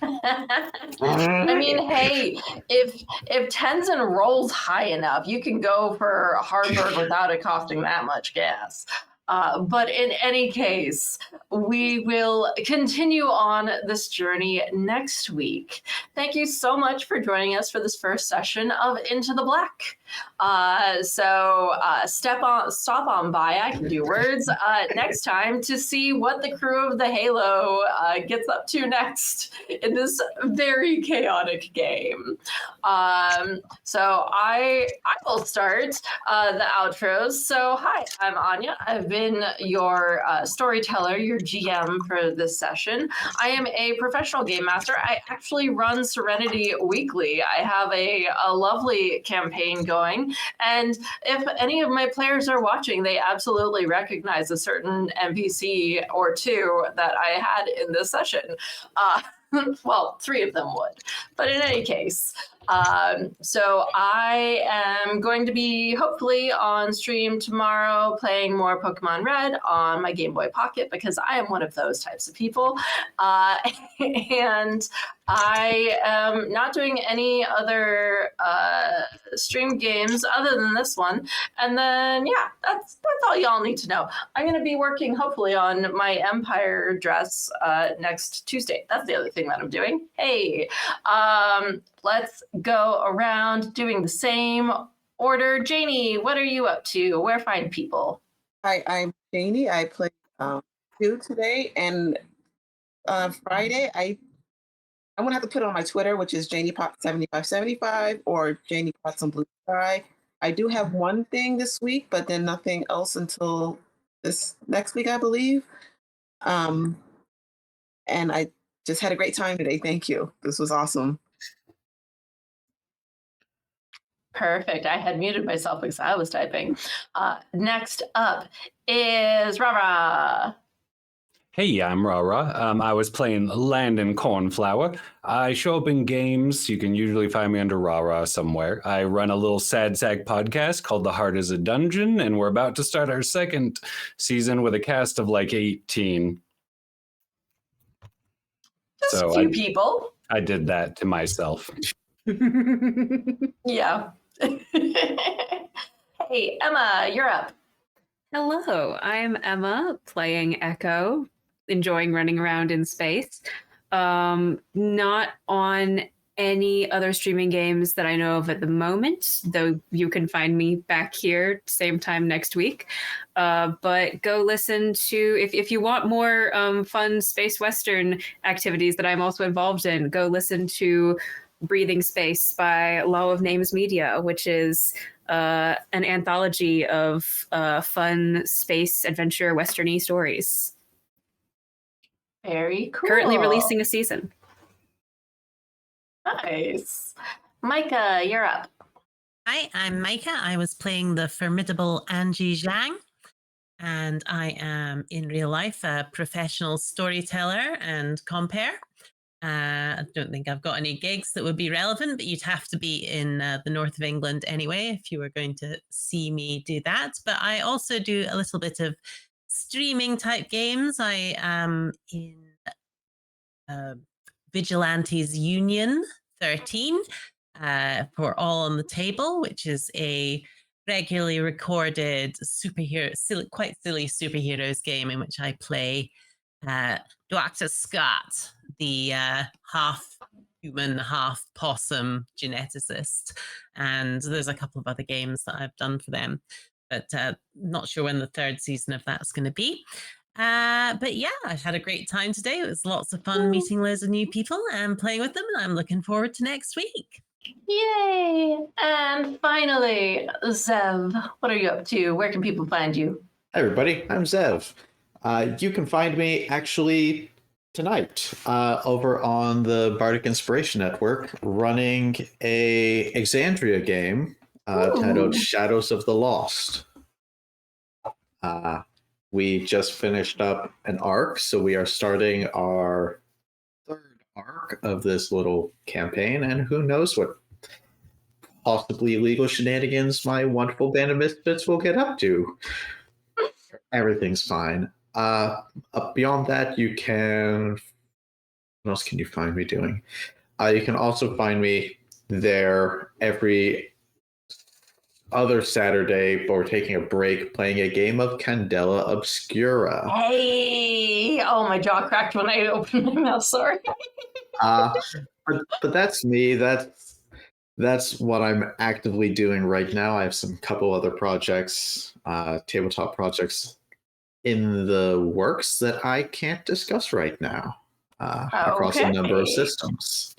I mean, hey, if Tenzin rolls high enough, you can go for Harburg without it costing that much gas. But in any case, we will continue on this journey next week. Thank you so much for joining us for this first session of Into the Black. Stop on by, I can do words, next time to see what the crew of the Halo gets up to next in this very chaotic game. So I will start the outros. So hi, I'm Anya. I've been your storyteller, your GM for this session. I am a professional game master. I actually run Serenity weekly. I have a lovely campaign going, and if any of my players are watching, they absolutely recognize a certain NPC or two that I had in this session. Well, 3 of them would, but in any case, so I am going to be hopefully on stream tomorrow playing more Pokemon Red on my Game Boy Pocket, because I am one of those types of people. And I am not doing any other stream games other than this one. And then, yeah, that's all y'all need to know. I'm going to be working hopefully on my Empire dress next Tuesday. That's the other thing that I'm doing. Hey, let's go around doing the same order. Janie, what are you up to? Where find people? Hi, I'm Janie. I played Jude today, and Friday I'm gonna have to put it on my Twitter, which is JaniePop7575 or JaniePots on Blue Sky. I do have one thing this week, but then nothing else until this next week, I believe. And I just had a great time today. Thank you. This was awesome. Perfect. I had muted myself because I was typing. Next up is Rara. Hey, I'm Rara. I was playing Landon Cornflower. I show up in games. You can usually find me under Rara somewhere. I run a little sad sack podcast called The Heart is a Dungeon, and we're about to start our second season with a cast of like 18. Just So a few people. I did that to myself. Yeah. Hey, Emma, you're up. Hello, I'm Emma, playing Echo, enjoying running around in space. Not on any other streaming games that I know of at the moment, though you can find me back here same time next week. But go listen to, if you want more fun space western activities that I'm also involved in, go listen to Breathing Space by Law of Names Media, which is an anthology of fun space adventure westerny stories. Very cool. Currently releasing a season. Nice. Mica, you're up. Hi, I'm Mica. I was playing the formidable Angie Zhang, and I am in real life a professional storyteller and compere. I don't think I've got any gigs that would be relevant, but you'd have to be in the north of England anyway if you were going to see me do that. But I also do a little bit of streaming type games. I am in Vigilantes Union 13 for All on the Table, which is a regularly recorded quite silly superheroes game in which I play Dr. Scott, the half human, half possum geneticist. And there's a couple of other games that I've done for them, but not sure when the third season of that's going to be. But yeah, I've had a great time today. It was lots of fun meeting loads of new people and playing with them. And I'm looking forward to next week. Yay! And finally, Zev, what are you up to? Where can people find you? Hi, everybody. I'm Zev. You can find me actually tonight over on the Bardic Inspiration Network running a Exandria game titled Shadows of the Lost. We just finished up an arc, so we are starting our third arc of this little campaign, and who knows what possibly illegal shenanigans my wonderful band of misfits will get up to. Everything's fine. Beyond that, you can... What else can you find me doing? You can also find me there every other Saturday, but we're taking a break playing a game of Candela Obscura. Hey! Oh, my jaw cracked when I opened my mouth. Sorry. But that's me. That's what I'm actively doing right now. I have some couple other projects, tabletop projects in the works that I can't discuss right now across a number of systems.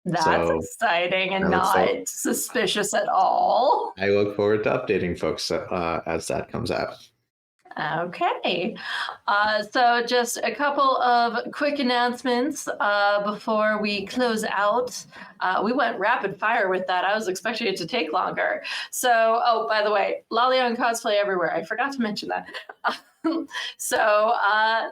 That's exciting and not suspicious at all. I look forward to updating folks as that comes out. Okay. So just a couple of quick announcements before we close out. We went rapid fire with that. I was expecting it to take longer. So, oh, by the way, Lalion cosplay everywhere. I forgot to mention that. So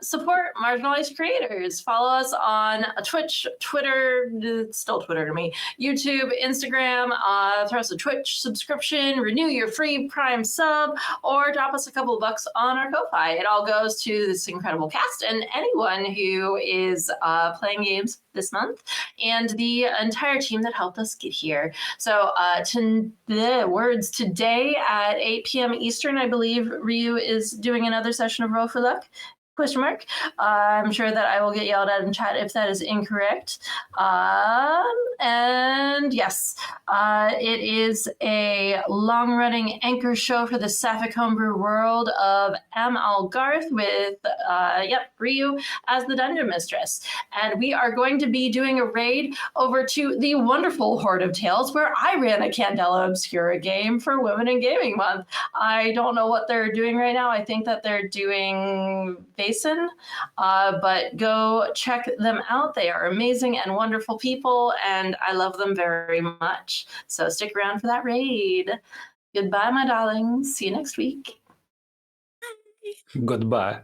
support marginalized creators. Follow us on Twitch, Twitter, it's still Twitter to me, YouTube, Instagram. Throw us a Twitch subscription, renew your free Prime sub, or drop us a couple of bucks on our Ko-Fi. It all goes to this incredible cast and anyone who is playing games this month and the entire team that helped us get here. So to the words today at 8 p.m. Eastern, I believe Ryu is doing another session of Roll for Luck. Question mark. I'm sure that I will get yelled at in chat if that is incorrect. And yes, it is a long-running anchor show for the Sapphic homebrew world of M. Algarth with, Ryu as the Dungeon Mistress. And we are going to be doing a raid over to the wonderful Horde of Tales where I ran a Candela Obscura game for Women in Gaming Month. I don't know what they're doing right now. I think that they're doing Basin, but go check them out. They are amazing and wonderful people, and I love them very much. So stick around for that raid. Goodbye, my darlings. See you next week. Goodbye.